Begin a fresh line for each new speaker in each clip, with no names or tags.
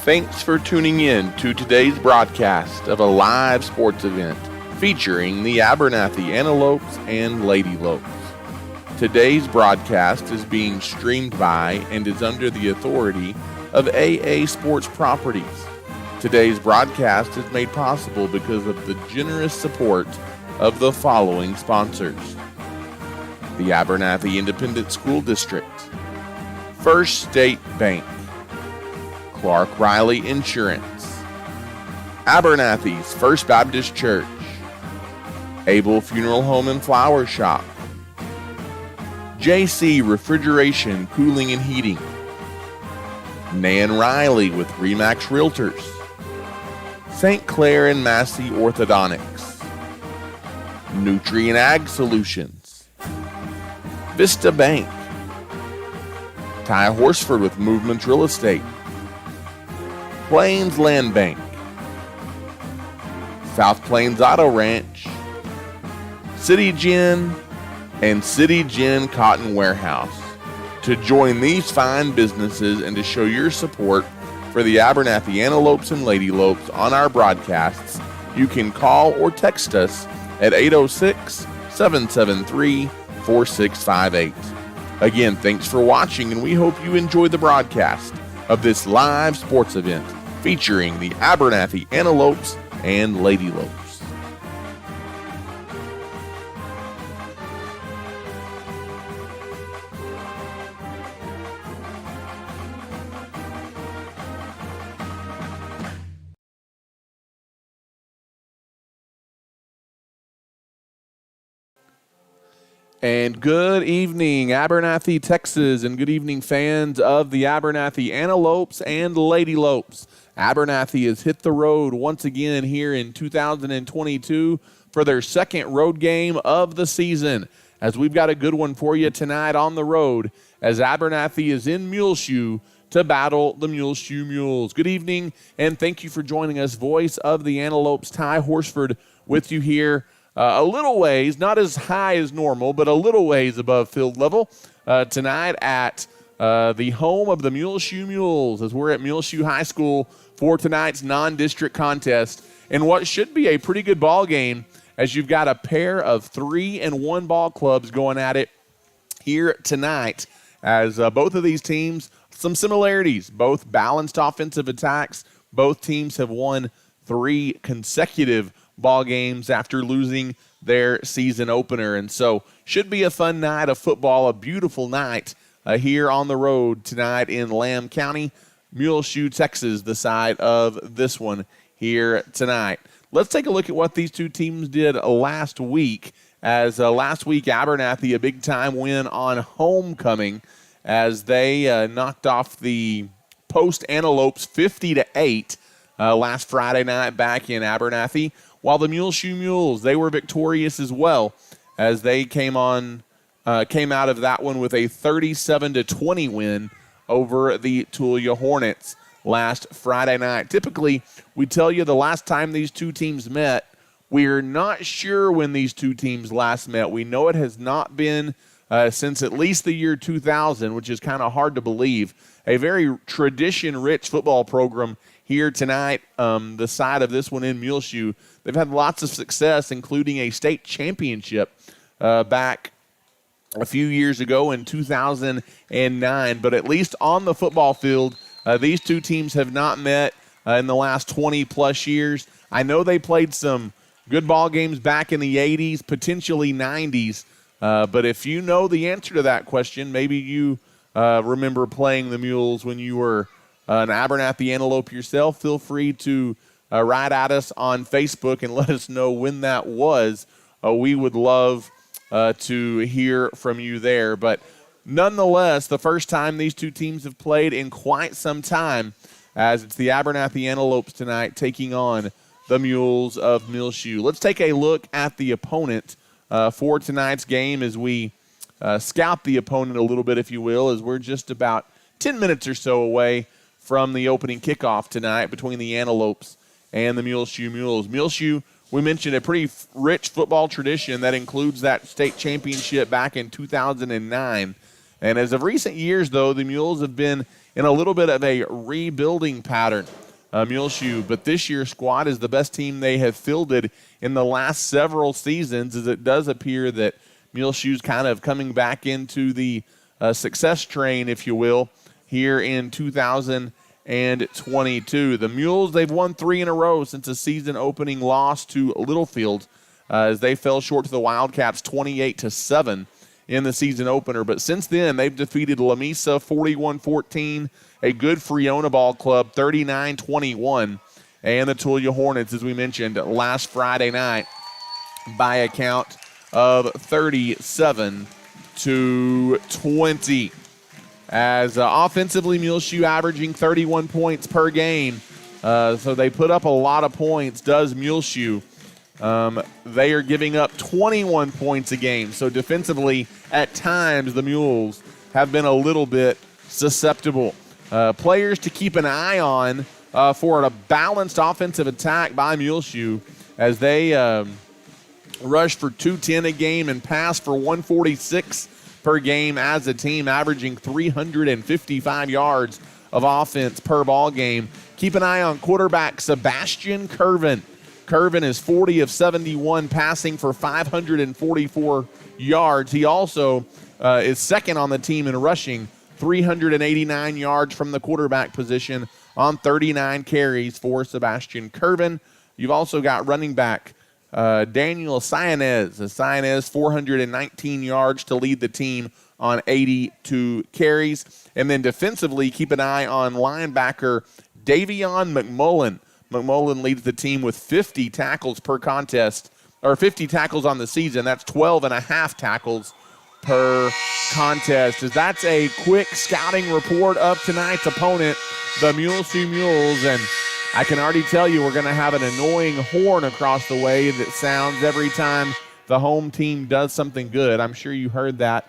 Thanks for tuning in to today's broadcast of a live sports event featuring the Abernathy Antelopes and Ladylopes. Today's broadcast is being streamed by and is under the authority of AA Sports Properties. Today's broadcast is made possible because of the generous support of the following sponsors: the Abernathy Independent School District, First State Bank, Clark Riley Insurance, Abernathy's First Baptist Church, Abel Funeral Home and Flower Shop, JC Refrigeration, Cooling and Heating, Nan Riley with Remax Realtors, St. Clair and Massey Orthodontics, Nutri and Ag Solutions, Vista Bank, Ty Horsford with Movement Real Estate, Plains Land Bank, South Plains Auto Ranch, City Gin, and City Gin Cotton Warehouse. To join these fine businesses and to show your support for the Abernathy Antelopes and Ladylopes on our broadcasts, you can call or text us at 806-773-4658. Again, thanks for watching, and we hope you enjoy the broadcast of this live sports event featuring the Abernathy Antelopes and Ladylopes. And good evening, Abernathy, Texas, and good evening, fans of the Abernathy Antelopes and Ladylopes. Abernathy has hit the road once again here in 2022 for their second road game of the season, as we've got a good one for you tonight on the road as Abernathy is in Muleshoe to battle the Muleshoe Mules. Good evening, and thank you for joining us. Voice of the Antelopes, Ty Horsford, with you here a little ways, not as high as normal, but a little ways above field level tonight at the home of the Muleshoe Mules, as we're at Muleshoe High School for tonight's non-district contest in what should be a pretty good ball game, as you've got a pair of 3-1 ball clubs going at it here tonight, as both of these teams, some similarities, both balanced offensive attacks. Both teams have won 3 consecutive ball games after losing their season opener, and so should be a fun night of football, a beautiful night here on the road tonight in Lamb County, Muleshoe, Texas, the side of this one here tonight. Let's take a look at what these two teams did last week, as last week Abernathy, a big-time win on homecoming, as they knocked off the Post Antelopes 50-8 last Friday night back in Abernathy, while the Muleshoe Mules, they were victorious as well, as they came out of that one with a 37-20 win over the Tulia Hornets last Friday night. Typically, we tell you the last time these two teams met, we're not sure when these two teams last met. We know it has not been since at least the year 2000, which is kind of hard to believe. A very tradition-rich football program here tonight, the side of this one in Muleshoe. They've had lots of success, including a state championship back a few years ago in 2009. But at least on the football field, these two teams have not met in the last 20-plus years. I know they played some good ball games back in the 80s, potentially 90s. But if you know the answer to that question, maybe you remember playing the Mules when you were an Abernathy Antelope yourself, feel free to write at us on Facebook and let us know when that was. We would love to hear from you there. But nonetheless, the first time these two teams have played in quite some time, as it's the Abernathy Antelopes tonight taking on the Mules of Muleshoe. Let's take a look at the opponent for tonight's game as we scout the opponent a little bit, if you will, as we're just about 10 minutes or so away from the opening kickoff tonight between the Antelopes and the Muleshoe Mules. Muleshoe, we mentioned, a pretty rich football tradition that includes that state championship back in 2009. And as of recent years, though, the Mules have been in a little bit of a rebuilding pattern. Muleshoe, but this year's squad is the best team they have fielded in the last several seasons, as it does appear that Muleshoe's kind of coming back into the success train, if you will, here in 2022. The Mules, they've won 3 in a row since a season opening loss to Littlefield, as they fell short to the Wildcats 28-7 in the season opener. But since then, they've defeated Lamesa 41-14, a good Friona ball club 39-21, and the Tulia Hornets, as we mentioned, last Friday night by a count of 37-20. As offensively, Muleshoe averaging 31 points per game. So they put up a lot of points, does Muleshoe. They are giving up 21 points a game. So defensively, at times, the Mules have been a little bit susceptible. Players to keep an eye on for a balanced offensive attack by Muleshoe, as they rush for 210 a game and pass for 146 per game as a team, averaging 355 yards of offense per ball game. Keep an eye on quarterback Sebastian Curvin. Curvin is 40 of 71, passing for 544 yards. He also is second on the team in rushing, 389 yards from the quarterback position on 39 carries for Sebastian Curvin. You've also got running back Daniel Sionez, 419 yards to lead the team on 82 carries. And then defensively, keep an eye on linebacker Davion McMullen. McMullen leads the team with 50 tackles per contest, or 50 tackles on the season. That's 12 and a half tackles per contest. As that's a quick scouting report of tonight's opponent, the Muleshoe Mules. And I can already tell you we're going to have an annoying horn across the way that sounds every time the home team does something good. I'm sure you heard that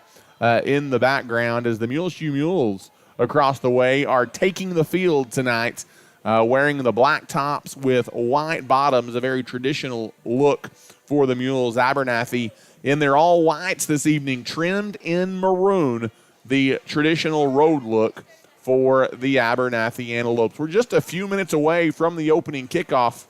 in the background, as the Muleshoe Mules across the way are taking the field tonight, wearing the black tops with white bottoms, a very traditional look for the Mules. Abernathy in their all whites this evening, trimmed in maroon, the traditional road look for the Abernathy Antelopes. We're just a few minutes away from the opening kickoff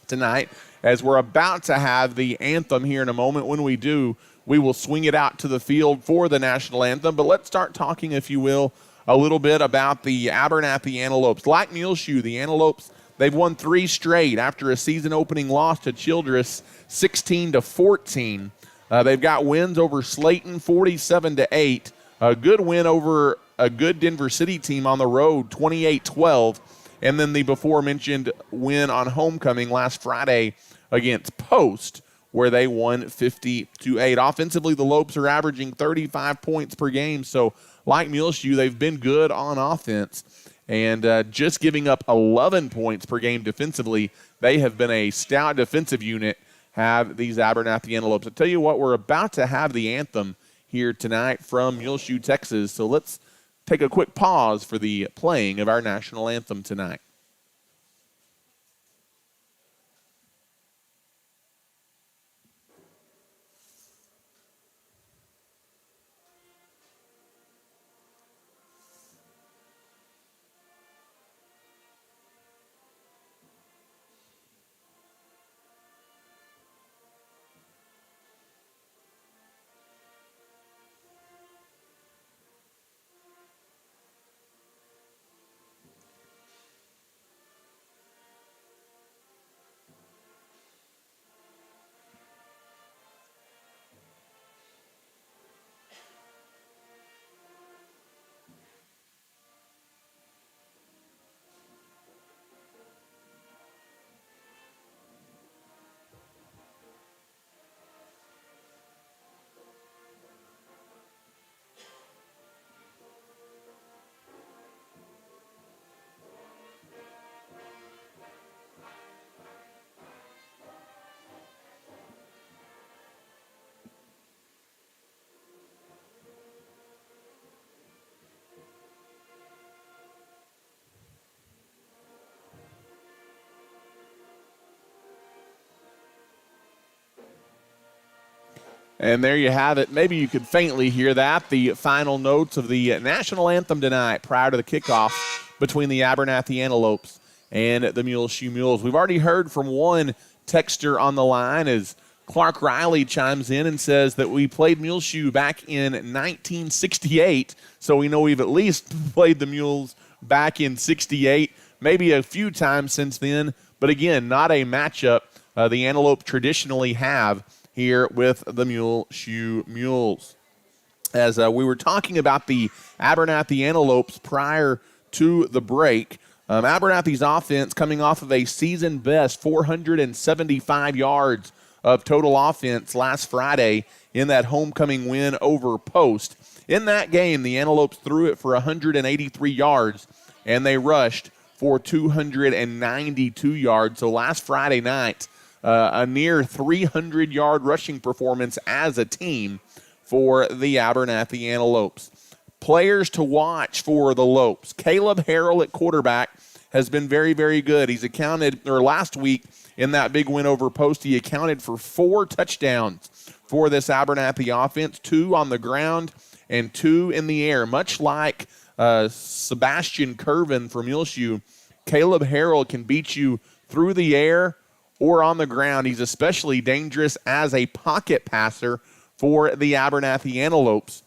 tonight, as we're about to have the anthem here in a moment. When we do, we will swing it out to the field for the national anthem. But let's start talking, if you will, a little bit about the Abernathy Antelopes. Like Muleshoe, the Antelopes, they've won 3 straight after a season opening loss to Childress 16-14. They've got wins over Slayton 47-8, a good win over a good Denver City team on the road 28-12, and then the before mentioned win on homecoming last Friday against Post, where they won 50-8. Offensively, the Lopes are averaging 35 points per game. So like Muleshoe, they've been good on offense, and just giving up 11 points per game defensively. They have been a stout defensive unit, have these Abernathy Antelopes. I tell you what, we're about to have the anthem here tonight from Muleshoe, Texas. So let's take a quick pause for the playing of our national anthem tonight. And there you have it. Maybe you could faintly hear that, the final notes of the national anthem tonight prior to the kickoff between the Abernathy Antelopes and the Muleshoe Mules. We've already heard from one texter on the line as Clark Riley chimes in and says that we played Muleshoe back in 1968, so we know we've at least played the Mules back in 68, maybe a few times since then, but again, not a matchup the Antelope traditionally have here with the Muleshoe Mules. As we were talking about the Abernathy Antelopes prior to the break, Abernathy's offense coming off of a season-best 475 yards of total offense last Friday in that homecoming win over Post. In that game, the Antelopes threw it for 183 yards, and they rushed for 292 yards. So last Friday night, a near 300-yard rushing performance as a team for the Abernathy Antelopes. Players to watch for the Lopes. Caleb Harrell at quarterback has been very, very good. He's last week in that big win over Post, he accounted for 4 touchdowns for this Abernathy offense, 2 on the ground and 2 in the air. Much like Sebastian Curvin from Muleshoe, Caleb Harrell can beat you through the air or on the ground. He's especially dangerous as a pocket passer for the Abernathy Antelopes,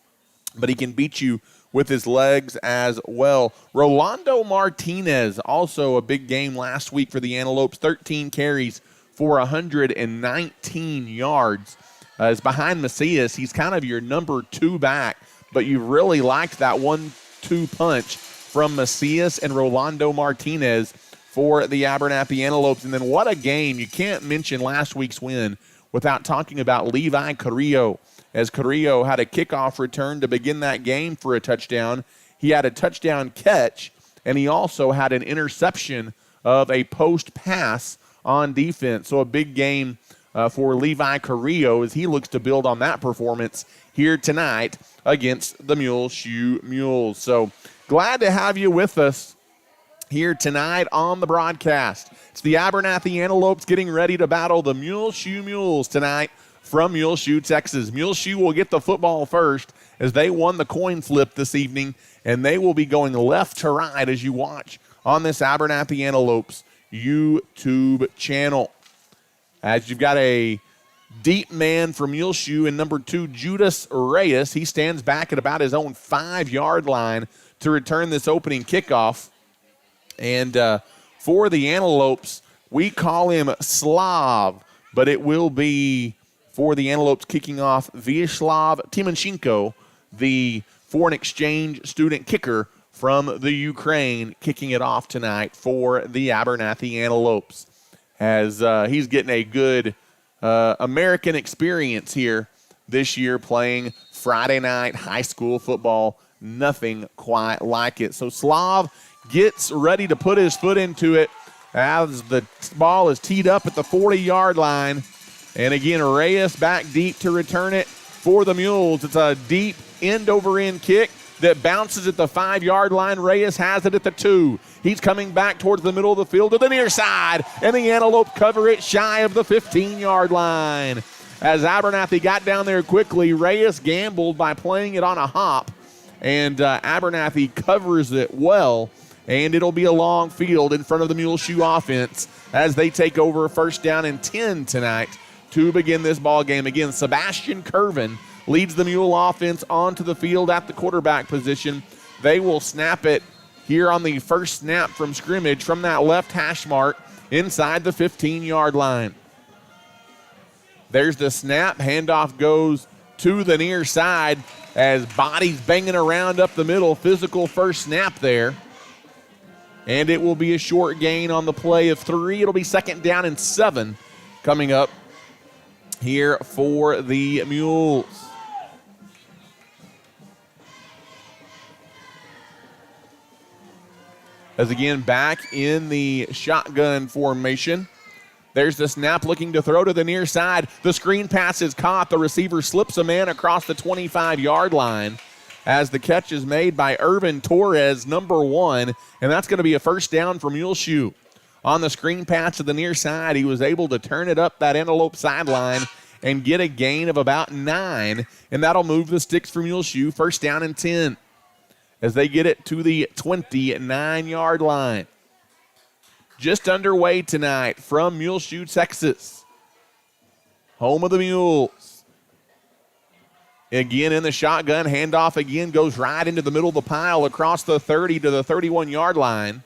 but he can beat you with his legs as well. Rolando Martinez, also a big game last week for the Antelopes, 13 carries for 119 yards. Is behind Macias. He's kind of your number 2 back, but you really liked that 1-2 punch from Macias and Rolando Martinez for the Abernathy Antelopes. And then what a game. You can't mention last week's win without talking about Levi Carrillo, as Carrillo had a kickoff return to begin that game for a touchdown. He had a touchdown catch, and he also had an interception of a post pass on defense. So a big game for Levi Carrillo as he looks to build on that performance here tonight against the Muleshoe Mules. So glad to have you with us here tonight on the broadcast. It's the Abernathy Antelopes getting ready to battle the Muleshoe Mules tonight from Muleshoe, Texas. Muleshoe will get the football first as they won the coin flip this evening, and they will be going left to right as you watch on this Abernathy Antelopes YouTube channel. As you've got a deep man from Muleshoe in number 2, Judas Reyes. He stands back at about his own 5-yard line to return this opening kickoff. And for the Antelopes, we call him Slav, but it will be for the Antelopes kicking off Vyacheslav Timonchenko, the foreign exchange student kicker from the Ukraine, kicking it off tonight for the Abernathy Antelopes. As he's getting a good American experience here this year playing Friday night high school football. Nothing quite like it. So Slav gets ready to put his foot into it as the ball is teed up at the 40-yard line. And again, Reyes back deep to return it for the Mules. It's a deep end-over-end kick that bounces at the 5-yard line. Reyes has it at the 2. He's coming back towards the middle of the field to the near side, and the Antelope cover it shy of the 15-yard line. As Abernathy got down there quickly, Reyes gambled by playing it on a hop, and Abernathy covers it well, and it'll be a long field in front of the Muleshoe offense as they take over 1st down and 10 tonight to begin this ball game. Again, Sebastian Curvin leads the Mule offense onto the field at the quarterback position. They will snap it here on the first snap from scrimmage from that left hash mark inside the 15-yard line. There's the snap. Handoff goes to the near side as bodies banging around up the middle. Physical first snap there. And it will be a short gain on the play of 3. It'll be 2nd down and 7 coming up here for the Mules. As again, back in the shotgun formation. There's the snap looking to throw to the near side. The screen pass is caught. The receiver slips a man across the 25-yard line as the catch is made by Irvin Torres, number 1, and that's going to be a 1st down for Muleshoe. On the screen pass to the near side, he was able to turn it up that Antelope sideline and get a gain of about 9, and that'll move the sticks for Muleshoe. First down and 10 as they get it to the 29-yard line. Just underway tonight from Muleshoe, Texas, home of the Mules. Again in the shotgun, handoff again goes right into the middle of the pile across the 30 to the 31-yard line.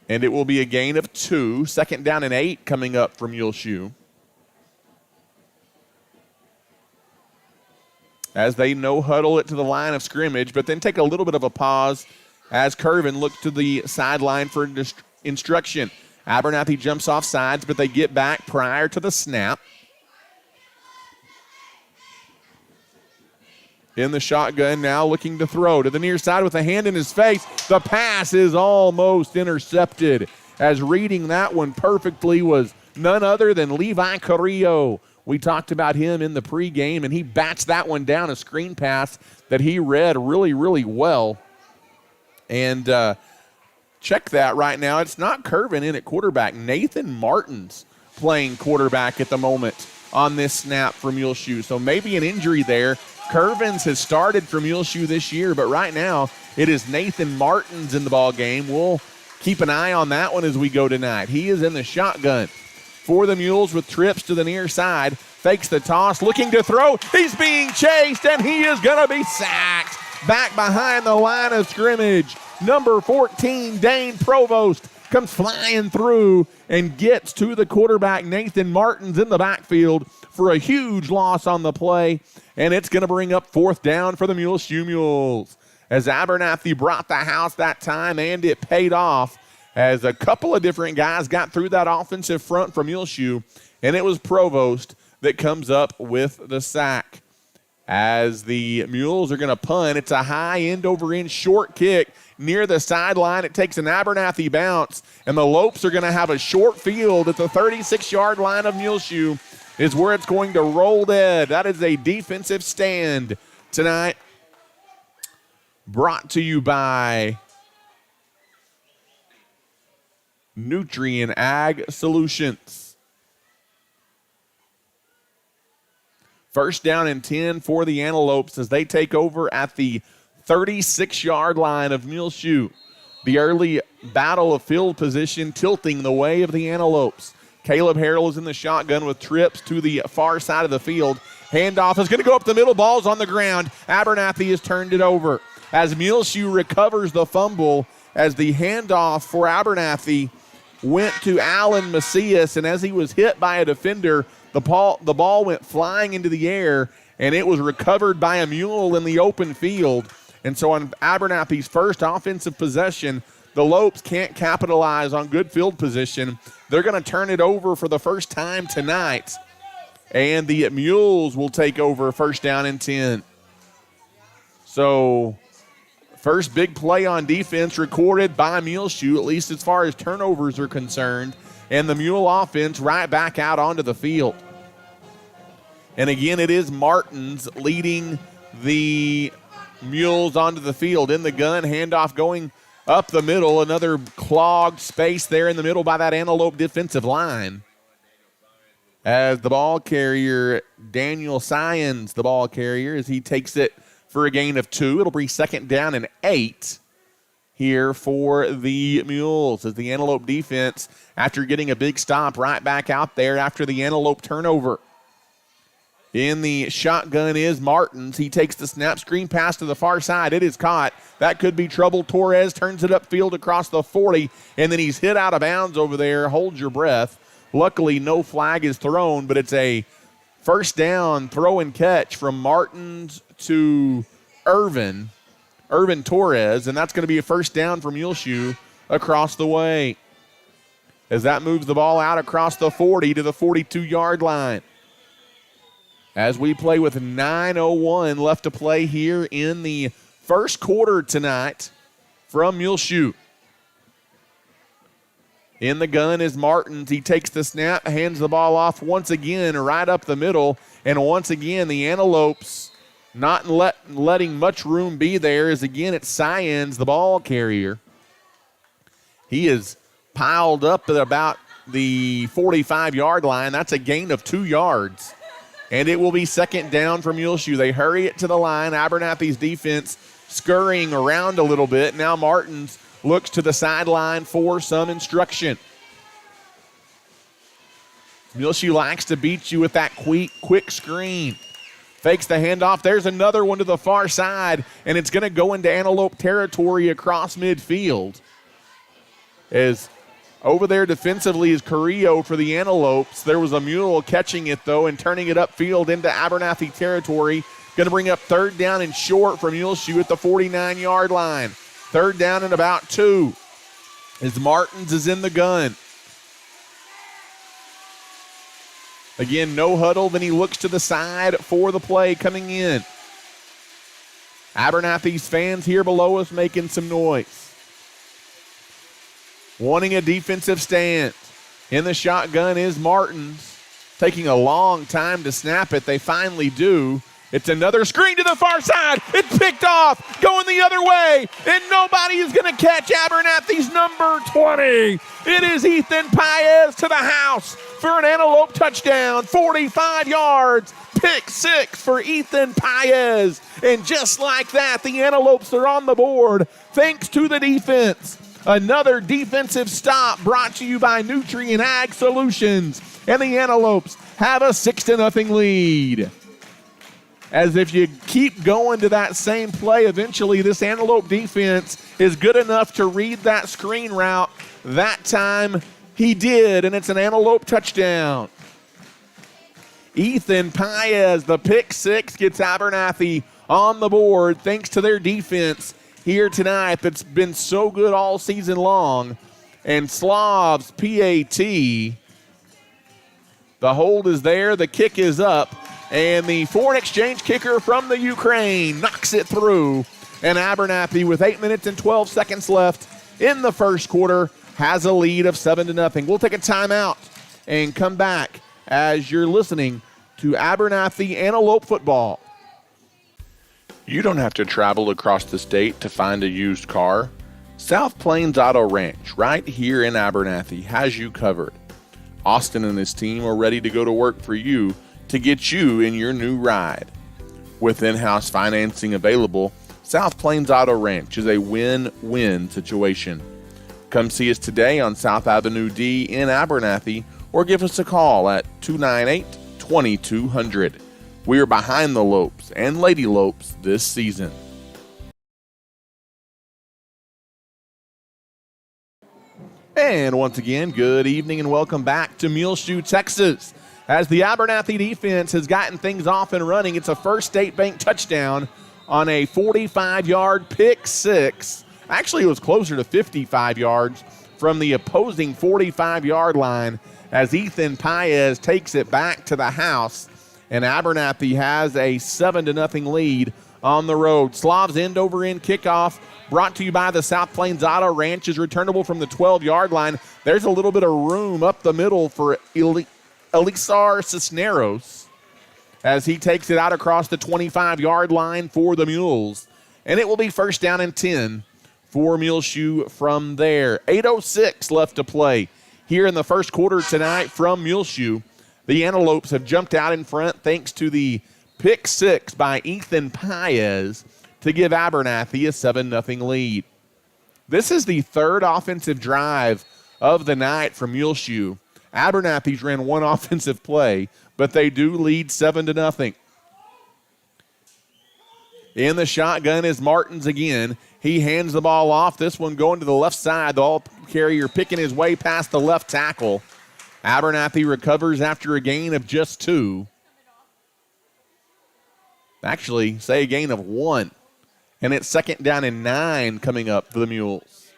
And it will be a gain of 2. Second down and 8 coming up from Muleshoe. As they no-huddle it to the line of scrimmage, but then take a little bit of a pause as Curvin looks to the sideline for instruction. Abernathy jumps off sides, but they get back prior to the snap. In the shotgun now, looking to throw to the near side with a hand in his face. The pass is almost intercepted, as reading that one perfectly was none other than Levi Carrillo. We talked about him in the pregame, and he bats that one down, a screen pass that he read really, really well. And check that right now. It's not Curvin in at quarterback. Nathan Martin's playing quarterback at the moment on this snap for Muleshoe. So maybe an injury there. Curvins has started for Muleshoe this year, but right now it is Nathan Martin's in the ball game. We'll keep an eye on that one as we go tonight. He is in the shotgun for the Mules with trips to the near side. Fakes the toss, looking to throw. He's being chased, and he is going to be sacked. Back behind the line of scrimmage, number 14, Dane Provost, comes flying through and gets to the quarterback. Nathan Martin's in the backfield for a huge loss on the play, and it's going to bring up fourth down for the Muleshoe Mules. As Abernathy brought the house that time, and it paid off as a couple of different guys got through that offensive front from Muleshoe, and it was Provost that comes up with the sack. As the Mules are going to punt, it's a high end-over-end short kick near the sideline. It takes an Abernathy bounce, and the Lopes are going to have a short field at the 36-yard line of Muleshoe is where it's going to roll dead. That is a defensive stand tonight, brought to you by Nutrien Ag Solutions. First down and 10 for the Antelopes as they take over at the 36-yard line of Muleshoe. The early battle of field position tilting the way of the Antelopes. Caleb Harrell is in the shotgun with trips to the far side of the field. Handoff is going to go up the middle. Ball's on the ground. Abernathy has turned it over. As Muleshoe recovers the fumble, as the handoff for Abernathy went to Alan Macias, and as he was hit by a defender, the ball went flying into the air, and it was recovered by a Mule in the open field. And so on Abernathy's first offensive possession, the Lopes can't capitalize on good field position. They're going to turn it over for the first time tonight, and the Mules will take over first down and 10. So first big play on defense recorded by Muleshoe, at least as far as turnovers are concerned, and the Mule offense right back out onto the field. And again, it is Martins leading the Mules onto the field. In the gun, handoff going up the middle. Another clogged space there in the middle by that Antelope defensive line. As the ball carrier, Daniel Syons, the ball carrier, as he takes it for a gain of 2. It'll be second down and 8 here for the Mules, as the Antelope defense, after getting a big stop, right back out there after the Antelope turnover. In the shotgun is Martins. He takes the snap, screen pass to the far side. It is caught. That could be trouble. Torres turns it upfield across the 40, and then he's hit out of bounds over there. Hold your breath. Luckily, no flag is thrown, but it's a first down throw and catch from Martins to Irvin Torres, and that's going to be a first down for Muleshoe across the way, as that moves the ball out across the 40 to the 42-yard line. As we play with 9:01 left to play here in the first quarter tonight from Muleshoe. In the gun is Martins. He takes the snap, hands the ball off once again right up the middle, and once again the Antelopes not letting much room be there, as again it's Syons, the ball carrier. He is piled up at about the 45-yard line. That's a gain of 2 yards. And it will be second down for Muleshoe. They hurry it to the line. Abernathy's defense scurrying around a little bit. Now Martins looks to the sideline for some instruction. Muleshoe likes to beat you with that quick screen. Fakes the handoff. There's another one to the far side, and it's going to go into Antelope territory across midfield. As over there defensively is Carrillo for the Antelopes. There was a Mule catching it, though, and turning it upfield into Abernathy territory. Going to bring up third down and short for Muleshoe at the 49-yard line. Third down and about 2 as Martins is in the gun. Again, no huddle. Then he looks to the side for the play coming in. Abernathy's fans here below us making some noise. Wanting a defensive stand. In the shotgun is Martins. Taking a long time to snap it. They finally do. It's another screen to the far side. It's picked off. Going the other way. And nobody is going to catch Abernathy's number 20. It is Ethan Paez to the house for an Antelope touchdown. 45 yards. Pick 6 for Ethan Paez. And just like that, the Antelopes are on the board thanks to the defense. Another defensive stop brought to you by Nutrient Ag Solutions. And the Antelopes have a 6-0 lead. As if you keep going to that same play, eventually this Antelope defense is good enough to read that screen route. That time he did, and it's an Antelope touchdown. Ethan Paez, the pick 6, gets Abernathy on the board thanks to their defense here tonight that's been so good all season long. And Slav's PAT, the hold is there, the kick is up, and the foreign exchange kicker from the Ukraine knocks it through. And Abernathy, with 8 minutes and 12 seconds left in the first quarter, has a lead of 7-0. We'll take a timeout and come back as you're listening to Abernathy Antelope football. You don't have to travel across the state to find a used car. South Plains Auto Ranch, right here in Abernathy, has you covered. Austin and his team are ready to go to work for you to get you in your new ride. With in-house financing available, South Plains Auto Ranch is a win-win situation. Come see us today on South Avenue D in Abernathy or give us a call at 298-2200. We are behind the Lopes and Lady Lopes this season. And once again, good evening and welcome back to Muleshoe, Texas. As the Abernathy defense has gotten things off and running, it's a First State Bank touchdown on a 45-yard pick 6. Actually, it was closer to 55 yards from the opposing 45-yard line as Ethan Paez takes it back to the house. And Abernathy has a 7-0 lead on the road. Slav's end-over-end kickoff brought to you by the South Plains Auto Ranch is returnable from the 12-yard line. There's a little bit of room up the middle for Elixar Cisneros as he takes it out across the 25-yard line for the Mules. And it will be first down and 10 for Muleshoe from there. 8:06 left to play here in the first quarter tonight from Muleshoe. The Antelopes have jumped out in front thanks to the pick 6 by Ethan Paez to give Abernathy a 7-0 lead. This is the third offensive drive of the night from Muleshoe. Abernathy's ran one offensive play, but they do lead 7-0. In the shotgun is Martins again. He hands the ball off. This one going to the left side. The ball carrier picking his way past the left tackle. Abernathy recovers after a gain of just 2. Actually, say a gain of 1. And it's second down and 9 coming up for the Mules.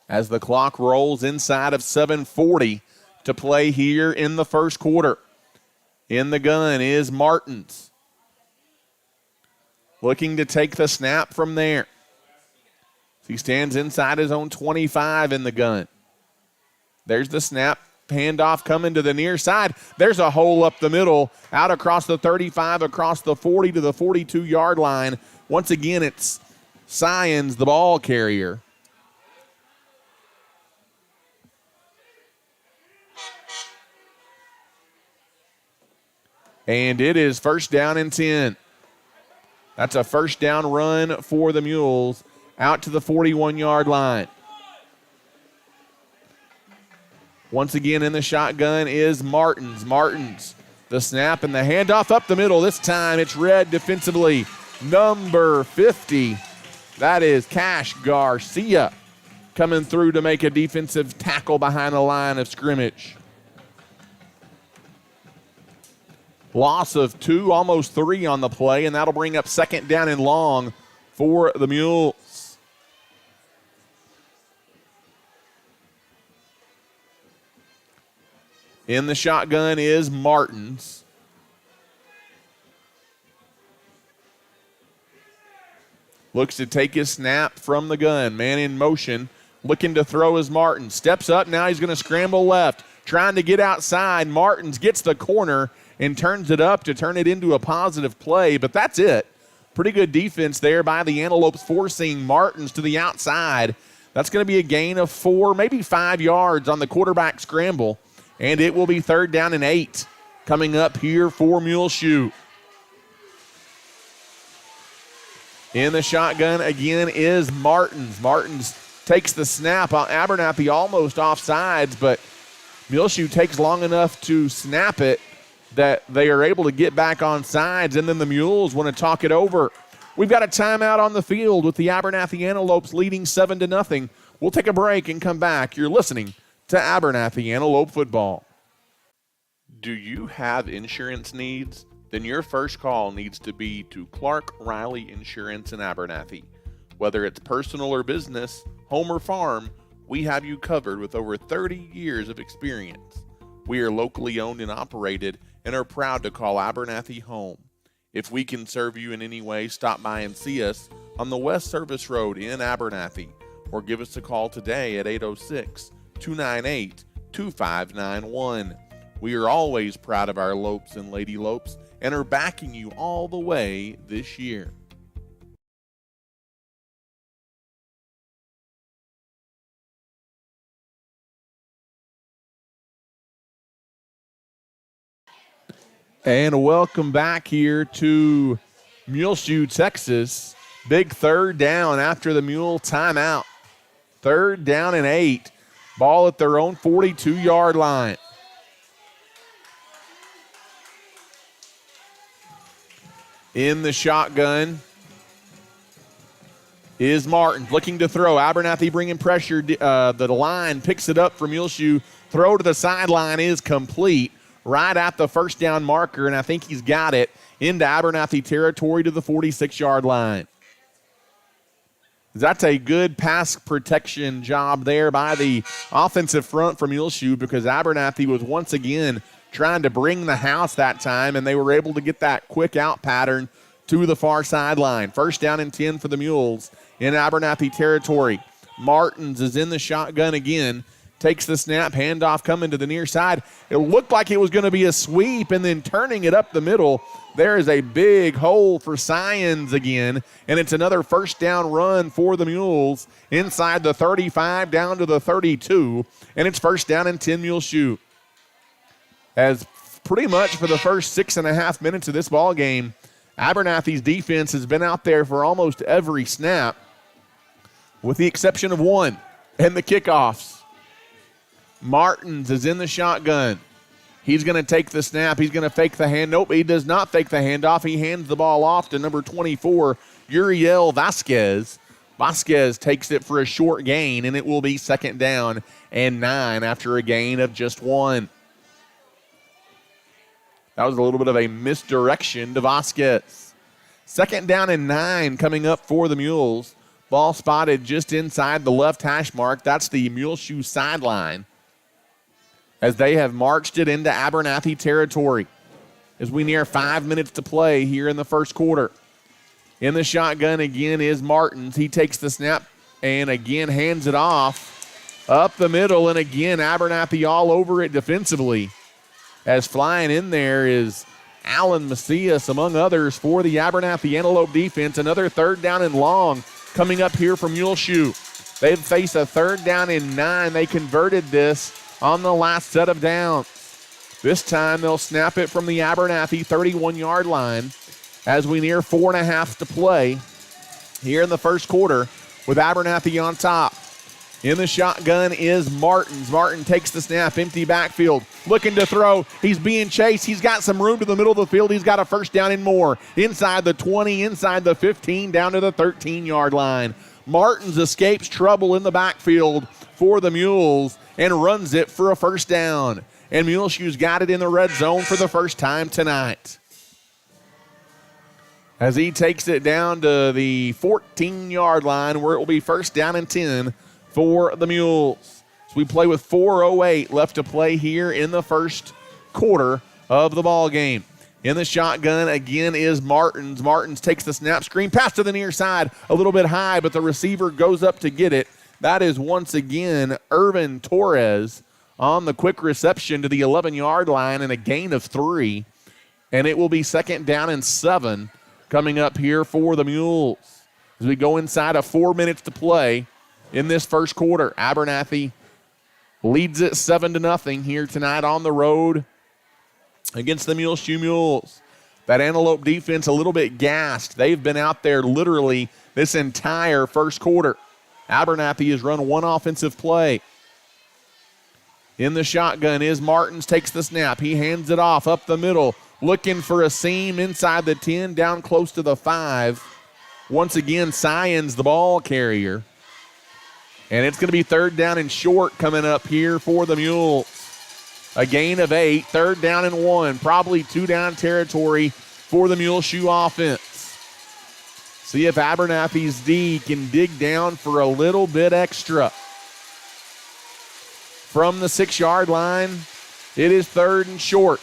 As the clock rolls inside of 7:40 to play here in the first quarter. In the gun is Martins. Looking to take the snap from there. He stands inside his own 25 in the gun. There's the snap. Handoff coming to the near side. There's a hole up the middle, out across the 35, across the 40 to the 42-yard line. Once again, it's Syons, the ball carrier. And it is first down and 10. That's a first down run for the Mules out to the 41-yard line. Once again in the shotgun is Martins. Martins, the snap and the handoff up the middle. This time it's read defensively. Number 50, that is Cash Garcia, coming through to make a defensive tackle behind the line of scrimmage. Loss of 2, almost 3 on the play, and that'll bring up second down and long for the Mules. In the shotgun is Martins. Looks to take his snap from the gun. Man in motion, looking to throw is Martins. Steps up, now he's going to scramble left, trying to get outside. Martins gets the corner and turns it up to turn it into a positive play, but that's it. Pretty good defense there by the Antelopes, forcing Martins to the outside. That's going to be a gain of 4, maybe 5 yards on the quarterback scramble, and it will be third down and 8 coming up here for Muleshoe. In the shotgun again is Martins. Martins takes the snap. Abernathy almost offsides, but Muleshoe takes long enough to snap it that they are able to get back on sides, and then the Mules want to talk it over. We've got a timeout on the field with the Abernathy Antelopes leading 7-0. We'll take a break and come back. You're listening to Abernathy Antelope Football. Do you have insurance needs? Then your first call needs to be to Clark Riley Insurance in Abernathy. Whether it's personal or business, home or farm, we have you covered with over 30 years of experience. We are locally owned and operated and are proud to call Abernathy home. If we can serve you in any way, stop by and see us on the West Service Road in Abernathy, or give us a call today at 806-298-2591. We are always proud of our Lopes and Lady Lopes and are backing you all the way this year. And welcome back here to Muleshoe, Texas. Big third down after the Mule timeout. Third down and 8. Ball at their own 42-yard line. In the shotgun is Martin looking to throw. Abernathy bringing pressure. The line picks it up for Muleshoe. Throw to the sideline is complete. Right at the first down marker, and I think he's got it into Abernathy territory to the 46-yard line. That's a good pass protection job there by the offensive front for Muleshoe, because Abernathy was once again trying to bring the house that time, and they were able to get that quick out pattern to the far sideline. First down and 10 for the Mules in Abernathy territory. Martins is in the shotgun again. Takes the snap, handoff coming to the near side. It looked like it was going to be a sweep, and then turning it up the middle. There is a big hole for Science again, and it's another first down run for the Mules inside the 35 down to the 32, and it's first down and 10 Muleshoe. As pretty much for the first 6.5 minutes of this ball game, Abernathy's defense has been out there for almost every snap, with the exception of one, and the kickoffs. Martins is in the shotgun. He's going to take the snap. He's going to fake the hand. Nope, he does not fake the handoff. He hands the ball off to number 24, Uriel Vasquez. Vasquez takes it for a short gain, and it will be second down and 9 after a gain of just 1. That was a little bit of a misdirection to Vasquez. Second down and 9 coming up for the Mules. Ball spotted just inside the left hash mark. That's the Muleshoe sideline, as they have marched it into Abernathy territory as we near 5 minutes to play here in the first quarter. In the shotgun again is Martins. He takes the snap and again hands it off up the middle, and again Abernathy all over it defensively, as flying in there is Alan Macias, among others, for the Abernathy Antelope defense. Another third down and long coming up here from Muleshoe. They face a third down and 9. They converted this on the last set of downs. This time they'll snap it from the Abernathy 31-yard line as we near 4.5 to play here in the first quarter with Abernathy on top. In the shotgun is Martins. Martin takes the snap, empty backfield, looking to throw. He's being chased. He's got some room to the middle of the field. He's got a first down and more. Inside the 20, inside the 15, down to the 13-yard line. Martins escapes trouble in the backfield for the Mules and runs it for a first down. And Muleshoe's got it in the red zone for the first time tonight, as he takes it down to the 14-yard line where it will be first down and 10 for the Mules. So we play with 4:08 left to play here in the first quarter of the ball game. In the shotgun again is Martins. Martins takes the snap, screen pass to the near side, a little bit high, but the receiver goes up to get it. That is once again Irvin Torres on the quick reception to the 11-yard line and a gain of 3. And it will be second down and 7 coming up here for the Mules as we go inside of 4 minutes to play in this first quarter. Abernathy leads it 7-0 here tonight on the road against the Muleshoe Mules. That Antelope defense a little bit gassed. They've been out there literally this entire first quarter. Abernathy has run one offensive play. In the shotgun is Martins, takes the snap. He hands it off up the middle, looking for a seam inside the 10, down close to the 5. Once again, Sion's the ball carrier. And it's going to be third down and short coming up here for the Mules. A gain of 8, third down and 1, probably 2-down territory for the Muleshoe offense. See if Abernathy's D can dig down for a little bit extra. From the 6-yard line, it is third and short.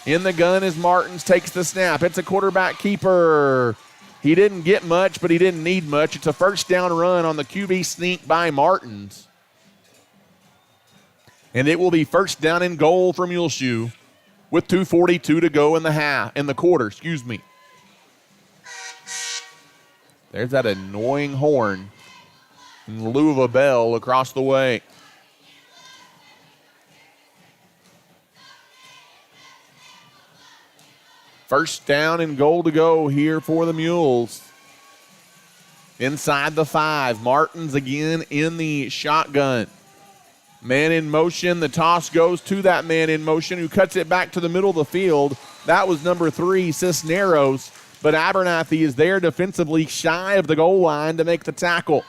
In the gun is Martins, takes the snap. It's a quarterback keeper. He didn't get much, but he didn't need much. It's a first down run on the QB sneak by Martins. And it will be first down and goal for Muleshoe with 2:42 to go in the quarter. There's that annoying horn in lieu of a bell across the way. First down and goal to go here for the Mules. Inside the 5, Martins again in the shotgun. Man in motion, the toss goes to that man in motion who cuts it back to the middle of the field. That was number 3, Cisneros, but Abernathy is there defensively shy of the goal line to make the tackle.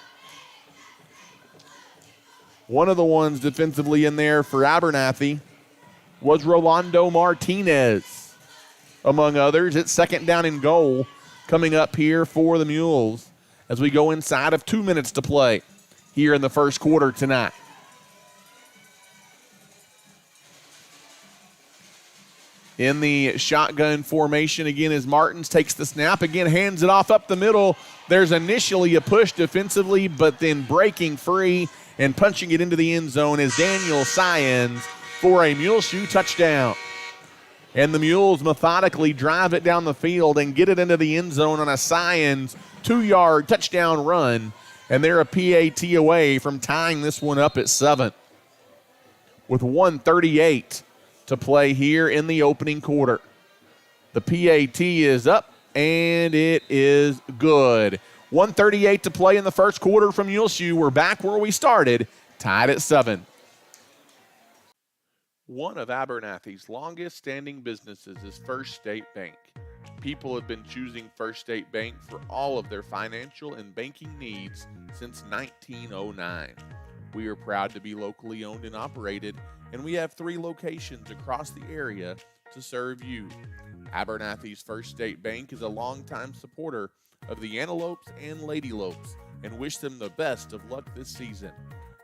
One of the ones defensively in there for Abernathy was Rolando Martinez. Among others, it's second down and goal coming up here for the Mules as we go inside of 2 minutes to play here in the first quarter tonight. In the shotgun formation again as Martins takes the snap, again hands it off up the middle. There's initially a push defensively, but then breaking free and punching it into the end zone is Daniel Sions for a Muleshoe touchdown. And the Mules methodically drive it down the field and get it into the end zone on a Sions 2-yard touchdown run. And they're a PAT away from tying this one up at 7 with 1:38 to play here in the opening quarter. The PAT is up, and it is good. 1:38 to play in the first quarter from Muleshoe. We're back where we started, tied at 7. One of Abernathy's longest-standing businesses is First State Bank. People have been choosing First State Bank for all of their financial and banking needs since 1909. We are proud to be locally owned and operated, and we have 3 locations across the area to serve you. Abernathy's First State Bank is a longtime supporter of the Antelopes and Lady Lopes and wish them the best of luck this season.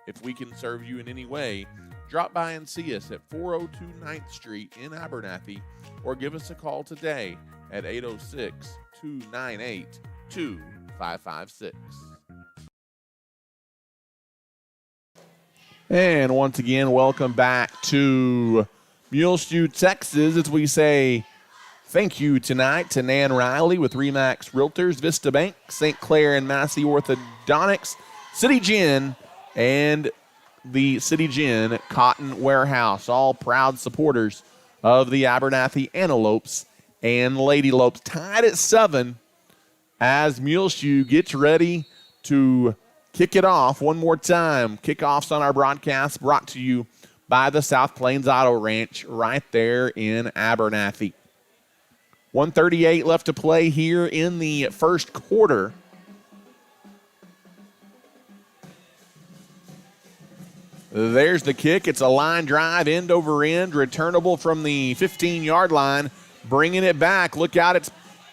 If we can serve you in any way, drop by and see us at 402 9th Street in Abernathy or give us a call today at 806-298-2556. And once again, welcome back to Muleshoe, Texas, as we say thank you tonight to Nan Riley with RE/MAX Realtors, Vista Bank, St. Clair and Massey Orthodontics, City Gin, and the City Gin Cotton Warehouse, all proud supporters of the Abernathy Antelopes and Lady Lopes. Tied at 7 as Muleshoe gets ready to kick it off one more time. Kickoffs on our broadcast brought to you by the South Plains Auto Ranch right there in Abernathy. 1:38 left to play here in the first quarter. There's the kick. It's a line drive, end over end, returnable from the 15-yard line. Bringing it back. Look out, it's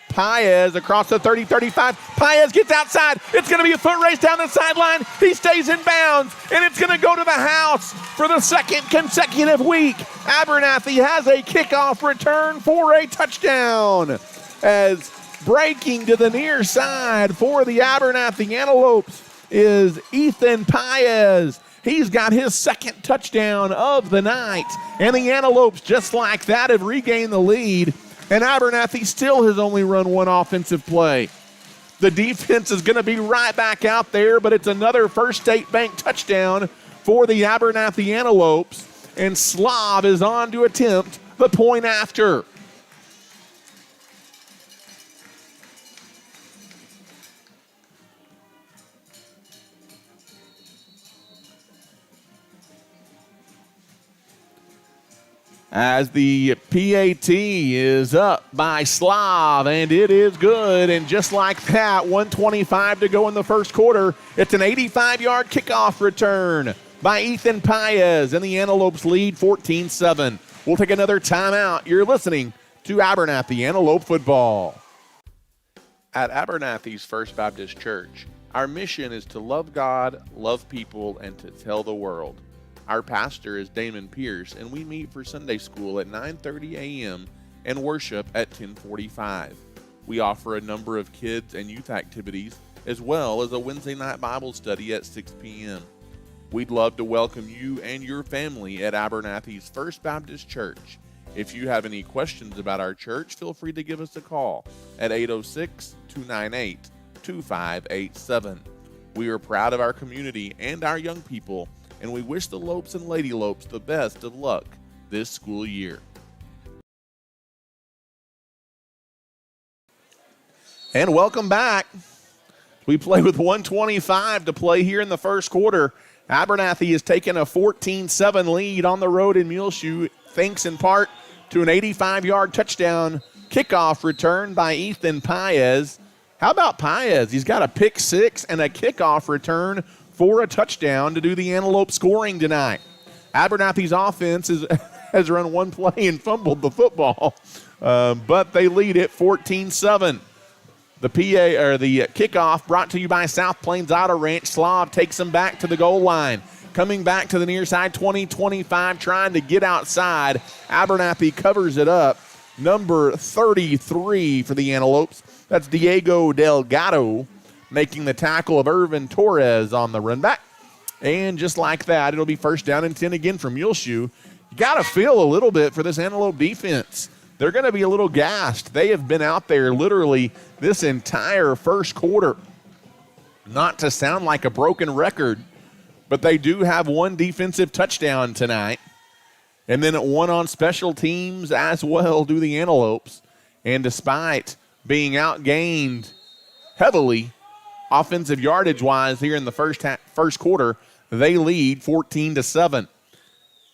Paez across the 30-35. Paez gets outside. It's going to be a foot race down the sideline. He stays in bounds, and it's going to go to the house for the second consecutive week. Abernathy has a kickoff return for a touchdown. As breaking to the near side for the Abernathy Antelopes is Ethan Paez. He's got his second touchdown of the night. And the Antelopes, just like that, have regained the lead. And Abernathy still has only run one offensive play. The defense is going to be right back out there, but it's another First State Bank touchdown for the Abernathy Antelopes. And Slav is on to attempt the point after. As the PAT is up by Slav, and it is good. And just like that, 1:25 to go in the first quarter. It's an 85-yard kickoff return by Ethan Paez, and the Antelopes lead 14-7. We'll take another timeout. You're listening to Abernathy Antelope Football. At Abernathy's First Baptist Church, our mission is to love God, love people, and to tell the world. Our pastor is Damon Pierce, and we meet for Sunday school at 9:30 a.m. and worship at 10:45. We offer a number of kids and youth activities, as well as a Wednesday night Bible study at 6 p.m. We'd love to welcome you and your family at Abernathy's First Baptist Church. If you have any questions about our church, feel free to give us a call at 806-298-2587. We are proud of our community and our young people, and we wish the Lopes and Lady Lopes the best of luck this school year. And welcome back. We play with 1:25 to play here in the first quarter. Abernathy has taken a 14-7 lead on the road in Muleshoe, thanks in part to an 85-yard touchdown kickoff return by Ethan Paez. How about Paez? He's got a pick six and a kickoff return for a touchdown to do the Antelope scoring tonight. Abernathy's offense has run one play and fumbled the football, but they lead it 14-7. The kickoff brought to you by South Plains Auto Ranch. Slav takes him back to the goal line. Coming back to the near side, 20-25, trying to get outside. Abernathy covers it up. Number 33 for the Antelopes. That's Diego Delgado, making the tackle of Irvin Torres on the run back. And just like that, it'll be first down and 10 again from Muleshoe. You got to feel a little bit for this Antelope defense. They're going to be a little gassed. They have been out there literally this entire first quarter. Not to sound like a broken record, but they do have one defensive touchdown tonight. And then one on special teams as well do the Antelopes. And despite being outgained heavily, offensive yardage-wise here in the first quarter, they lead 14-7.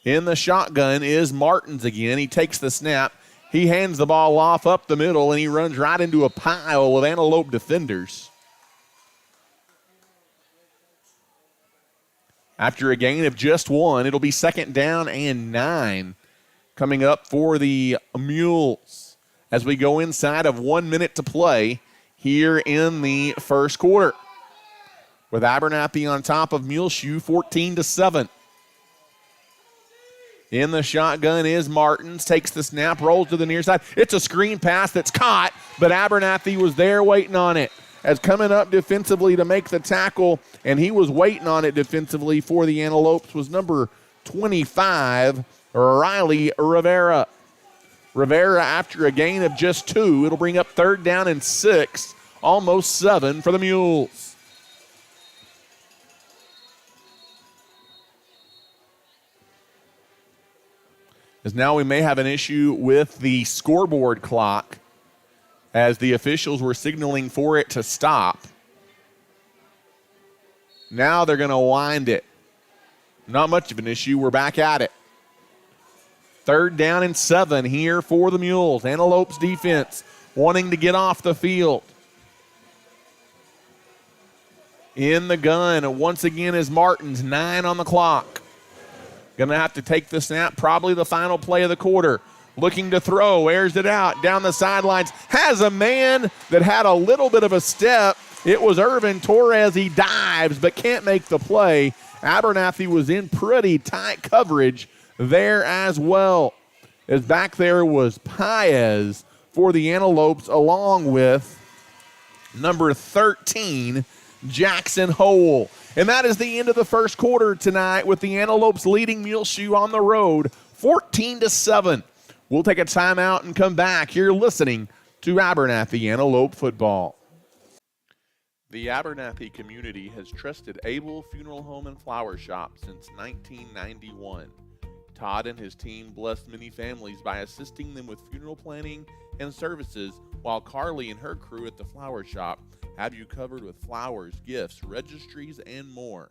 In the shotgun is Martins again. He takes the snap. He hands the ball off up the middle, and he runs right into a pile of Antelope defenders. After a gain of just one, it'll be second down and 9 coming up for the Mules as we go inside of 1 minute to play here in the first quarter. With Abernathy on top of Muleshoe, 14-7. In the shotgun is Martins, takes the snap, rolls to the near side. It's a screen pass that's caught, but Abernathy was there waiting on it. As coming up defensively to make the tackle, and he was waiting on it defensively for the Antelopes, was number 25, Riley Rivera. Rivera, after a gain of just 2, it'll bring up third down and 6, almost 7 for the Mules. As now we may have an issue with the scoreboard clock as the officials were signaling for it to stop. Now they're going to wind it. Not much of an issue. We're back at it. 3rd down and 7 here for the Mules. Antelopes defense wanting to get off the field. In the gun once again is Martins, 9 on the clock. Going to have to take the snap, probably the final play of the quarter. Looking to throw, airs it out, down the sidelines. Has a man that had a little bit of a step. It was Irvin Torres. He dives but can't make the play. Abernathy was in pretty tight coverage there as well. As back there was Paez for the Antelopes along with number 13, Jackson Howell. And that is the end of the first quarter tonight with the Antelopes leading Muleshoe on the road 14-7. We'll take a timeout and come back. You're listening to Abernathy Antelope football. The Abernathy community has trusted Abel Funeral Home and Flower Shop since 1991. Todd and his team blessed many families by assisting them with funeral planning and services, while Carly and her crew at the Flower Shop have you covered with flowers, gifts, registries, and more.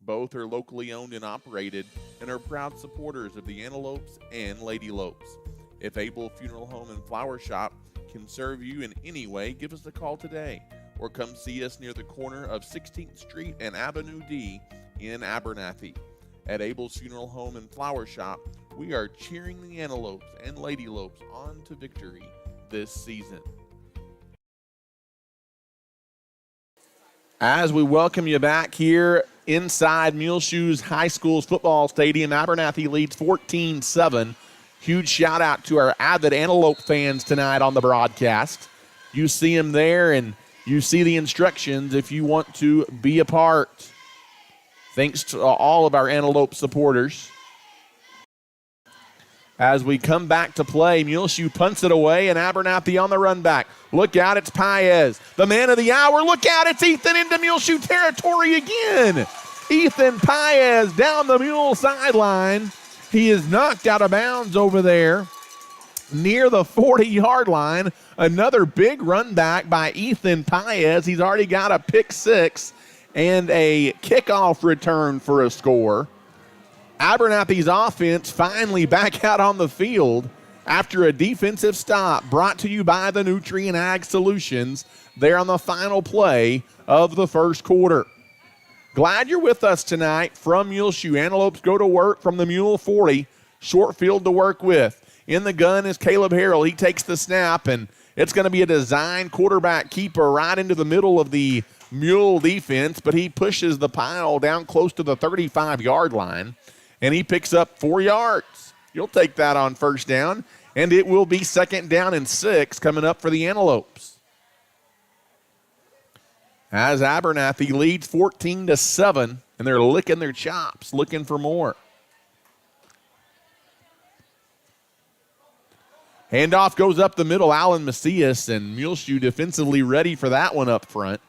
Both are locally owned and operated and are proud supporters of the Antelopes and Lady Lopes. If Abel Funeral Home and Flower Shop can serve you in any way, give us a call today or come see us near the corner of 16th Street and Avenue D in Abernathy. At Abel's Funeral Home and Flower Shop, we are cheering the Antelopes and Lady Lopes on to victory this season. As we welcome you back here inside Muleshoe's High School's football stadium, Abernathy leads 14-7. Huge shout out to our avid Antelope fans tonight on the broadcast. You see them there and you see the instructions if you want to be a part. Thanks to all of our Antelope supporters. As we come back to play, Muleshoe punts it away and Abernathy on the run back. Look out, it's Paez, the man of the hour. Look out, it's Ethan into Muleshoe territory again. Ethan Paez down the Mule sideline. He is knocked out of bounds over there near the 40-yard line. Another big run back by Ethan Paez. He's already got a pick six and a kickoff return for a score. Abernathy's offense finally back out on the field after a defensive stop, brought to you by the Nutrient Ag Solutions there on the final play of the first quarter. Glad you're with us tonight from Muleshoe. Antelopes go to work from the Mule 40, short field to work with. In the gun is Caleb Harrell. He takes the snap, and it's going to be a design quarterback keeper right into the middle of the Mule defense, but he pushes the pile down close to the 35-yard line, and he picks up 4 yards. You'll take that on first down, and it will be 2nd down and 6 coming up for the Antelopes. As Abernathy leads 14-7, and they're licking their chops, looking for more. Handoff goes up the middle, Alan Macias, and Muleshoe defensively ready for that one up front.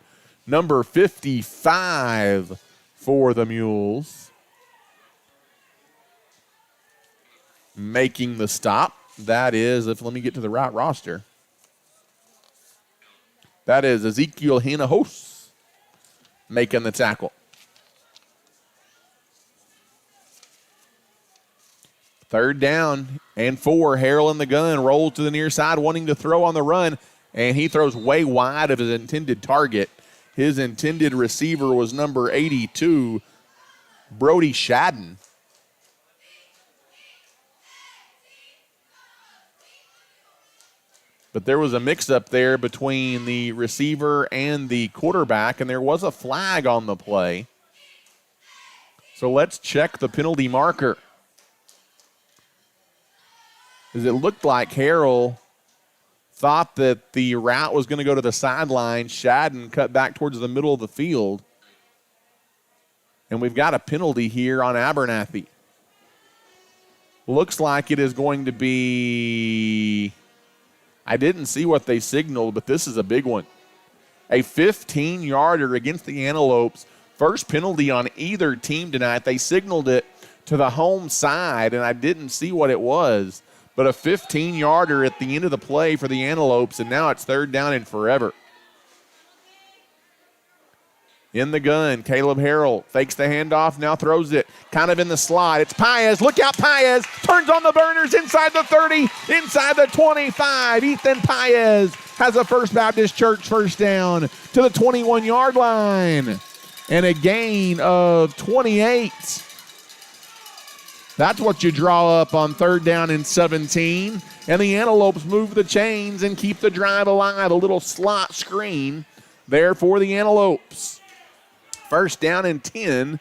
Number 55 for the Mules. Making the stop. That is, let me get to the right roster. That is Ezekiel Hinahos making the tackle. 3rd down and 4. Harrell in the gun, rolls to the near side, wanting to throw on the run, and he throws way wide of his intended target. His intended receiver was number 82, Brody Shadden. But there was a mix-up there between the receiver and the quarterback, and there was a flag on the play. So let's check the penalty marker. As it looked like Harrell thought that the route was going to go to the sideline. Shadden cut back towards the middle of the field. And we've got a penalty here on Abernathy. Looks like it is going to be... I didn't see what they signaled, but this is a big one. A 15-yarder against the Antelopes. First penalty on either team tonight. They signaled it to the home side, and I didn't see what it was, but a 15-yarder at the end of the play for the Antelopes, and now it's 3rd down and forever. In the gun, Caleb Harrell fakes the handoff, now throws it kind of in the slot. It's Paez. Look out, Paez. Turns on the burners inside the 30, inside the 25. Ethan Paez has a First Baptist Church first down to the 21-yard line. And a gain of 28. That's what you draw up on 3rd down and 17. And the Antelopes move the chains and keep the drive alive. A little slot screen there for the Antelopes. 1st down and 10,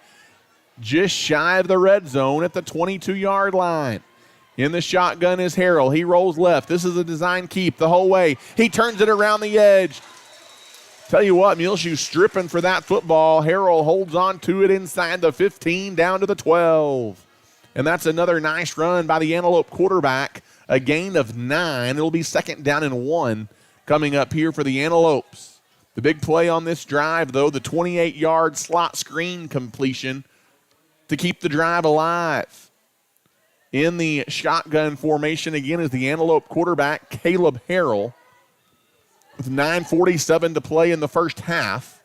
just shy of the red zone at the 22-yard line. In the shotgun is Harrell. He rolls left. This is a design keep the whole way. He turns it around the edge. Tell you what, Muleshoe stripping for that football. Harrell holds on to it inside the 15, down to the 12. And that's another nice run by the Antelope quarterback. A gain of 9. It'll be 2nd down and 1 coming up here for the Antelopes. The big play on this drive, though, the 28-yard slot screen completion to keep the drive alive. In the shotgun formation again is the Antelope quarterback, Caleb Harrell, with 9:47 to play in the first half.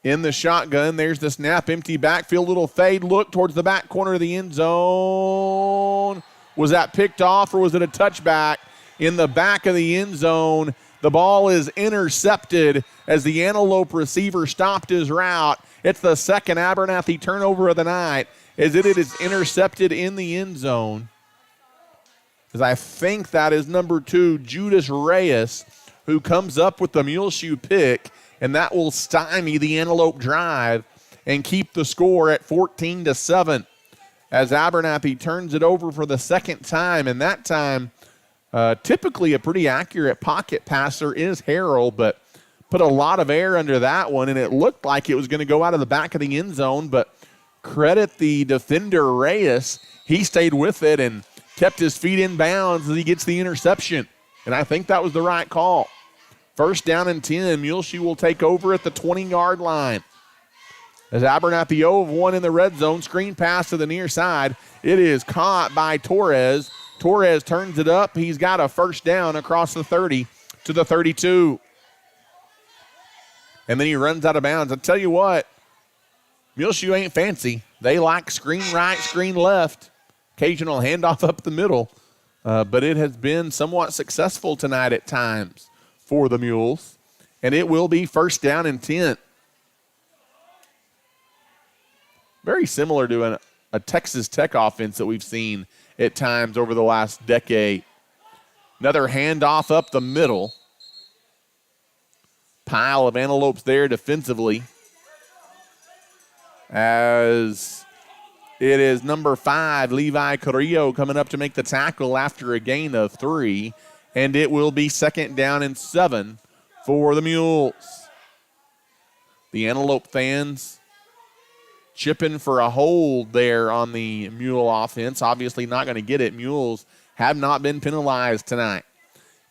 In the shotgun, there's the snap, empty backfield, little fade look towards the back corner of the end zone. Was that picked off or was it a touchback? In the back of the end zone, the ball is intercepted as the Antelope receiver stopped his route. It's the 2nd Abernathy turnover of the night as it is intercepted in the end zone. As I think that is number 2, Judas Reyes, who comes up with the Muleshoe pick, and that will stymie the Antelope drive and keep the score at 14-7 as Abernathy turns it over for the 2nd time, and that time typically a pretty accurate pocket passer is Harrell, but put a lot of air under that one, and it looked like it was going to go out of the back of the end zone, but credit the defender Reyes. He stayed with it and kept his feet in bounds as he gets the interception, and I think that was the right call. 1st down and 10, Muleshoe will take over at the 20-yard line. As Abernathy 0 of 1 in the red zone, screen pass to the near side. It is caught by Torres. Torres turns it up. He's got a 1st down across the 30 to the 32. And then he runs out of bounds. I tell you what, Muleshoe ain't fancy. They like screen right, screen left, occasional handoff up the middle. But it has been somewhat successful tonight at times for the Mules. And it will be 1st down and 10. Very similar to a Texas Tech offense that we've seen at times over the last decade. Another handoff up the middle. Pile of Antelopes there defensively. As it is number 5, Levi Carrillo, coming up to make the tackle after a gain of 3. And it will be 2nd down and 7 for the Mules. The Antelope fans chipping for a hold there on the Mule offense. Obviously not going to get it. Mules have not been penalized tonight.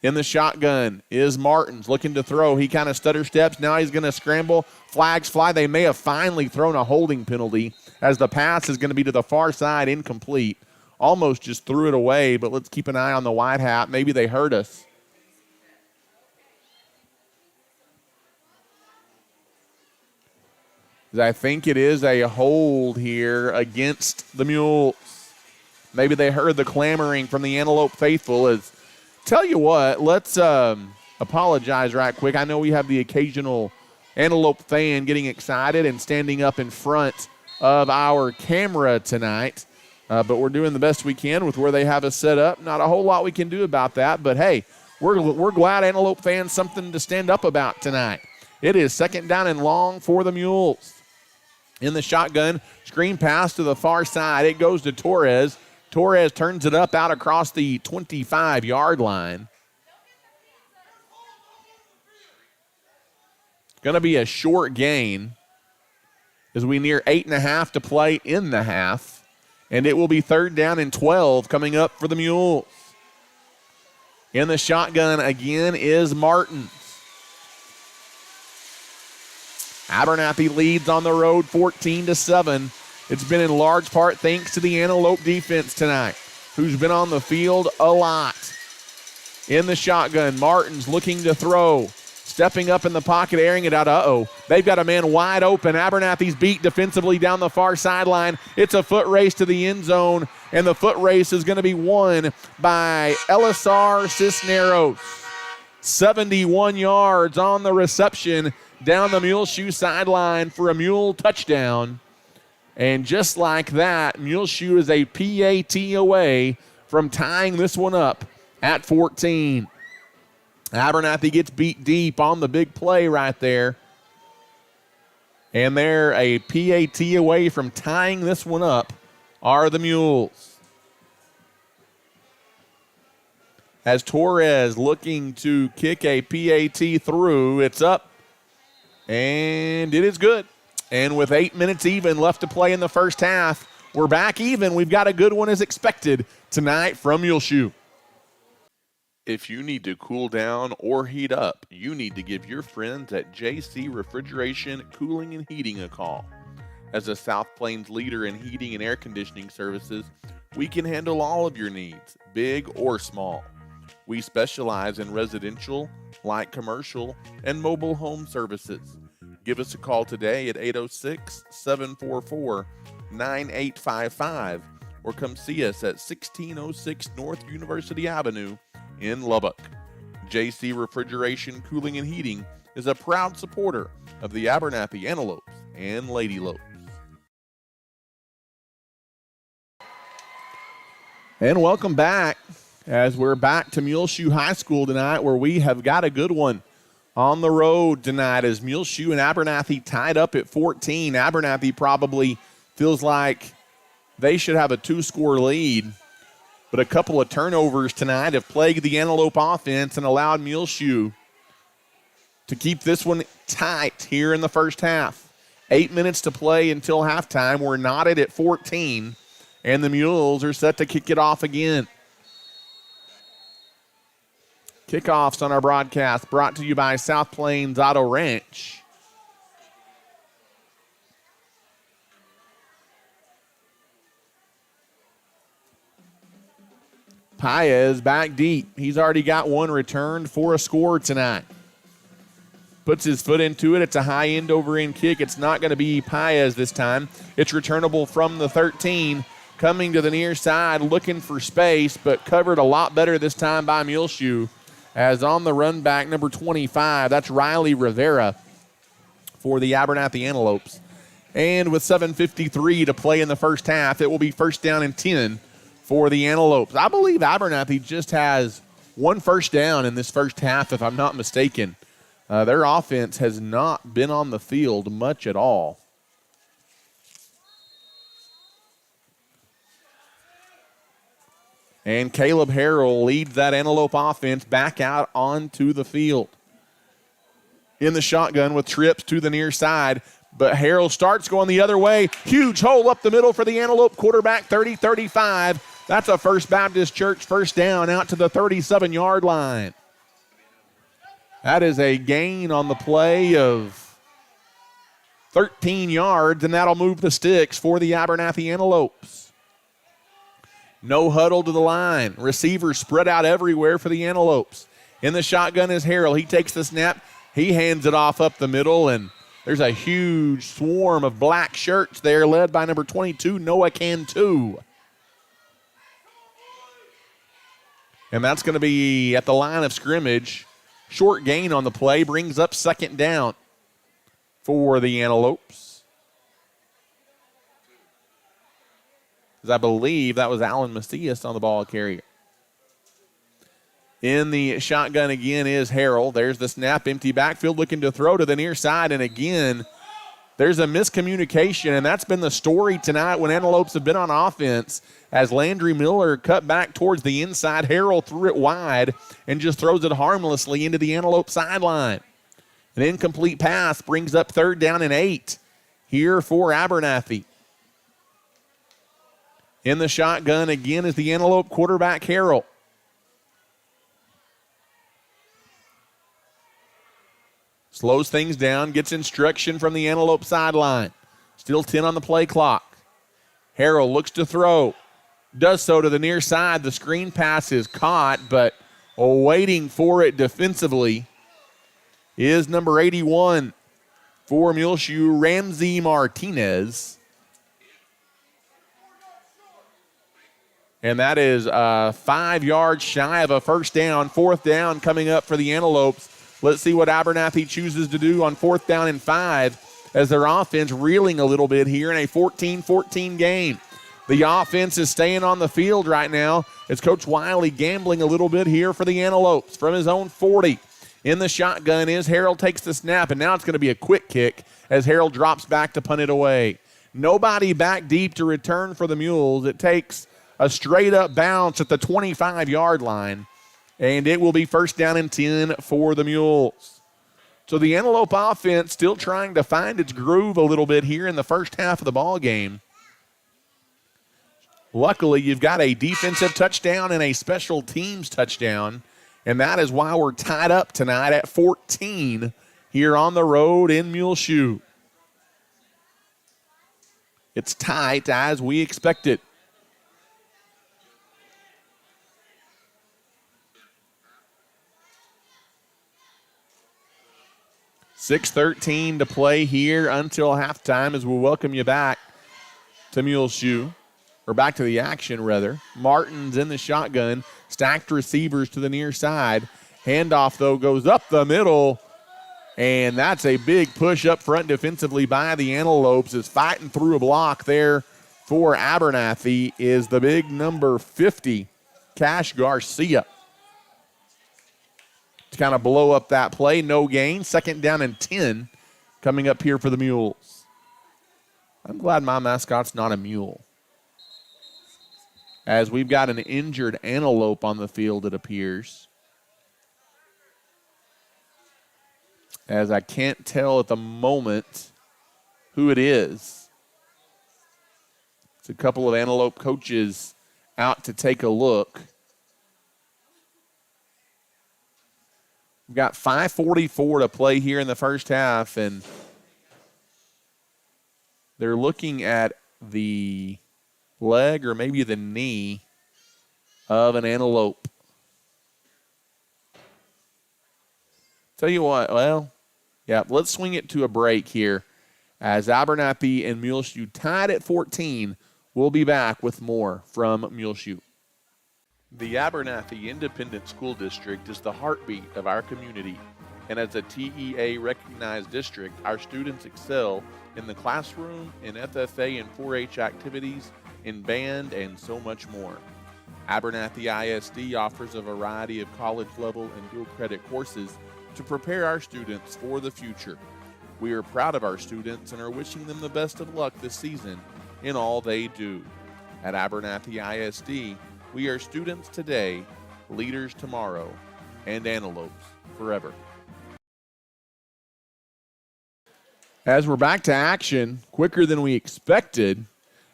In the shotgun is Martins looking to throw. He kind of stutter steps. Now he's going to scramble. Flags fly. They may have finally thrown a holding penalty as the pass is going to be to the far side, incomplete. Almost just threw it away, but let's keep an eye on the white hat. Maybe they heard us. I think it is a hold here against the Mules. Maybe they heard the clamoring from the Antelope faithful. Tell you what, let's apologize right quick. I know we have the occasional Antelope fan getting excited and standing up in front of our camera tonight. But we're doing the best we can with where they have us set up. Not a whole lot we can do about that, but hey, we're glad Antelope fans something to stand up about tonight. It is 2nd down and long for the Mules. In the shotgun, screen pass to the far side. It goes to Torres. Torres turns it up out across the 25-yard line. Going to be a short gain as we near 8.5 to play in the half. And it will be 3rd down and 12 coming up for the Mules. In the shotgun again is Martins. Abernathy leads on the road 14-7 It's been in large part thanks to the Antelope defense tonight, who's been on the field a lot. In the shotgun, Martin's looking to throw. Stepping up in the pocket, airing it out. They've got a man wide open. Abernathy's beat defensively down the far sideline. It's a foot race to the end zone, and the foot race is going to be won by Elisar Cisneros. 71 yards on the reception down the Muleshoe sideline for a Mule touchdown. And just like that, Muleshoe is a PAT away from tying this one up at 14. Abernathy gets beat deep on the big play right there. And they're a PAT away from tying this one up are the Mules. As Torres looking to kick a PAT through, it's up, and it is good. And with 8 minutes even left to play in the first half, we're back even. We've got a good one as expected tonight from Muleshoe. If you need to cool down or heat up, you need to give your friends at JC Refrigeration, Cooling, and Heating a call. As a South Plains leader in heating and air conditioning services, we can handle all of your needs, big or small. We specialize in residential, light commercial, and mobile home services. Give us a call today at 806-744-9855 or come see us at 1606 North University Avenue in Lubbock. JC Refrigeration, Cooling, and Heating is a proud supporter of the Abernathy Antelopes and Lady Lopes. And welcome back as we're back to Muleshoe High School tonight, where we have got a good one on the road tonight as Muleshoe and Abernathy tied up at 14. Abernathy probably feels like they should have a 2-score lead, but a couple of turnovers tonight have plagued the Antelope offense and allowed Muleshoe to keep this one tight here in the first half. 8 minutes to play until halftime. We're knotted at 14, and the Mules are set to kick it off again. Kickoffs on our broadcast brought to you by South Plains Auto Ranch. Paez back deep. He's already got one returned for a score tonight. Puts his foot into it. It's a high end over end kick. It's not going to be Paez this time. It's returnable from the 13. Coming to the near side, looking for space, but covered a lot better this time by Muleshoe. As on the run back, number 25, that's Riley Rivera for the Abernathy Antelopes. And with 7:53 to play in the first half, it will be first down and 10 for the Antelopes. I believe Abernathy just has one first down in this first half, if I'm not mistaken. Their offense has not been on the field much at all. And Caleb Harrell leads that Antelope offense back out onto the field. In the shotgun with trips to the near side, but Harrell starts going the other way. Huge hole up the middle for the Antelope quarterback, 30-35. That's a First Baptist Church first down out to the 37-yard line. That is a gain on the play of 13 yards, and that'll move the sticks for the Abernathy Antelopes. No huddle to the line. Receivers spread out everywhere for the Antelopes. In the shotgun is Harrell. He takes the snap. He hands it off up the middle, and there's a huge swarm of black shirts there led by number 22, Noah Cantu. And that's going to be at the line of scrimmage. Short gain on the play brings up second down for the Antelopes. I believe that was Alan Macias on the ball carrier. In the shotgun again is Harrell. There's the snap, empty backfield looking to throw to the near side. And again, there's a miscommunication, and that's been the story tonight when Antelopes have been on offense. As Landry Miller cut back towards the inside, Harrell threw it wide and just throws it harmlessly into the Antelope sideline. An incomplete pass brings up third down and 8 here for Abernathy. In the shotgun again is the Antelope quarterback, Harrell. Slows things down, gets instruction from the Antelope sideline. Still 10 on the play clock. Harrell looks to throw. Does so to the near side. The screen pass is caught, but waiting for it defensively is number 81 for Muleshoe, Ramsey Martinez. And that is 5 yards shy of a first down. 4th down coming up for the Antelopes. Let's see what Abernathy chooses to do on 4th down and 5 as their offense reeling a little bit here in a 14-14 game. The offense is staying on the field right now as Coach Wiley gambling a little bit here for the Antelopes from his own 40. In the shotgun is Harrell takes the snap, and now it's going to be a quick kick as Harrell drops back to punt it away. Nobody back deep to return for the Mules. It takes a straight-up bounce at the 25-yard line, and it will be 1st down and 10 for the Mules. So the Antelope offense still trying to find its groove a little bit here in the first half of the ball game. Luckily, you've got a defensive touchdown and a special teams touchdown, and that is why we're tied up tonight at 14 here on the road in Muleshoe. It's tight as we expected. .6:13 to play here until halftime as we welcome you back to Muleshoe, or back to the action, rather. Martin's in the shotgun, stacked receivers to the near side. Handoff, though, goes up the middle, and that's a big push up front defensively by the Antelopes. Is fighting through a block there for Abernathy is the big number 50, Cash Garcia. To kind of blow up that play, no gain. 2nd down and 10 coming up here for the Mules. I'm glad my mascot's not a mule, as we've got an injured antelope on the field, it appears. As I can't tell at the moment who it is. It's a couple of antelope coaches out to take a look. We've got 5:44 to play here in the first half, and they're looking at the leg or maybe the knee of an antelope. Tell you what, well, yeah, let's swing it to a break here as Abernathy and Muleshoe tied at 14. We'll be back with more from Muleshoe. The Abernathy Independent School District is the heartbeat of our community, and as a TEA-recognized district, our students excel in the classroom, in FFA and 4-H activities, in band, and so much more. Abernathy ISD offers a variety of college-level and dual-credit courses to prepare our students for the future. We are proud of our students and are wishing them the best of luck this season in all they do. At Abernathy ISD, we are students today, leaders tomorrow, and antelopes forever. As we're back to action, quicker than we expected,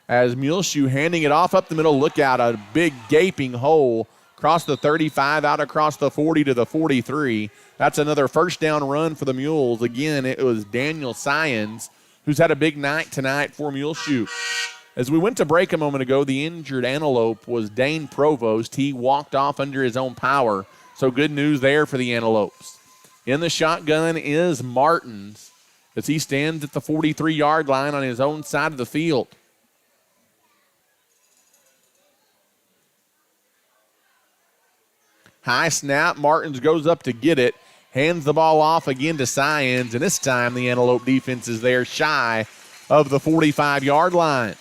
as Muleshoe handing it off up the middle. Look out, a big gaping hole across the 35, out across the 40 to the 43. That's another 1st down run for the Mules. Again, it was Daniel Syons who's had a big night tonight for Muleshoe. As we went to break a moment ago, the injured antelope was Dane Provost. He walked off under his own power, so good news there for the Antelopes. In the shotgun is Martins as he stands at the 43-yard line on his own side of the field. High snap, Martins goes up to get it, hands the ball off again to Syons, and this time the Antelope defense is there shy of the 45-yard line.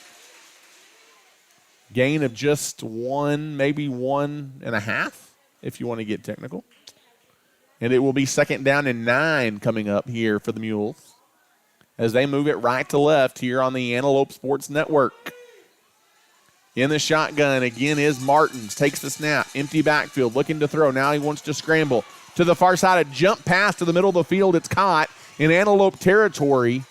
Gain of just 1, maybe 1.5, if you want to get technical. And it will be 2nd down and 9 coming up here for the Mules as they move it right to left here on the Antelope Sports Network. In the shotgun again is Martins. Takes the snap. Empty backfield. Looking to throw. Now he wants to scramble. To the far side. A jump pass to the middle of the field. It's caught in Antelope territory.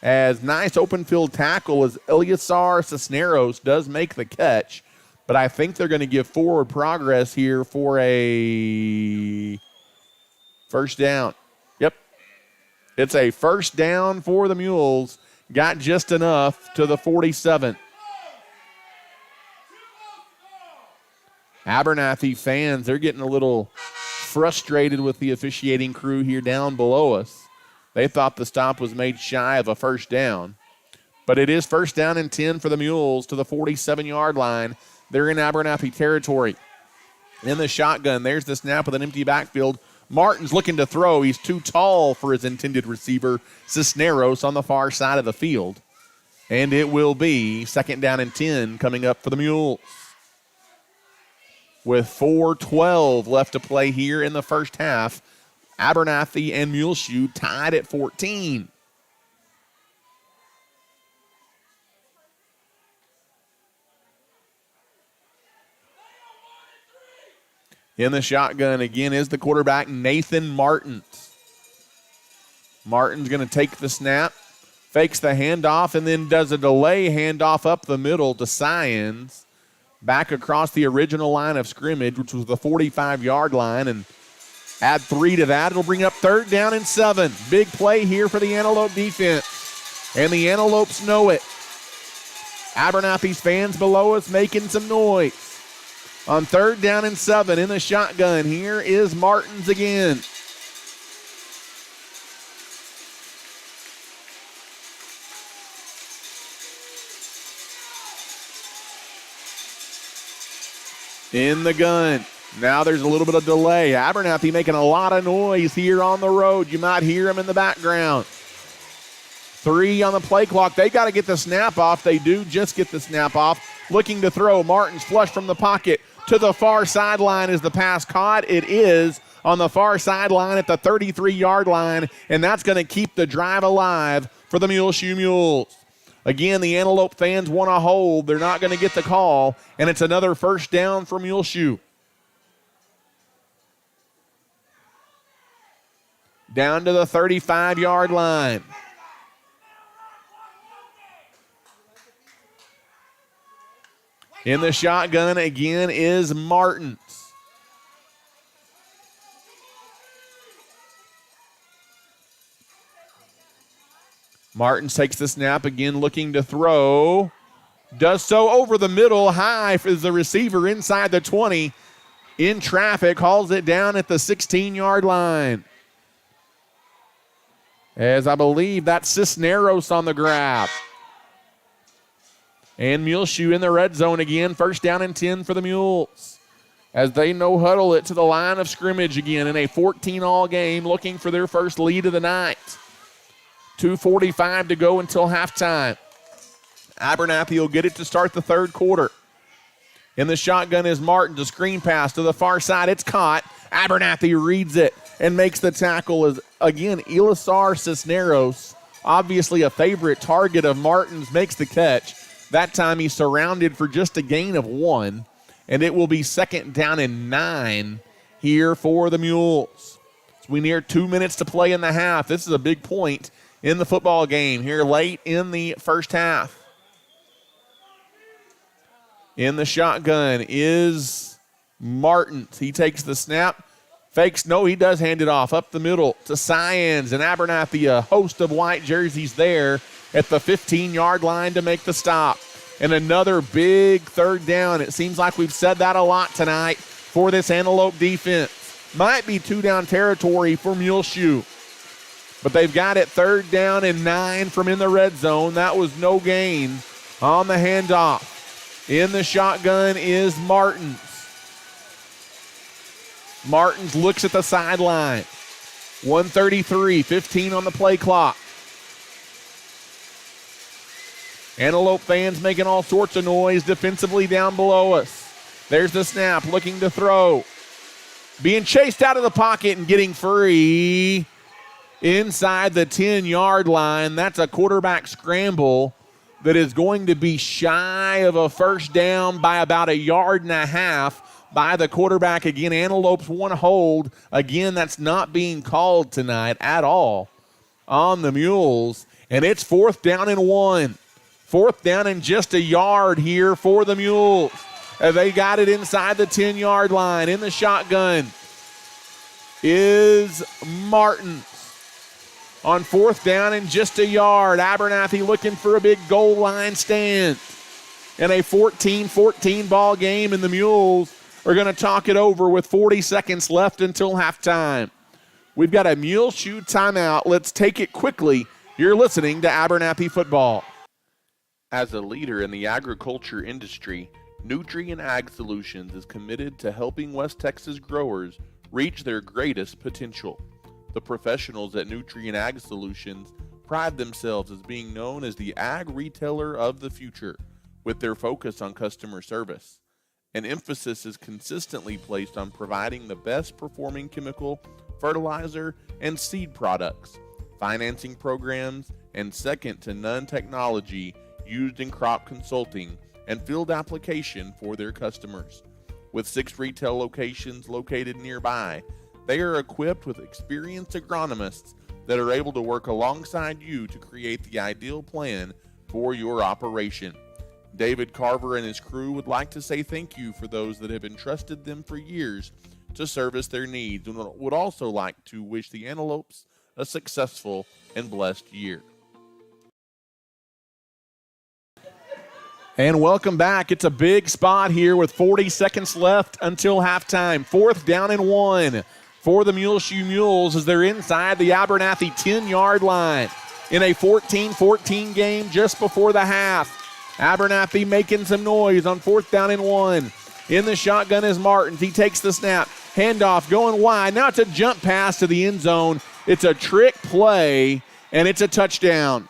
As nice open field tackle as Eliasar Cisneros does make the catch. But I think they're going to give forward progress here for a 1st down. Yep. It's a 1st down for the Mules. Got just enough to the 47. Abernathy fans, they're getting a little frustrated with the officiating crew here down below us. They thought the stop was made shy of a first down. But it is first down and 10 for the Mules to the 47-yard line. They're in Abernathy territory. In the shotgun, there's the snap with an empty backfield. Martin's looking to throw. He's too tall for his intended receiver, Cisneros, on the far side of the field. And it will be second down and 10 coming up for the Mules. With 4:12 left to play here in the first half, Abernathy and Muleshoe tied at 14. In the shotgun again is the quarterback, Nathan Martins. Martin's going to take the snap, fakes the handoff, and then does a delay handoff up the middle to Syans. Back across the original line of scrimmage, which was the 45-yard line, and add 3 to that. It'll bring up third down and 7. Big play here for the Antelope defense, and the Antelopes know it. Abernathy's fans below us making some noise. On third down and 7 in the shotgun, here is Martins again. In the gun. Now there's a little bit of delay. Abernathy making a lot of noise here on the road. You might hear him in the background. 3 on the play clock. They got to get the snap off. They do just get the snap off. Looking to throw. Martins flush from the pocket to the far sideline. Is the pass caught? It is on the far sideline at the 33-yard line, and that's going to keep the drive alive for the Muleshoe Mules. Again, the Antelope fans want to hold. They're not going to get the call, and it's another first down for Muleshoe. Down to the 35-yard line. In the shotgun again is Martins. Martins takes the snap again, looking to throw. Does so over the middle. High is the receiver inside the 20. In traffic, hauls it down at the 16-yard line. As I believe that's Cisneros on the grab. And Muleshoe in the red zone again. First down and 10 for the Mules. As they no-huddle it to the line of scrimmage again in a 14-all game, looking for their first lead of the night. 2:45 to go until halftime. Abernathy will get it to start the third quarter. In the shotgun is Martin. A screen pass to the far side. It's caught. Abernathy reads it and makes the tackle. As again, Elisar Cisneros, obviously a favorite target of Martin's, makes the catch. That time he's surrounded for just a gain of 1, and it will be second down and 9 here for the Mules. As we near 2 minutes to play in the half, this is a big point in the football game here late in the first half. In the shotgun is Martins. He takes the snap, fakes. No, he does hand it off up the middle to Syans, and Abernathy, a host of white jerseys there at the 15-yard line to make the stop. And another big third down. It seems like we've said that a lot tonight for this Antelope defense. Might be 2-down territory for Muleshoe. But they've got it third down and 9 from in the red zone. That was no gain on the handoff. In the shotgun is Martins. Martins looks at the sideline. 1:33, 15 on the play clock. Antelope fans making all sorts of noise defensively down below us. There's the snap, looking to throw. Being chased out of the pocket and getting free inside the 10-yard line. That's a quarterback scramble that is going to be shy of a first down by about 1.5 yards by the quarterback. Again, Antelopes one hold. Again, that's not being called tonight at all on the Mules. And it's 4th down and 1. 4th down and just 1 yard here for the Mules. They got it inside the 10-yard line. In the shotgun is Martins. On 4th down and just 1 yard. Abernathy looking for a big goal line stand. In a 14-14 ball game, and the Mules are going to talk it over with 40 seconds left until halftime. We've got a Muleshoe timeout. Let's take it quickly. You're listening to Abernathy Football. As a leader in the agriculture industry, Nutrien Ag Solutions is committed to helping West Texas growers reach their greatest potential. The professionals at Nutrien Ag Solutions pride themselves as being known as the ag retailer of the future, with their focus on customer service. An emphasis is consistently placed on providing the best performing chemical, fertilizer, and seed products, financing programs, and second-to-none technology used in crop consulting and field application for their customers. With 6 retail locations located nearby, they are equipped with experienced agronomists that are able to work alongside you to create the ideal plan for your operation. David Carver and his crew would like to say thank you for those that have entrusted them for years to service their needs, and would also like to wish the Antelopes a successful and blessed year. And welcome back. It's a big spot here with 40 seconds left until halftime. 4th down and 1 for the Muleshoe Mules as they're inside the Abernathy 10-yard line in a 14-14 game just before the half. Abernathy making some noise on 4th down and 1. In the shotgun is Martins. He takes the snap. Handoff going wide. Now it's a jump pass to the end zone. It's a trick play, and it's a touchdown,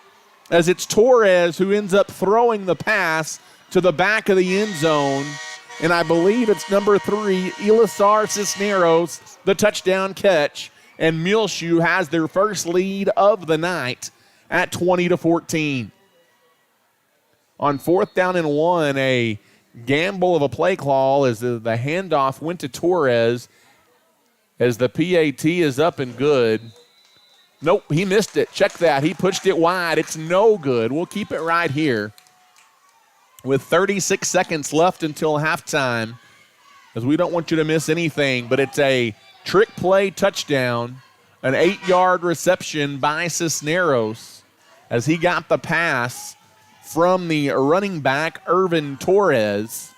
as it's Torres who ends up throwing the pass to the back of the end zone. And I believe it's number 3, Elisar Cisneros, the touchdown catch. And Muleshoe has their first lead of the night at 20-14. On 4th down and 1, a gamble of a play call as the handoff went to Torres as the PAT is up and good. Nope, he missed it. Check that. He pushed it wide. It's no good. We'll keep it right here with 36 seconds left until halftime, as we don't want you to miss anything, but it's a trick play touchdown, an 8-yard reception by Cisneros as he got the pass from the running back, Irvin Torres,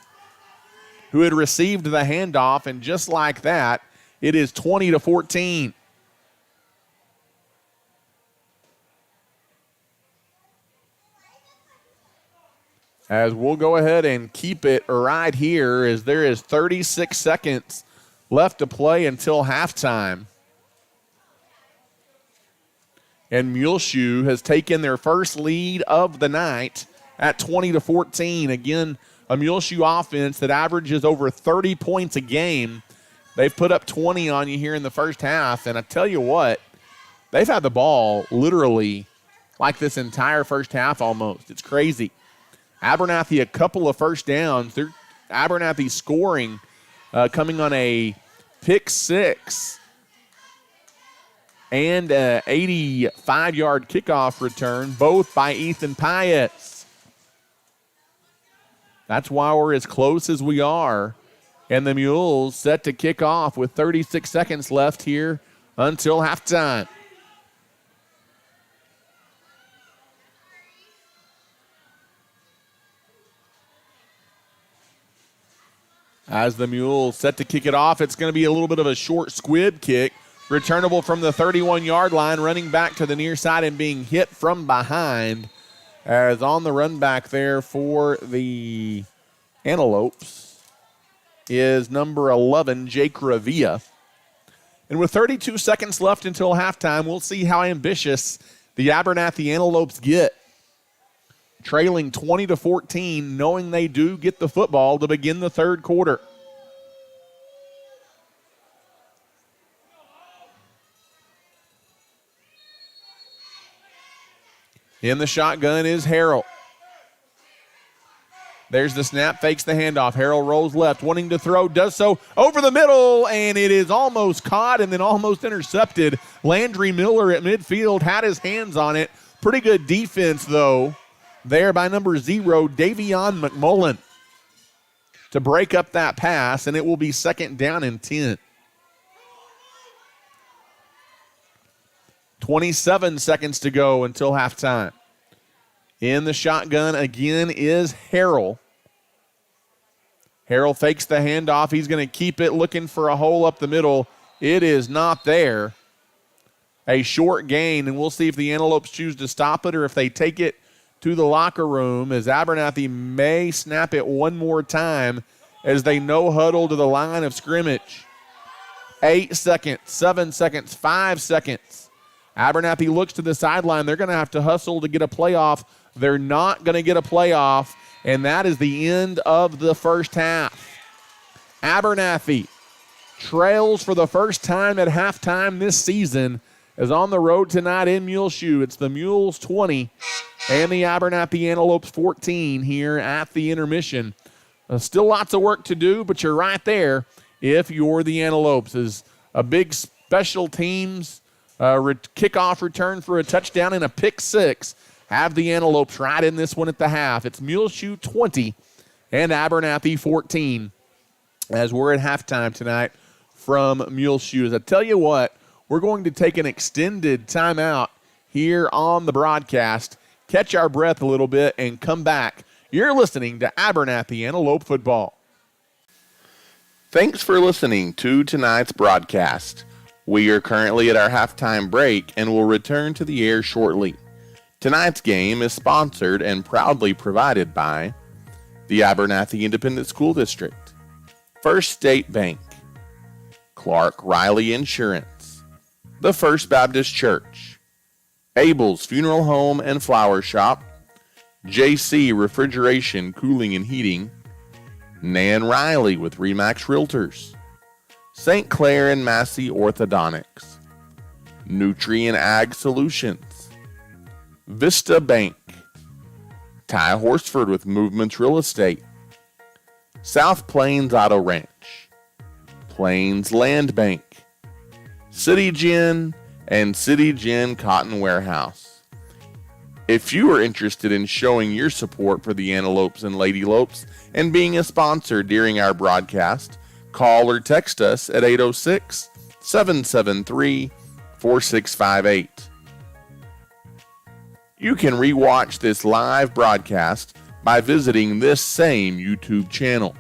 who had received the handoff, and just like that, it is 20-14. As we'll go ahead and keep it right here, as there is 36 seconds left to play until halftime. And Muleshoe has taken their first lead of the night at 20-14. Again, a Muleshoe offense that averages over 30 points a game. They've put up 20 on you here in the first half, and I tell you what, they've had the ball literally like this entire first half almost. It's crazy. Abernathy, a couple of first downs. Abernathy scoring, coming on a pick 6 and an 85-yard kickoff return, both by Ethan Pietz. That's why we're as close as we are. And the Mules set to kick off with 36 seconds left here until halftime. As the Mules set to kick it off, it's going to be a little bit of a short squib kick, returnable from the 31-yard line, running back to the near side and being hit from behind. As on the run back there for the Antelopes is number 11, Jake Ravia. And with 32 seconds left until halftime, we'll see how ambitious the Abernathy Antelopes get. Trailing 20-14, knowing they do get the football to begin the third quarter. In the shotgun is Harrell. There's the snap, fakes the handoff. Harrell rolls left, wanting to throw, does so over the middle, and it is almost caught and then almost intercepted. Landry Miller at midfield had his hands on it. Pretty good defense, though, there by number 0, Davion McMullen, to break up that pass, and it will be 2nd down and 10. 27 seconds to go until halftime. In the shotgun again is Harrell. Harrell fakes the handoff. He's going to keep it, looking for a hole up the middle. It is not there. A short gain, and we'll see if the Antelopes choose to stop it or if they take it to the locker room, as Abernathy may snap it one more time as they no-huddle to the line of scrimmage. 8 seconds, 7 seconds, 5 seconds. Abernathy looks to the sideline. They're going to have to hustle to get a playoff. They're not going to get a playoff, and that is the end of the first half. Abernathy trails for the first time at halftime this season, as on the road tonight in Muleshoe. It's the Mules 20 and the Abernathy Antelopes 14 here at the intermission. Still lots of work to do, but you're right there if you're the Antelopes. As a big special teams kickoff return for a touchdown and a pick six have the Antelopes right in this one at the half. It's Muleshoe 20 and Abernathy 14 as we're at halftime tonight from Muleshoe. As I tell you what, we're going to take an extended timeout here on the broadcast, catch our breath a little bit, and come back. You're listening to Abernathy Antelope Football.
Thanks for listening to tonight's broadcast. We are currently at our halftime break and will return to the air shortly. Tonight's game is sponsored and proudly provided by the Abernathy Independent School District, First State Bank, Clark Riley Insurance, the First Baptist Church, Abel's Funeral Home and Flower Shop, JC Refrigeration, Cooling and Heating, Nan Riley with Remax Realtors, St. Clair and Massey Orthodontics, Nutrient Ag Solutions, Vista Bank, Ty Horsford with Movements Real Estate, South Plains Auto Ranch, Plains Land Bank, City Gin, and City Gin Cotton Warehouse. If you are interested in showing your support for the Antelopes and Lady Lopes and being a sponsor during our broadcast, call or text us at 806-773-4658. You can rewatch this live broadcast by visiting this same YouTube channel.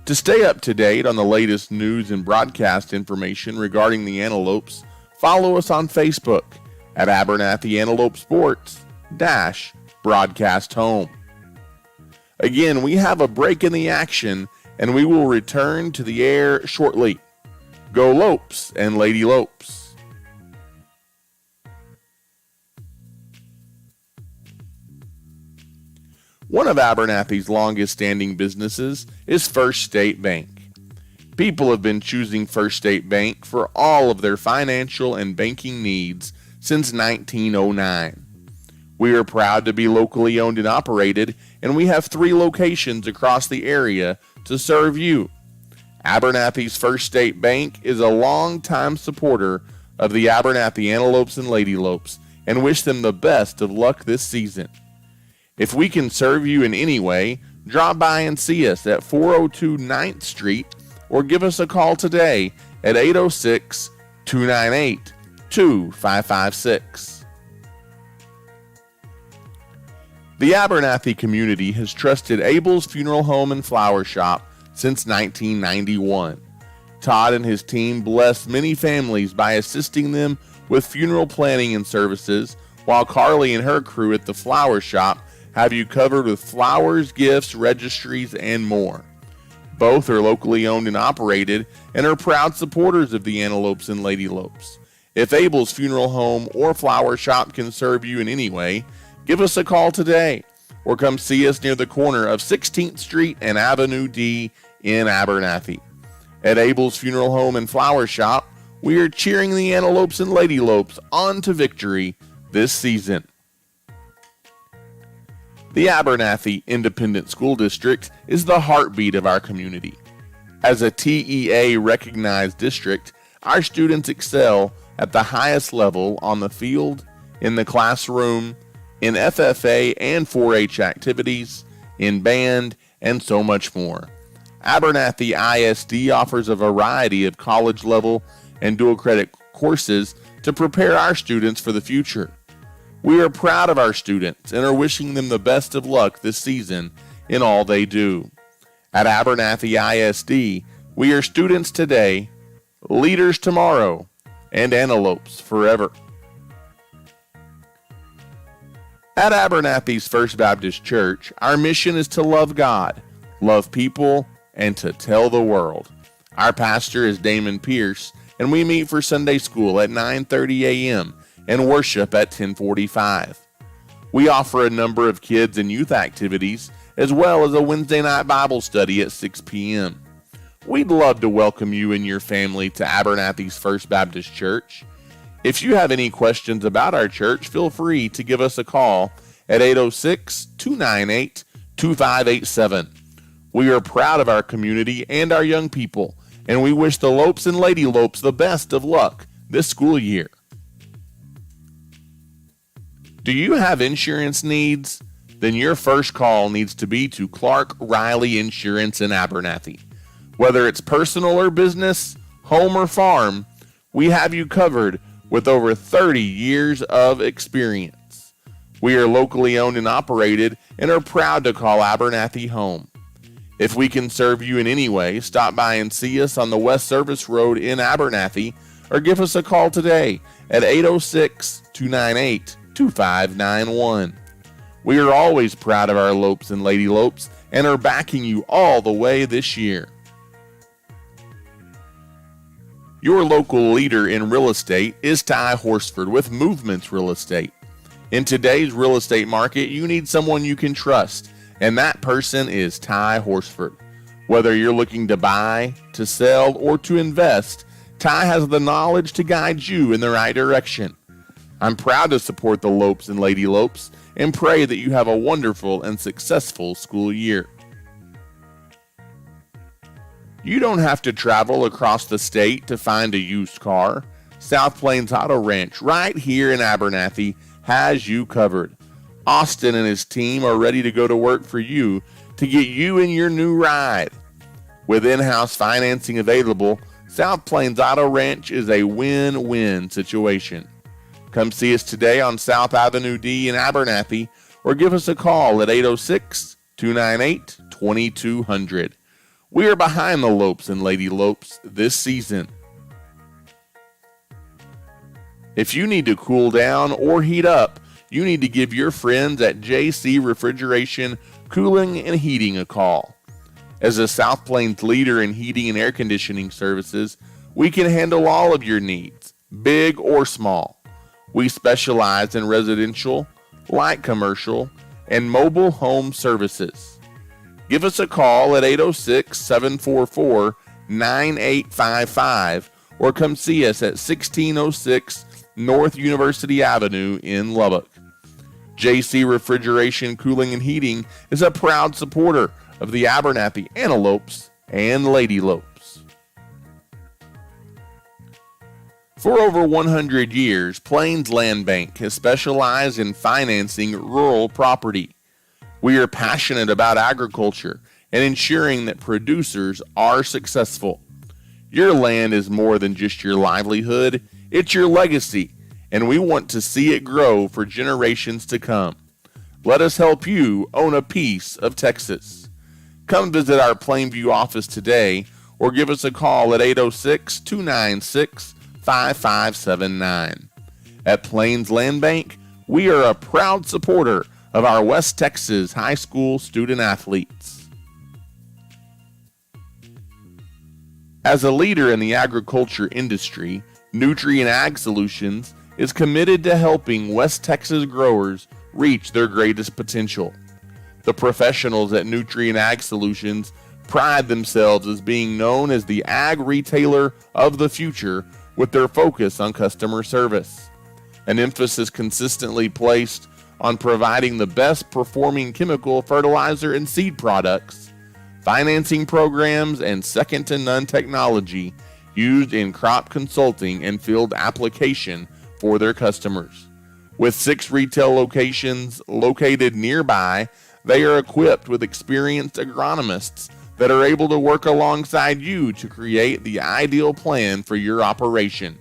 To stay up to date on the latest news and broadcast information regarding the Antelopes, follow us on Facebook at Abernathy Antelope Sports -broadcast home. Again, we have a break in the action and we will return to the air shortly. Go Lopes and Lady Lopes. One of Abernathy's longest-standing businesses is First State Bank. People have been choosing First State Bank for all of their financial and banking needs since 1909. We are proud to be locally owned and operated, and we have 3 locations across the area to serve you. Abernathy's First State Bank is a longtime supporter of the Abernathy Antelopes and Lady Lopes and wish them the best of luck this season. If we can serve you in any way, drop by and see us at 402 9th Street or give us a call today at 806-298-2556. The Abernathy community has trusted Abel's Funeral Home and Flower Shop since 1991. Todd and his team bless many families by assisting them with funeral planning and services, while Carly and her crew at the Flower Shop have you covered with flowers, gifts, registries, and more. Both are locally owned and operated and are proud supporters of the Antelopes and Lady Lopes. If Abel's Funeral Home or Flower Shop can serve you in any way, give us a call today or come see us near the corner of 16th Street and Avenue D in Abernathy. At Abel's Funeral Home and Flower Shop, we are cheering the Antelopes and Lady Lopes on to victory this season. The Abernathy Independent School District is the heartbeat of our community. As a TEA-recognized district, our students excel at the highest level on the field, in the classroom, in FFA and 4-H activities, in band, and so much more. Abernathy ISD offers a variety of college-level and dual-credit courses to prepare our students for the future. We are proud of our students and are wishing them the best of luck this season in all they do. At Abernathy ISD, we are students today, leaders tomorrow, and antelopes forever. At Abernathy's First Baptist Church, our mission is to love God, love people, and to tell the world. Our pastor is Damon Pierce, and we meet for Sunday school at 9:30 a.m. and worship at 10:45. We offer a number of kids and youth activities, as well as a Wednesday night Bible study at 6 p.m. We'd love to welcome you and your family to Abernathy's First Baptist Church. If you have any questions about our church, feel free to give us a call at 806-298-2587. We are proud of our community and our young people, and we wish the Lopes and Lady Lopes the best of luck this school year. Do you have insurance needs? Then your first call needs to be to Clark Riley Insurance in Abernathy. Whether it's personal or business, home or farm, we have you covered with over 30 years of experience. We are locally owned and operated and are proud to call Abernathy home. If we can serve you in any way, stop by and see us on the West Service Road in Abernathy or give us a call today at 806-298-2591. We are always proud of our Lopes and Lady Lopes and are backing you all the way this year. Your local leader in real estate is Ty Horsford with Movements Real Estate. In today's real estate market, you need someone you can trust, and that person is Ty Horsford. Whether you're looking to buy, to sell, or to invest, Ty has the knowledge to guide you in the right direction. I'm proud to support the Lopes and Lady Lopes and pray that you have a wonderful and successful school year. You don't have to travel across the state to find a used car. South Plains Auto Ranch right here in Abernathy has you covered. Austin and his team are ready to go to work for you to get you in your new ride. With in-house financing available, South Plains Auto Ranch is a win-win situation. Come see us today on South Avenue D in Abernathy or give us a call at 806-298-2200. We are behind the Lopes and Lady Lopes this season. If you need to cool down or heat up, you need to give your friends at JC Refrigeration, Cooling, and Heating a call. As a South Plains leader in heating and air conditioning services, we can handle all of your needs, big or small. We specialize in residential, light commercial, and mobile home services. Give us a call at 806-744-9855 or come see us at 1606 North University Avenue in Lubbock. JC Refrigeration, Cooling, and Heating is a proud supporter of the Abernathy Antelopes and Lady Lopes. For over 100 years, Plains Land Bank has specialized in financing rural property. We are passionate about agriculture and ensuring that producers are successful. Your land is more than just your livelihood, it's your legacy, and we want to see it grow for generations to come. Let us help you own a piece of Texas. Come visit our Plainview office today or give us a call at 806-296-5579. At Plains Land Bank, we are a proud supporter of our West Texas high school student athletes. As a leader in the agriculture industry, Nutrien Ag Solutions is committed to helping West Texas growers reach their greatest potential. The professionals at Nutrien Ag Solutions pride themselves as being known as the ag retailer of the future with their focus on customer service. An emphasis consistently placed on providing the best performing chemical, fertilizer, and seed products, financing programs, and second-to-none technology used in crop consulting and field application for their customers. With 6 retail locations located nearby, they are equipped with experienced agronomists that are able to work alongside you to create the ideal plan for your operation.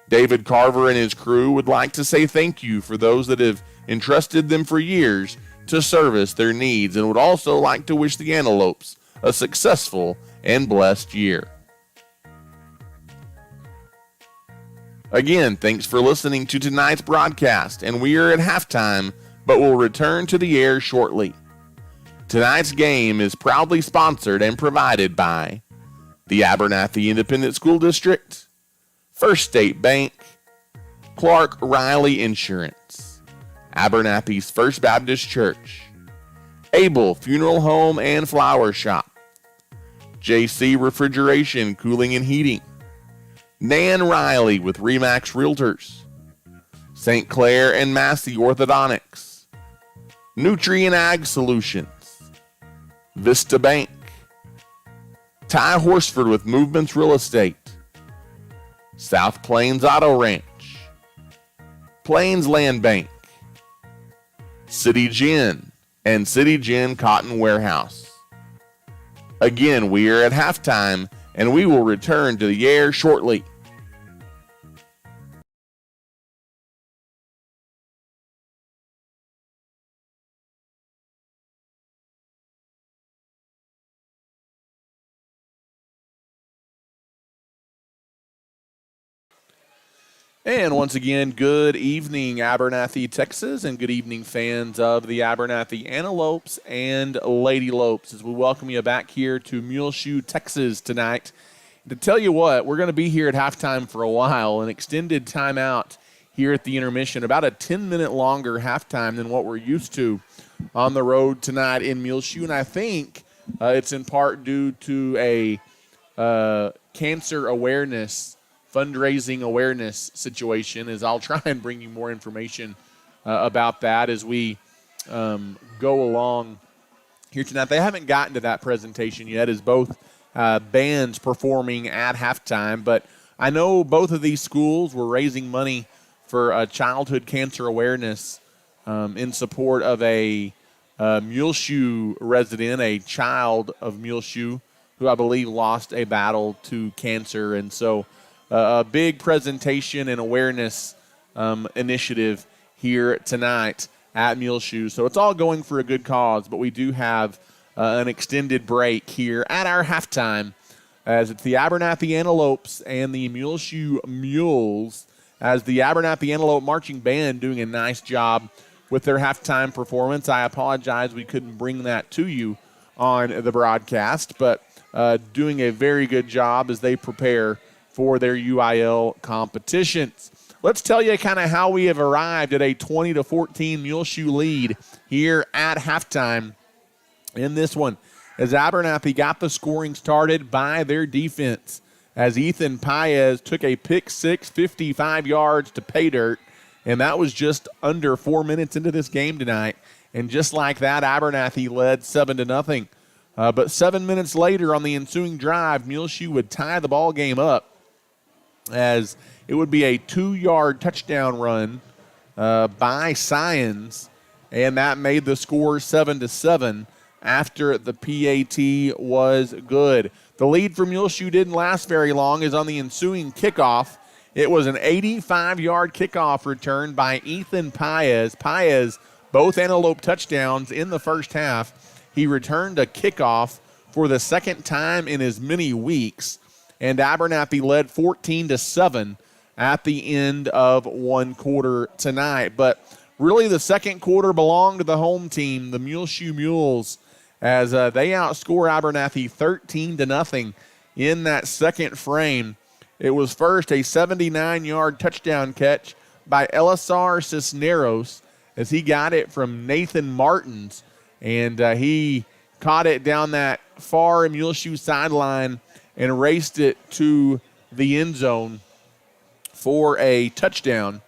David Carver and his crew would like to say thank you for those that have entrusted them for years to service their needs, and would also like to wish the Antelopes a successful and blessed year. Again, thanks for listening to tonight's broadcast, and we are at halftime, but will return to the air shortly. Tonight's game is proudly sponsored and provided by the Abernathy Independent School District, First State Bank, Clark Riley Insurance, Abernathy's First Baptist Church, Abel Funeral Home and Flower Shop, JC Refrigeration, Cooling and Heating, Nan Riley with Remax Realtors, St. Clair and Massey Orthodontics, Nutrient Ag Solutions, Vista Bank, Ty Horsford with Movements Real Estate, South Plains Auto Ranch, Plains Land Bank, City Gin, and City Gin Cotton Warehouse. Again, we are at halftime, and we will return to the air shortly.
And once again, good evening, Abernathy, Texas, and good evening, fans of the Abernathy Antelopes and Lady Lopes, as we welcome you back here to Muleshoe, Texas tonight. To tell you what, we're going to be here at halftime for a while, an extended timeout here at the intermission, about a 10-minute longer halftime than what we're used to on the road tonight in Muleshoe, and I think it's in part due to a cancer awareness fundraising awareness situation, as I'll try and bring you more information about that as we go along here tonight. They haven't gotten to that presentation yet, as both bands performing at halftime, but I know both of these schools were raising money for childhood cancer awareness in support of a Muleshoe resident, a child of Muleshoe, who I believe lost a battle to cancer, and so a big presentation and awareness initiative here tonight at Muleshoe. So it's all going for a good cause, but we do have an extended break here at our halftime, as it's the Abernathy Antelopes and the Muleshoe Mules, as the Abernathy Antelope Marching Band doing a nice job with their halftime performance. I apologize we couldn't bring that to you on the broadcast, but doing a very good job as they prepare for their UIL competitions. Let's tell you kind of how we have arrived at a 20-14 Muleshoe lead here at halftime in this one, as Abernathy got the scoring started by their defense, as Ethan Paez took a pick six, 55 yards to pay dirt, and that was just under 4 minutes into this game tonight. And just like that, Abernathy led 7-0. But 7 minutes later on the ensuing drive, Muleshoe would tie the ball game up, as it would be a 2-yard touchdown run by Science, and that made the score 7-7 after the PAT was good. The lead for Muleshoe didn't last very long, as on the ensuing kickoff, it was an 85-yard kickoff return by Ethan Paez. Paez, both Antelope touchdowns in the first half. He returned a kickoff for the second time in as many weeks, and Abernathy led 14-7 at the end of one quarter tonight. But really the second quarter belonged to the home team, the Muleshoe Mules, as they outscore Abernathy 13-0 in that second frame. It was first a 79-yard touchdown catch by Elisar Cisneros, as he got it from Nathan Martins, and he caught it down that far Muleshoe sideline and raced it to the end zone for a touchdown.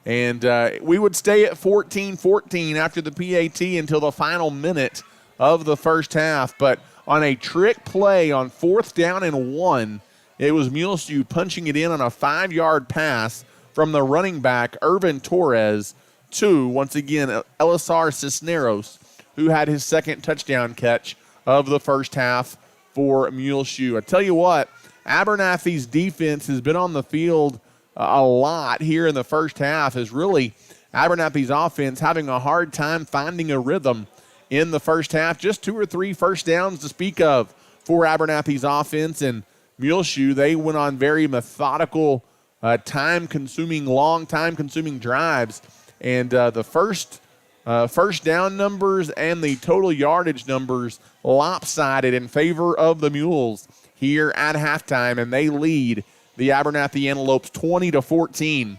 And we would stay at 14-14 after the PAT until the final minute of the first half. But on a trick play on 4th down and 1, it was Muleshoe punching it in on a 5-yard pass from the running back, Irvin Torres, to, once again, Elisar Cisneros, who had his second touchdown catch of the first half for Muleshoe. I tell you what, Abernathy's defense has been on the field a lot here in the first half, as really Abernathy's offense having a hard time finding a rhythm. in the first half. Just 2 or 3 first downs to speak of for Abernathy's offense. And Muleshoe, they went on very methodical, long time-consuming drives. And the first down numbers and the total yardage numbers lopsided in favor of the Mules here at halftime, and they lead the Abernathy Antelopes 20-14.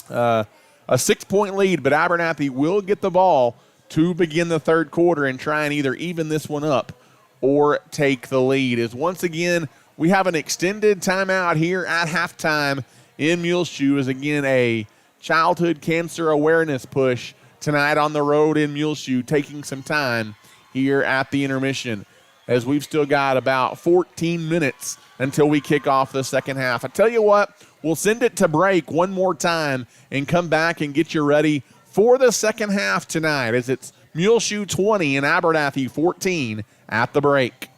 A 6-point lead, but Abernathy will get the ball to begin the third quarter and try and either even this one up or take the lead. As once again, we have an extended timeout here at halftime in Muleshoe, as again a childhood cancer awareness push tonight on the road in Muleshoe, taking some time here at the intermission, as we've still got about 14 minutes until we kick off the second half. I tell you what, we'll send it to break one more time and come back and get you ready for the second half tonight, as it's Muleshoe 20 and Abernathy 14 at the break.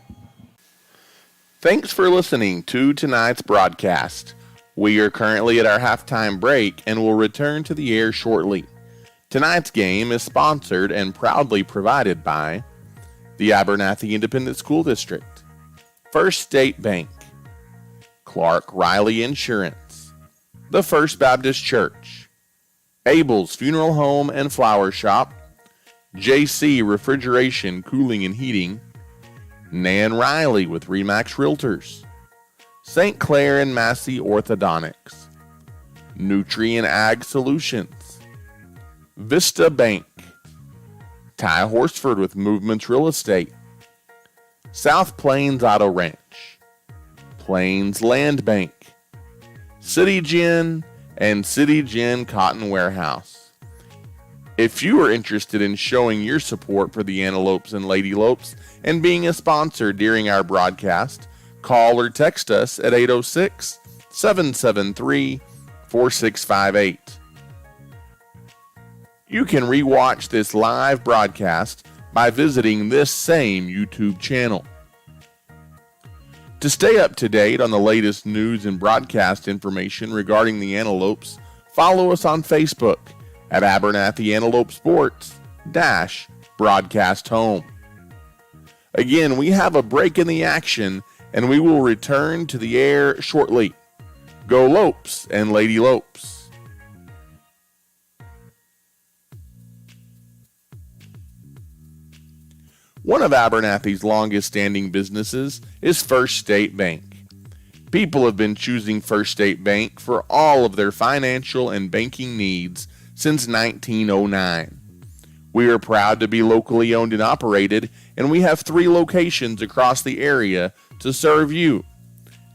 Thanks for listening to tonight's broadcast. We are currently at our halftime break and will return to the air shortly. Tonight's game is sponsored and proudly provided by the Abernathy Independent School District, First State Bank, Clark Riley Insurance, the First Baptist Church, Abel's Funeral Home and Flower Shop, JC Refrigeration, Cooling and Heating, Nan Riley with Remax Realtors, St. Clair and Massey Orthodontics, Nutrient Ag Solutions, Vista Bank, Ty Horsford with Movements Real Estate, South Plains Auto Ranch, Plains Land Bank, City Gin, and City Gin Cotton Warehouse. If you are interested in showing your support for the Antelopes and Lady Lopes and being a sponsor during our broadcast, call or text us at 806-773-4658. You can rewatch this live broadcast by visiting this same YouTube channel. To stay up to date on the latest news and broadcast information regarding the Antelopes, follow us on Facebook at Abernathy Antelope Sports -broadcast home. Again, we have a break in the action, and we will return to the air shortly. Go Lopes and Lady Lopes. One of Abernathy's longest-standing businesses is First State Bank. People have been choosing First State Bank for all of their financial and banking needs since 1909. We are proud to be locally owned and operated, and we have 3 locations across the area to serve you.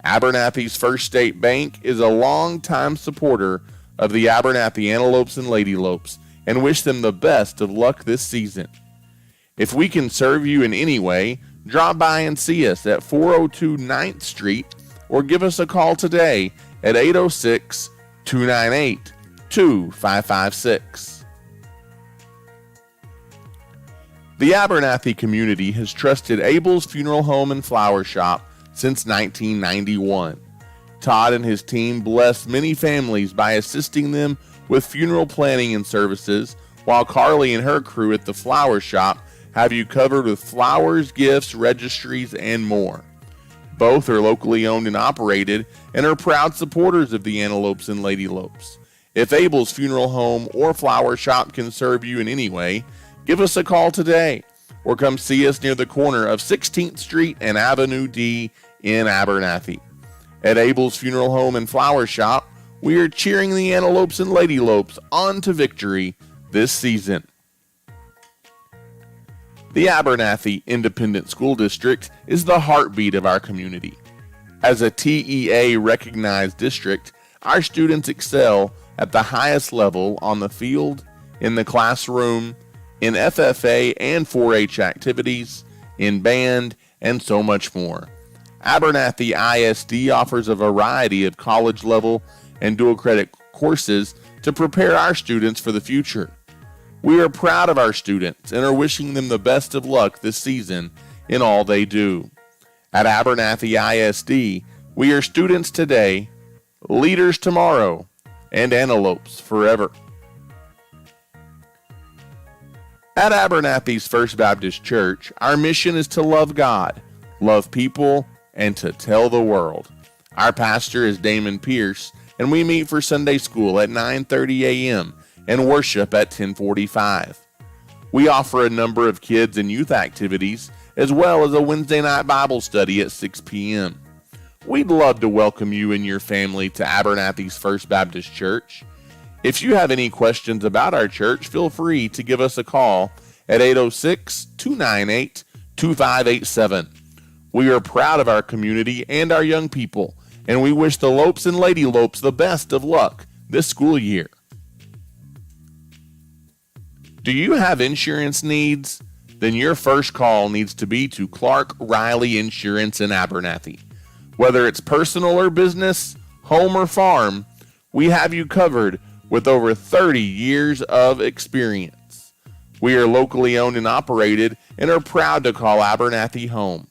Abernathy's First State Bank is a longtime supporter of the Abernathy Antelopes and Lady Lopes, and wish them the best of luck this season. If we can serve you in any way, drop by and see us at 402 9th Street or give us a call today at 806-298-2556. The Abernathy community has trusted Abel's Funeral Home and Flower Shop since 1991. Todd and his team bless many families by assisting them with funeral planning and services, while Carly and her crew at the Flower Shop have you covered with flowers, gifts, registries, and more. Both are locally owned and operated and are proud supporters of the Antelopes and Lady Lopes. If Abel's Funeral Home or Flower Shop can serve you in any way, give us a call today or come see us near the corner of 16th Street and Avenue D in Abernathy. At Abel's Funeral Home and Flower Shop, we are cheering the Antelopes and Lady Lopes on to victory this season. The Abernathy Independent School District is the heartbeat of our community. As a TEA-recognized district, our students excel at the highest level on the field, in the classroom, in FFA and 4-H activities, in band, and so much more. Abernathy ISD offers a variety of college-level and dual-credit courses to prepare our students for the future. We are proud of our students and are wishing them the best of luck this season in all they do. At Abernathy ISD, we are students today, leaders tomorrow, and antelopes forever. At Abernathy's First Baptist Church, our mission is to love God, love people, and to tell the world. Our pastor is Damon Pierce, and we meet for Sunday school at 9:30 a.m. and worship at 10:45. We offer a number of kids and youth activities, as well as a Wednesday night Bible study at 6 p.m. We'd love to welcome you and your family to Abernathy's First Baptist Church. If you have any questions about our church, feel free to give us a call at 806-298-2587. We are proud of our community and our young people, and we wish the Lopes and Lady Lopes the best of luck this school year. Do you have insurance needs? Then your first call needs to be to Clark Riley Insurance in Abernathy. Whether it's personal or business, home or farm, we have you covered with over 30 years of experience. We are locally owned and operated and are proud to call Abernathy home.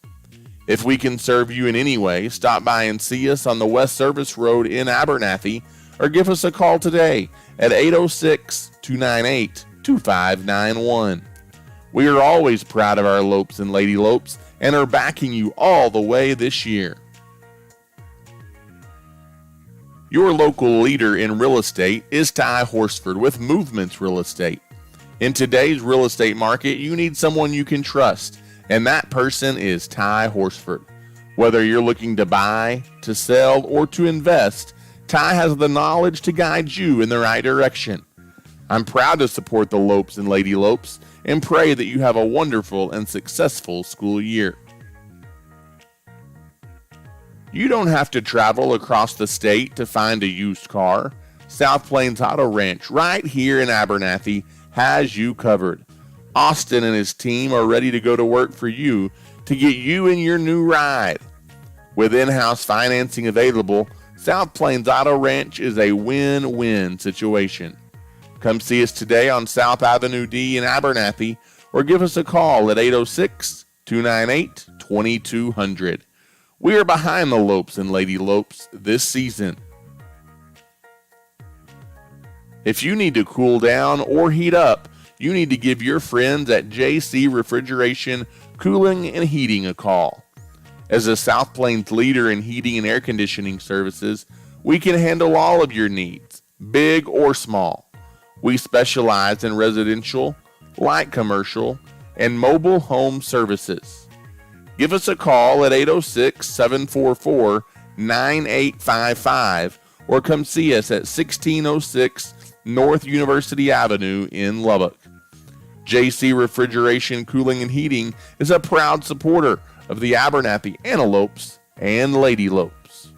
If we can serve you in any way, stop by and see us on the West Service Road in Abernathy, or give us a call today at 806-298-2591. We are always proud of our Lopes and Lady Lopes and are backing you all the way this year. Your local leader in real estate is Ty Horsford with Movements Real Estate. In today's real estate market, you need someone you can trust, and that person is Ty Horsford. Whether you're looking to buy, to sell, or to invest, Ty has the knowledge to guide you in the right direction. I'm proud to support the Lopes and Lady Lopes and pray that you have a wonderful and successful school year. You don't have to travel across the state to find a used car. South Plains Auto Ranch right here in Abernathy has you covered. Austin and his team are ready to go to work for you to get you in your new ride. With in-house financing available, South Plains Auto Ranch is a win-win situation. Come see us today on South Avenue D in Abernathy, or give us a call at 806-298-2200. We are behind the Lopes and Lady Lopes this season. If you need to cool down or heat up, you need to give your friends at JC Refrigeration, Cooling, and Heating a call. As a South Plains leader in heating and air conditioning services, we can handle all of your needs, big or small. We specialize in residential, light commercial, and mobile home services. Give us a call at 806-744-9855 or come see us at 1606 North University Avenue in Lubbock. JC Refrigeration, Cooling, and Heating is a proud supporter of the Abernathy Antelopes and Lady Lopes.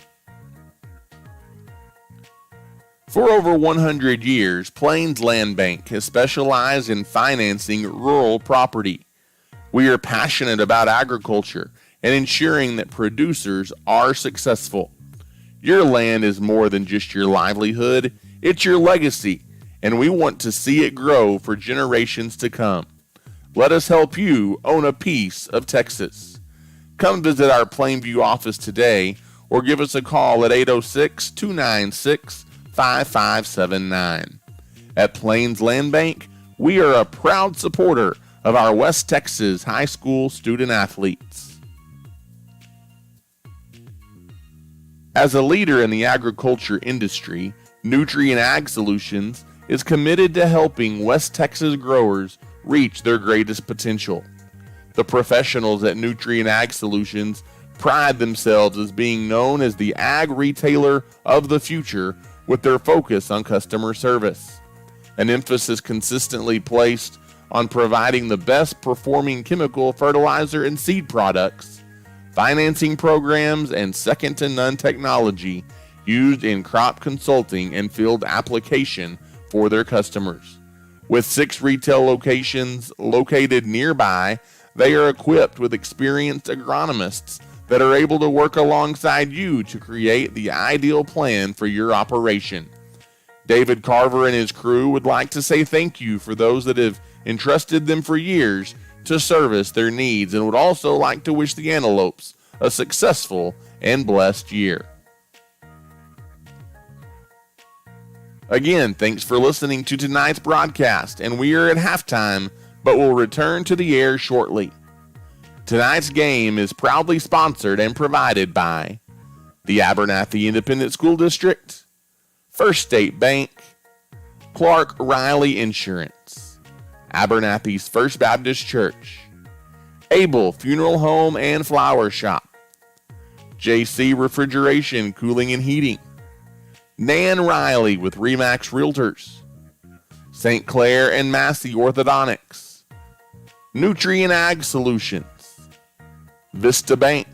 For over 100 years, Plains Land Bank has specialized in financing rural property. We are passionate about agriculture and ensuring that producers are successful. Your land is more than just your livelihood, it's your legacy, and we want to see it grow for generations to come. Let us help you own a piece of Texas. Come visit our Plainview office today or give us a call at 806-296-5579. At Plains Land Bank, we are a proud supporter of our West Texas high school student athletes. As a leader in the agriculture industry, Nutrien Ag Solutions is committed to helping West Texas growers reach their greatest potential. The professionals at Nutrien Ag Solutions pride themselves as being known as the ag retailer of the future with their focus on customer service. An emphasis consistently placed on providing the best performing chemical, fertilizer, and seed products, financing programs, and second-to-none technology used in crop consulting and field application for their customers. With 6 retail locations located nearby, they are equipped with experienced agronomists that are able to work alongside you to create the ideal plan for your operation. David Carver and his crew would like to say thank you for those that have entrusted them for years to service their needs, and would also like to wish the Antelopes a successful and blessed year. Again, thanks for listening to tonight's broadcast, and we are at halftime, but will return to the air shortly. Tonight's game is proudly sponsored and provided by the Abernathy Independent School District, First State Bank, Clark Riley Insurance, Abernathy's First Baptist Church, Abel Funeral Home and Flower Shop, JC Refrigeration, Cooling and Heating, Nan Riley with Remax Realtors, St. Clair and Massey Orthodontics, Nutrient Ag Solutions, Vista Bank,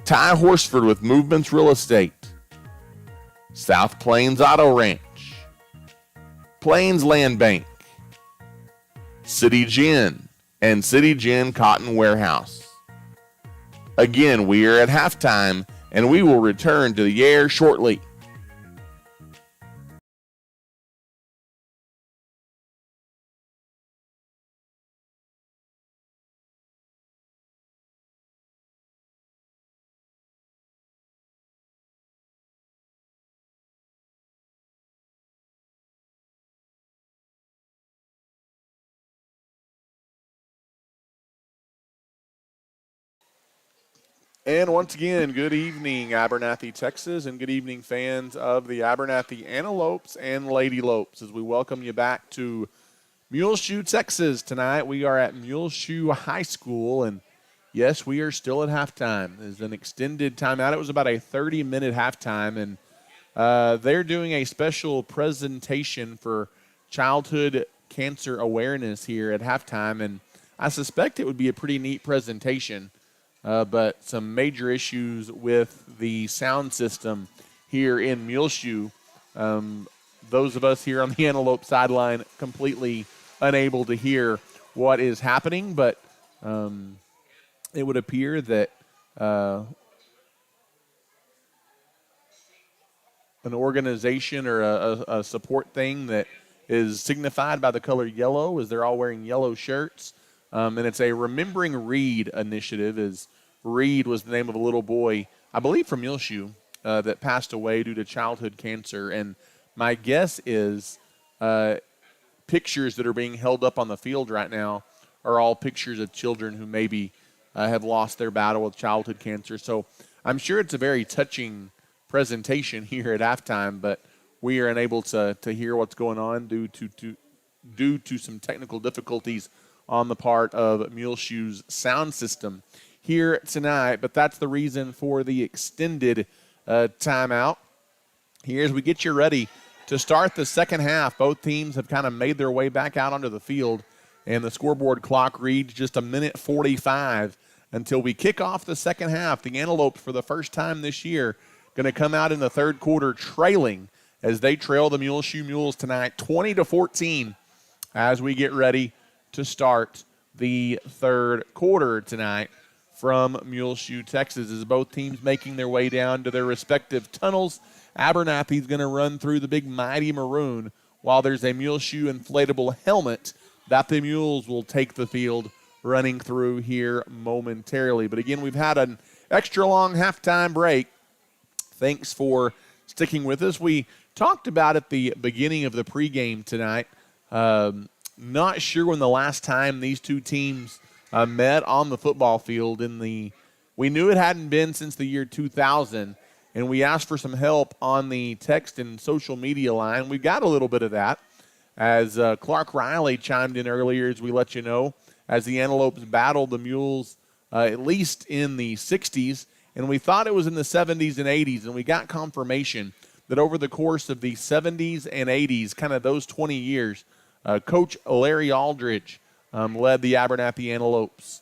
Ty Horsford with Movements Real Estate, South Plains Auto Ranch, Plains Land Bank, City Gin, and City Gin Cotton Warehouse. Again, we are at halftime, and we will return to the air shortly.
And once again, good evening, Abernathy, Texas, and good evening, fans of the Abernathy Antelopes and Lady Lopes, as we welcome you back to Muleshoe, Texas. Tonight we are at Muleshoe High School, and yes, we are still at halftime. It's an extended timeout. It was about a 30-minute halftime, and they're doing a special presentation for childhood cancer awareness here at halftime, and I suspect it would be a pretty neat presentation. But some major issues with the sound system here in Muleshoe. Those of us here on the Antelope sideline completely unable to hear what is happening, but it would appear that an organization or a support thing that is signified by the color yellow, as they're all wearing yellow shirts. And it's a Remembering Reed initiative, as Reed was the name of a little boy, I believe from Muleshoe, that passed away due to childhood cancer. And my guess is pictures that are being held up on the field right now are all pictures of children who maybe have lost their battle with childhood cancer. So I'm sure it's a very touching presentation here at halftime, but we are unable to hear what's going on due to some technical difficulties on the part of Muleshoe's sound system here tonight. But that's the reason for the extended timeout. Here as we get you ready to start the second half. Both teams have kind of made their way back out onto the field, and the scoreboard clock reads just 1:45 until we kick off the second half. The Antelopes, for the first time this year, going to come out in the third quarter trailing as they trail the Muleshoe Mules tonight 20-14 as we get ready to start the third quarter tonight from Muleshoe, Texas, as both teams making their way down to their respective tunnels. Abernathy's going to run through the big mighty maroon, while there's a Muleshoe inflatable helmet that the Mules will take the field running through here momentarily. But again, we've had an extra long halftime break. Thanks for sticking with us. We talked about at the beginning of the pregame tonight. Not sure when the last time these two teams met on the football field. We knew it hadn't been since the year 2000, and we asked for some help on the text and social media line. We got a little bit of that, as Clark Riley chimed in earlier, as we let you know, as the Antelopes battled the Mules at least in the 60s, and we thought it was in the 70s and 80s, and we got confirmation that over the course of the 70s and 80s, kind of those 20 years, Coach Larry Aldridge led the Abernathy Antelopes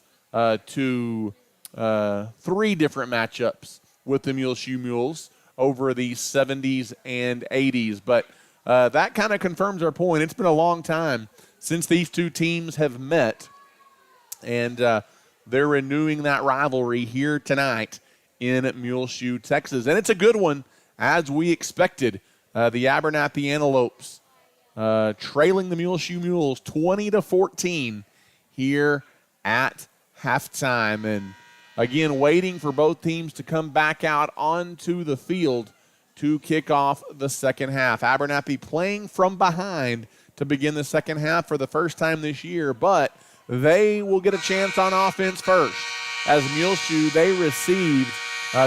to 3 different matchups with the Muleshoe Mules over the 70s and 80s. But that kind of confirms our point. It's been a long time since these two teams have met, and they're renewing that rivalry here tonight in Muleshoe, Texas. And it's a good one, as we expected. The Abernathy Antelopes trailing the Muleshoe Mules 20-14 here at halftime. And again, waiting for both teams to come back out onto the field to kick off the second half. Abernathy playing from behind to begin the second half for the first time this year, but they will get a chance on offense first. As Muleshoe, they received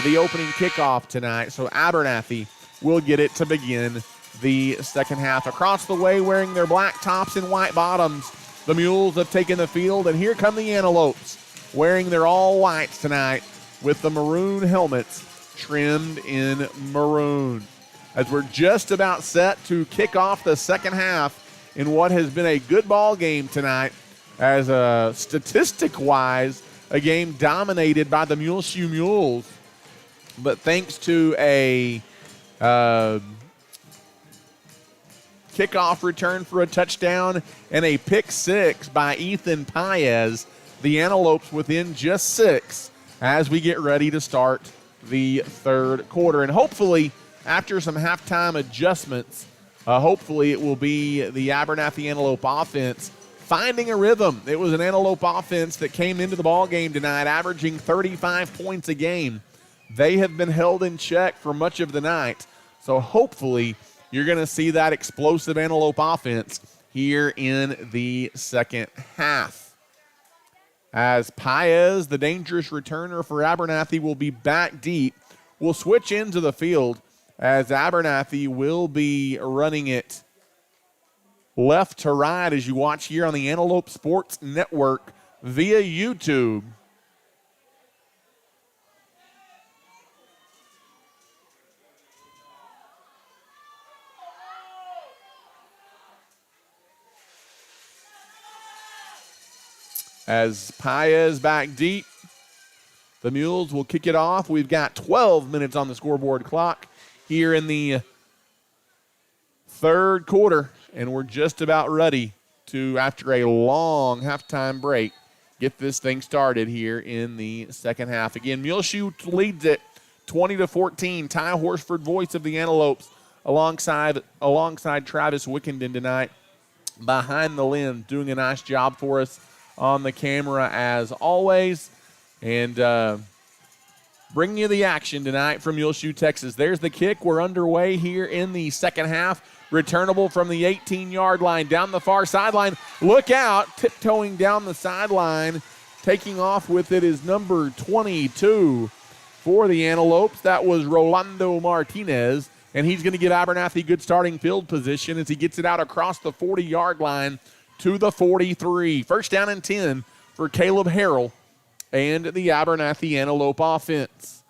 the opening kickoff tonight, so Abernathy will get it to begin the second half. Across the way, wearing their black tops and white bottoms, the Mules have taken the field, and here come the Antelopes, wearing their all whites tonight with the maroon helmets trimmed in maroon. As we're just about set to kick off the second half in what has been a good ball game tonight, as statistic-wise, a game dominated by the Muleshoe Mules. But thanks to a kickoff return for a touchdown and a pick six by Ethan Paez, the Antelopes within just 6 as we get ready to start the third quarter. And hopefully, after some halftime adjustments, hopefully it will be the Abernathy Antelope offense finding a rhythm. It was an Antelope offense that came into the ball game tonight averaging 35 points a game. They have been held in check for much of the night. So hopefully you're going to see that explosive Antelope offense here in the second half. As Paez, the dangerous returner for Abernathy, will be back deep. We'll switch into the field as Abernathy will be running it left to right as you watch here on the Antelope Sports Network via YouTube. As Paez back deep, the Mules will kick it off. We've got 12 minutes on the scoreboard clock here in the third quarter, and we're just about ready to, after a long halftime break, get this thing started here in the second half. Again, Muleshoe leads it 20-14. Ty Horsford, voice of the Antelopes, alongside Travis Wickenden tonight, behind the lens, doing a nice job for us on the camera as always. And bringing you the action tonight from Muleshoe, Texas. There's the kick. We're underway here in the second half. Returnable from the 18-yard line down the far sideline. Look out, tiptoeing down the sideline. Taking off with it is number 22 for the Antelopes. That was Rolando Martinez, and he's going to give Abernathy good starting field position as he gets it out across the 40-yard line to the 43. First down and 10 for Caleb Harrell and the Abernathy Antelope offense.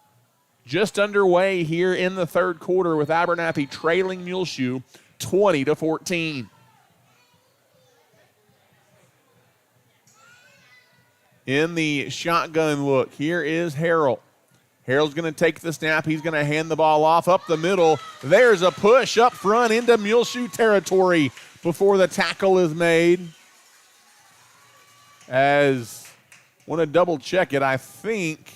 Just underway here in the third quarter with Abernathy trailing Muleshoe 20-14. In the shotgun look, here is Harrell. Harrell's going to take the snap. He's going to hand the ball off up the middle. There's a push up front into Muleshoe territory before the tackle is made. As want to double check it, I think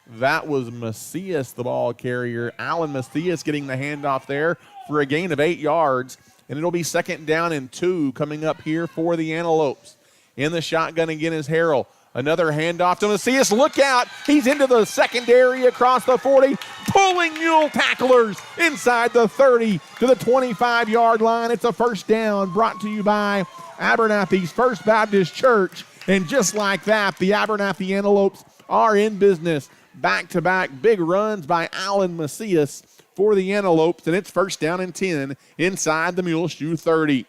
that was Macias, the ball carrier. Alan Macias getting the handoff there for a gain of 8 yards. And it'll be second down and 2 coming up here for the Antelopes. In the shotgun again is Harrell. Another handoff to Macias. Look out. He's into the secondary across the 40. Pulling mule tacklers inside the 30 to the 25-yard line. It's a first down brought to you by Abernathy's First Baptist Church. And just like that, the Abernathy Antelopes are in business. Back-to-back big runs by Alan Macias for the Antelopes. And it's first down and 10 inside the Muleshoe 30.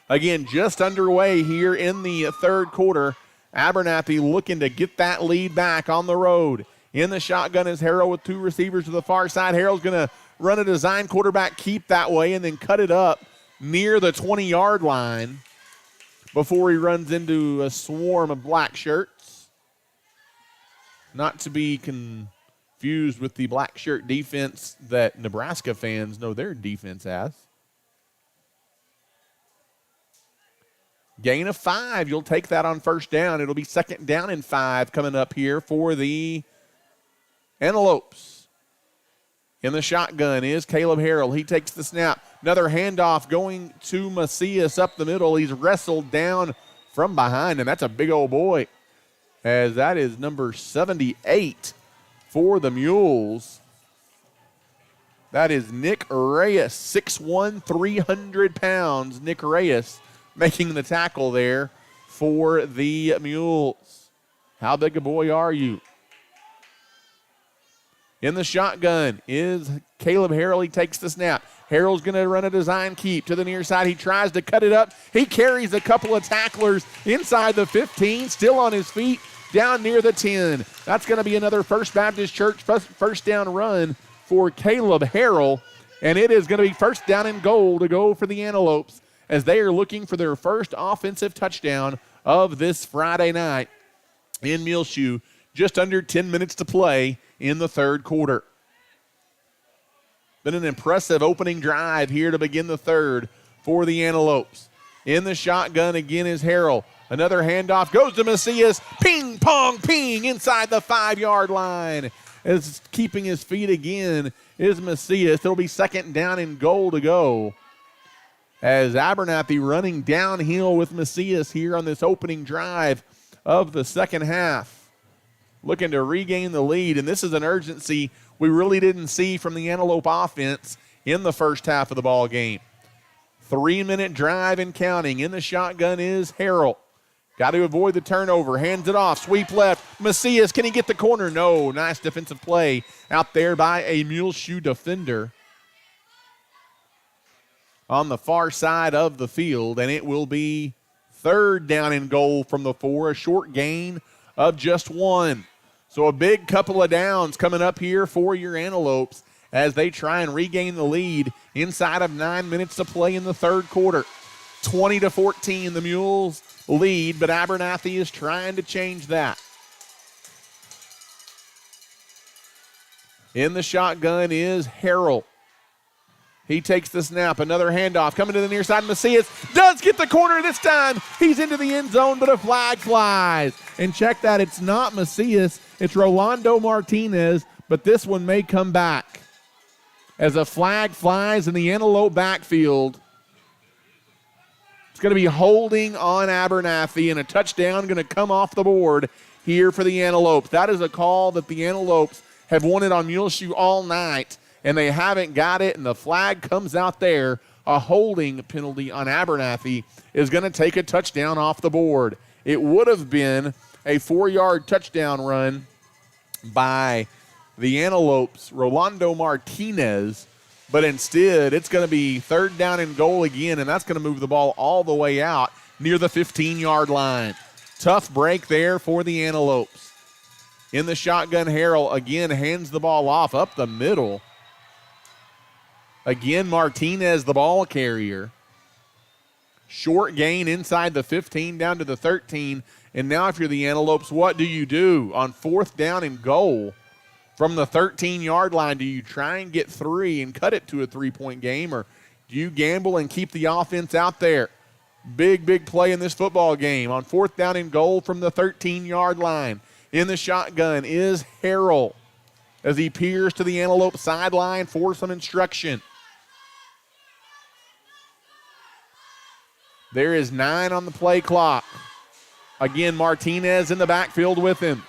Again, just underway here in the third quarter. Abernathy looking to get that lead back on the road. In the shotgun is Harrell with 2 receivers to the far side. Harrell's going to run a design quarterback keep that way and then cut it up near the 20-yard line before he runs into a swarm of black shirts. Not to be confused with the black shirt defense that Nebraska fans know their defense as. Gain of 5. You'll take that on first down. It'll be second down and 5 coming up here for the Antelopes. In the shotgun is Caleb Harrell. He takes the snap. Another handoff going to Macias up the middle. He's wrestled down from behind, and that's a big old boy. as that is number 78 for the Mules. That is Nick Reyes, 6'1", 300 pounds. Nick Reyes making the tackle there for the Mules. How big a boy are you? In the shotgun is Caleb Harrell. He takes the snap. Harrell's going to run a design keep to the near side. He tries to cut it up. He carries a couple of tacklers inside the 15, still on his feet, down near the 10. That's going to be another First Baptist Church first down run for Caleb Harrell, and it is going to be first down and goal to go for the Antelopes as they are looking for their first offensive touchdown of this Friday night in Muleshoe. Just under 10 minutes to play in the third quarter. Been an impressive opening drive here to begin the third for the Antelopes. In the shotgun again is Harrell. Another handoff goes to Macias. Ping, pong, ping inside the 5-yard line. As keeping his feet again is Macias. It'll be second down and goal to go. As Abernathy running downhill with Macias here on this opening drive of the second half. Looking to regain the lead, and this is an urgency we really didn't see from the Antelope offense in the first half of the ball game. 3-minute drive and counting. In the shotgun is Harrell. Got to avoid the turnover. Hands it off. Sweep left. Macias, can he get the corner? No. Nice defensive play out there by a Muleshoe defender on the far side of the field, and it will be third down and goal from the 4, a short gain of just 1. So a big couple of downs coming up here for your Antelopes as they try and regain the lead inside of 9 minutes to play in the third quarter. 20-14, the Mules lead, but Abernathy is trying to change that. In the shotgun is Harrell. He takes the snap. Another handoff coming to the near side. Macias does get the corner this time. He's into the end zone, but a flag flies. And check that. It's not Macias. It's Rolando Martinez, but this one may come back as a flag flies in the Antelope backfield. It's going to be holding on Abernathy, and a touchdown going to come off the board here for the Antelopes. That is a call that the Antelopes have wanted on Muleshoe all night, and they haven't got it, and the flag comes out there. A holding penalty on Abernathy is going to take a touchdown off the board. It would have been a 4-yard touchdown run by the Antelopes, Rolando Martinez, but instead it's going to be third down and goal again, and that's going to move the ball all the way out near the 15-yard line. Tough break there for the Antelopes. In the shotgun, Harrell again hands the ball off up the middle. Again, Martinez, the ball carrier. Short gain inside the 15 down to the 13. And now if you're the Antelopes, what do you do on fourth down and goal from the 13-yard line? Do you try and get 3 and cut it to a 3-point game, or do you gamble and keep the offense out there? Big, big play in this football game on fourth down and goal from the 13-yard line. In the shotgun is Harrell as he peers to the Antelope sideline for some instruction. There is 9 on the play clock. Again, Martinez in the backfield with him.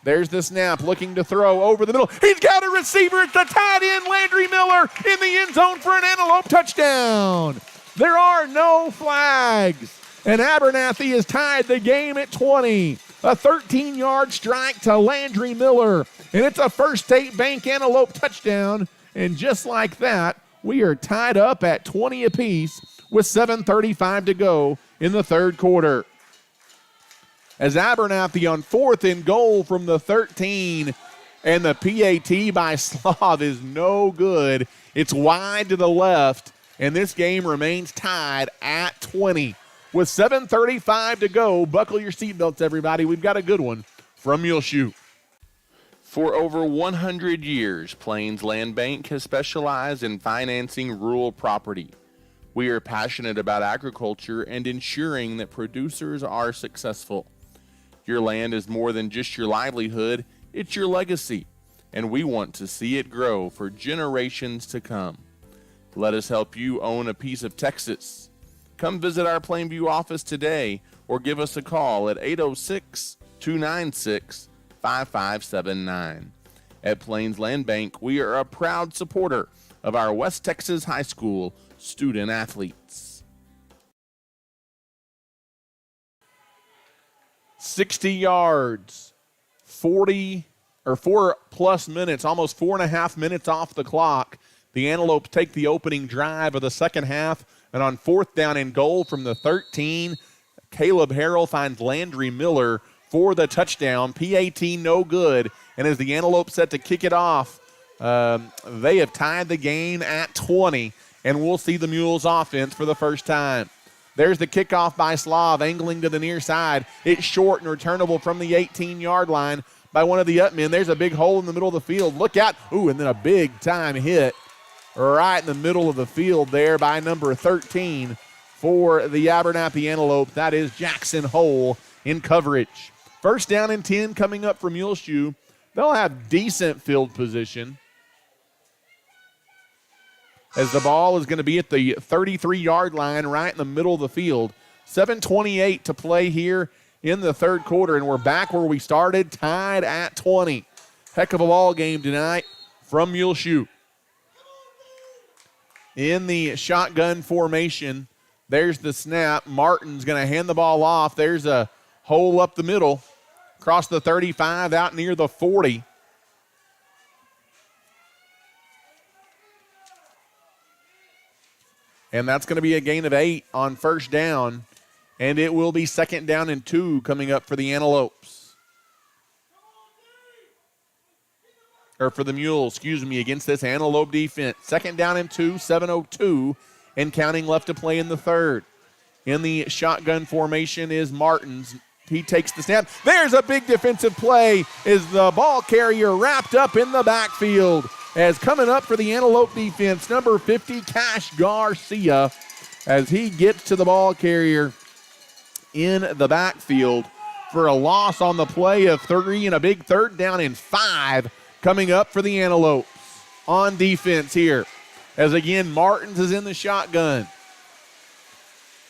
There's the snap, looking to throw over the middle. He's got a receiver. It's the tight end, Landry Miller, in the end zone for an Antelope touchdown. There are no flags, and Abernathy has tied the game at 20. A 13-yard strike to Landry Miller, and it's a First State Bank Antelope touchdown. And just like that, we are tied up at 20 apiece with 7:35 to go in the third quarter. As Abernathy on fourth and goal from the 13, and the PAT by Slav is no good. It's wide to the left, and this game remains tied at 20. With 7:35 to go, buckle your seatbelts, everybody. We've got a good one from Muleshoe.
For over 100 years, Plains Land Bank has specialized in financing rural property. We are passionate about agriculture and ensuring that producers are successful. Your land is more than just your livelihood, it's your legacy, and we want to see it grow for generations to come. Let us help you own a piece of Texas. Come visit our Plainview office today or give us a call at 296-5579. At Plains Land Bank, we are a proud supporter of our West Texas High School student athletes.
60 yards, 4+ minutes, almost 4.5 minutes off the clock. The Antelopes take the opening drive of the second half, and on 4th down and goal from the 13, Caleb Harrell finds Landry Miller for the touchdown. PAT no good, and as the Antelopes set to kick it off, they have tied the game at 20, and we'll see the Mules offense for the first time. There's the kickoff by Slav, angling to the near side. It's short and returnable from the 18-yard line by one of the upmen. There's a big hole in the middle of the field. Look out. Ooh, and then a big-time hit right in the middle of the field there by number 13 for the Abernathy Antelopes. That is Jackson Hole in coverage. First down and 10 coming up for Muleshoe. They'll have decent field position, as the ball is going to be at the 33-yard line right in the middle of the field. 7:28 to play here in the third quarter, and we're back where we started, tied at 20. Heck of a ball game tonight from Muleshoe. In the shotgun formation, there's the snap. Martin's going to hand the ball off. There's a hole up the middle, across the 35, out near the 40. And that's going to be a gain of 8 on first down. And it will be 2nd down and 2 coming up for the Antelopes. Or for the Mules, against this Antelope defense. 2nd down and 2, 7:02, and counting left to play in the third. In the shotgun formation is Martins. He takes the snap. There's a big defensive play. Is the ball carrier wrapped up in the backfield? As coming up for the Antelope defense, number 50, Cash Garcia, as he gets to the ball carrier in the backfield for a loss on the play of 3, and a big 3rd down and 5 coming up for the Antelopes on defense here. As again, Martins is in the shotgun.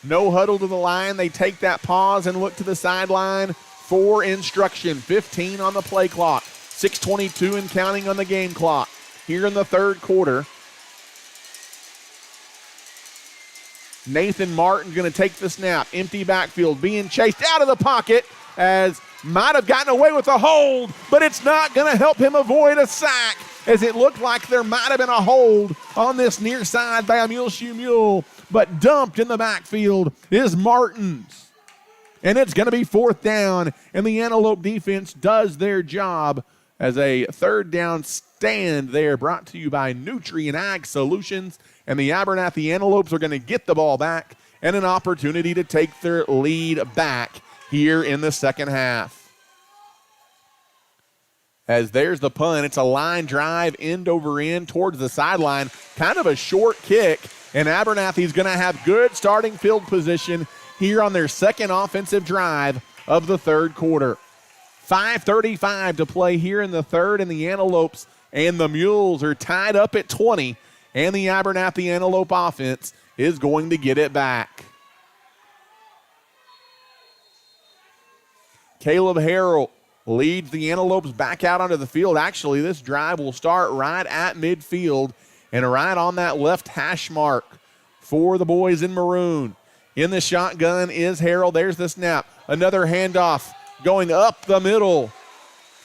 No huddle to the line. They take that pause and look to the sideline for instruction. 15 on the play clock. 6:22 and counting on the game clock. Here in the third quarter, Nathan Martin going to take the snap. Empty backfield, being chased out of the pocket, as might have gotten away with a hold, but it's not going to help him avoid a sack, as it looked like there might have been a hold on this near side by a Muleshoe Mule, but dumped in the backfield is Martins. And it's going to be 4th down, and the Antelope defense does their job as a 3rd down stand there, brought to you by Nutrient Ag Solutions. And the Abernathy Antelopes are going to get the ball back and an opportunity to take their lead back here in the second half. As there's the punt. It's a line drive, end over end towards the sideline. Kind of a short kick, and Abernathy's going to have good starting field position here on their second offensive drive of the third quarter. 5:35 to play here in the third, and the Antelopes and the Mules are tied up at 20, and the Abernathy Antelope offense is going to get it back. Caleb Harrell leads the Antelopes back out onto the field. Actually, this drive will start right at midfield and right on that left hash mark for the boys in maroon. In the shotgun is Harrell. There's the snap. Another handoff going up the middle.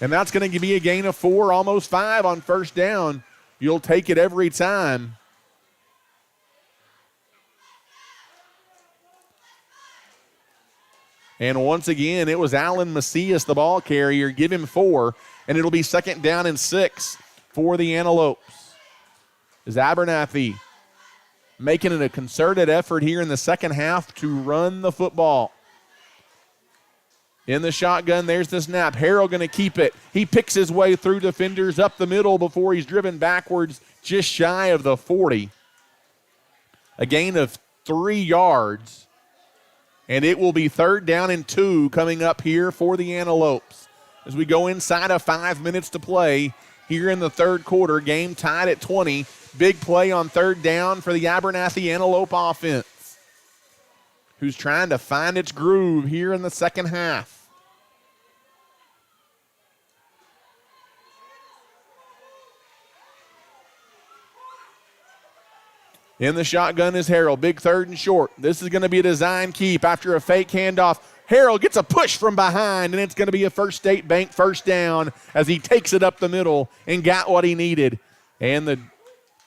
And that's going to be a gain of 4, almost 5 on first down. You'll take it every time. And once again, it was Alan Macias, the ball carrier. Give him 4, and it'll be 2nd down and 6 for the Antelopes. As Abernathy making it a concerted effort here in the second half to run the football. In the shotgun, there's the snap. Harrell going to keep it. He picks his way through defenders up the middle before he's driven backwards just shy of the 40. A gain of 3 yards. And it will be 3rd down and 2 coming up here for the Antelopes. As we go inside of 5 minutes to play here in the third quarter, game tied at 20. Big play on 3rd down for the Abernathy Antelope offense, who's trying to find its groove here in the second half. In the shotgun is Harrell. Big third and short. This is going to be a design keep after a fake handoff. Harrell gets a push from behind, and it's going to be a First State Bank first down as he takes it up the middle and got what he needed. And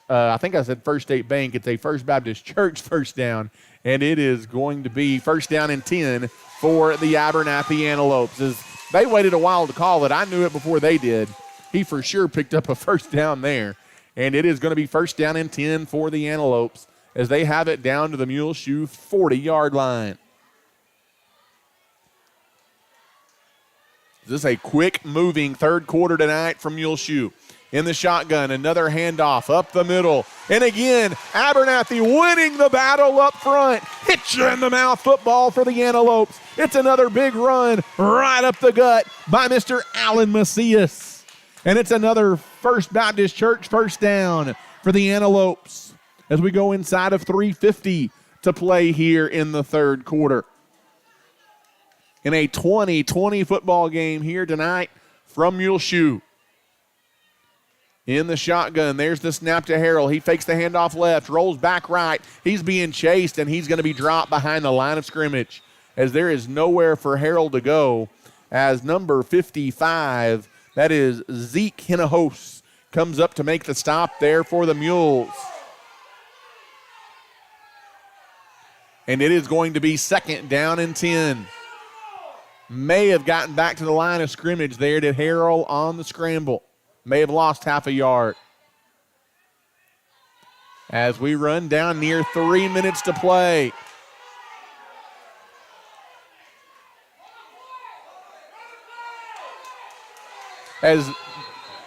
I think I said First State Bank. It's a First Baptist Church first down, and it is going to be first down and 10 for the Abernathy Antelopes. As they waited a while to call it, I knew it before they did. He for sure picked up a first down there, and it is going to be first down and 10 for the Antelopes as they have it down to the Muleshoe 40-yard line. This is a quick-moving third quarter tonight from Muleshoe. In the shotgun, another handoff up the middle. And again, Abernathy winning the battle up front. Hit you in the mouth football for the Antelopes. It's another big run right up the gut by Mr. Alan Macias. And it's another First Baptist Church first down for the Antelopes as we go inside of 3:50 to play here in the third quarter. In a 20-20 football game here tonight from Muleshoe. In the shotgun, there's the snap to Harrell. He fakes the handoff left, rolls back right. He's being chased, and he's going to be dropped behind the line of scrimmage as there is nowhere for Harrell to go as number 55, that is Zeke Hinahos, comes up to make the stop there for the Mules. And it is going to be second down and 10. May have gotten back to the line of scrimmage there to Harrell on the scramble. May have lost half a yard. As we run down near 3 minutes to play. As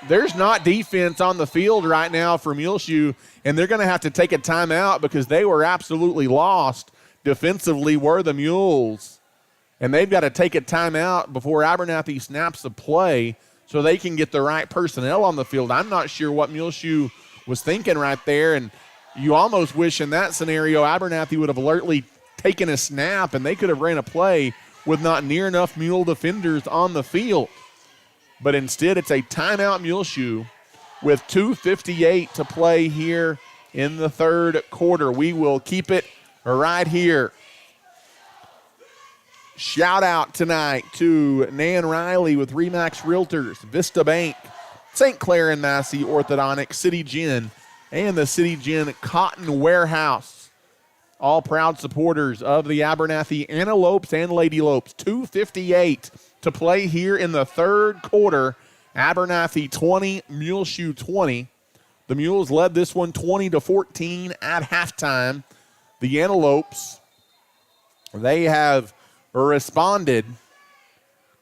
there's not defense on the field right now for Muleshoe, and they're going to have to take a timeout because they were absolutely lost defensively were the Mules. And they've got to take a timeout before Abernathy snaps the play so they can get the right personnel on the field. I'm not sure what Muleshoe was thinking right there, and you almost wish in that scenario Abernathy would have alertly taken a snap and they could have ran a play with not near enough Mule defenders on the field. But instead, it's a timeout Muleshoe with 2:58 to play here in the third quarter. We will keep it right here. Shout out tonight to Nan Riley with Remax Realtors, Vista Bank, St. Clair and Massey Orthodontic, City Gin, and the City Gin Cotton Warehouse. All proud supporters of the Abernathy Antelopes and Lady Lopes. 2:58 to play here in the third quarter. Abernathy 20, Muleshoe 20. The Mules led this one 20-14 at halftime. The Antelopes, they have responded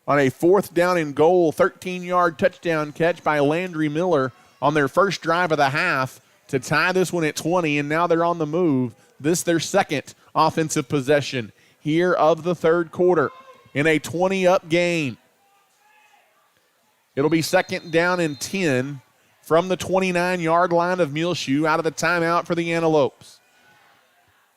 on a fourth down and goal, 13-yard touchdown catch by Landry Miller on their first drive of the half to tie this one at 20, and now they're on the move. This their second offensive possession here of the third quarter in a 20-up game. It'll be second down and 10 from the 29-yard line of Muleshoe out of the timeout for the Antelopes.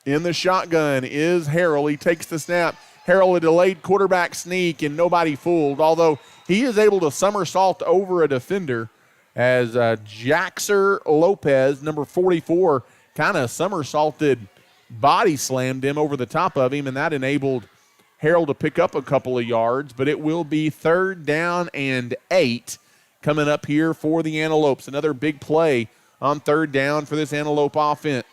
In the shotgun is Harrell. He takes the snap. Harrell, a delayed quarterback sneak, and nobody fooled, although he is able to somersault over a defender as Jaxer Lopez, number 44, kind of somersaulted, body slammed him over the top of him, and that enabled Harrell to pick up a couple of yards, but it will be third down and 8 coming up here for the Antelopes. Another big play on third down for this Antelope offense.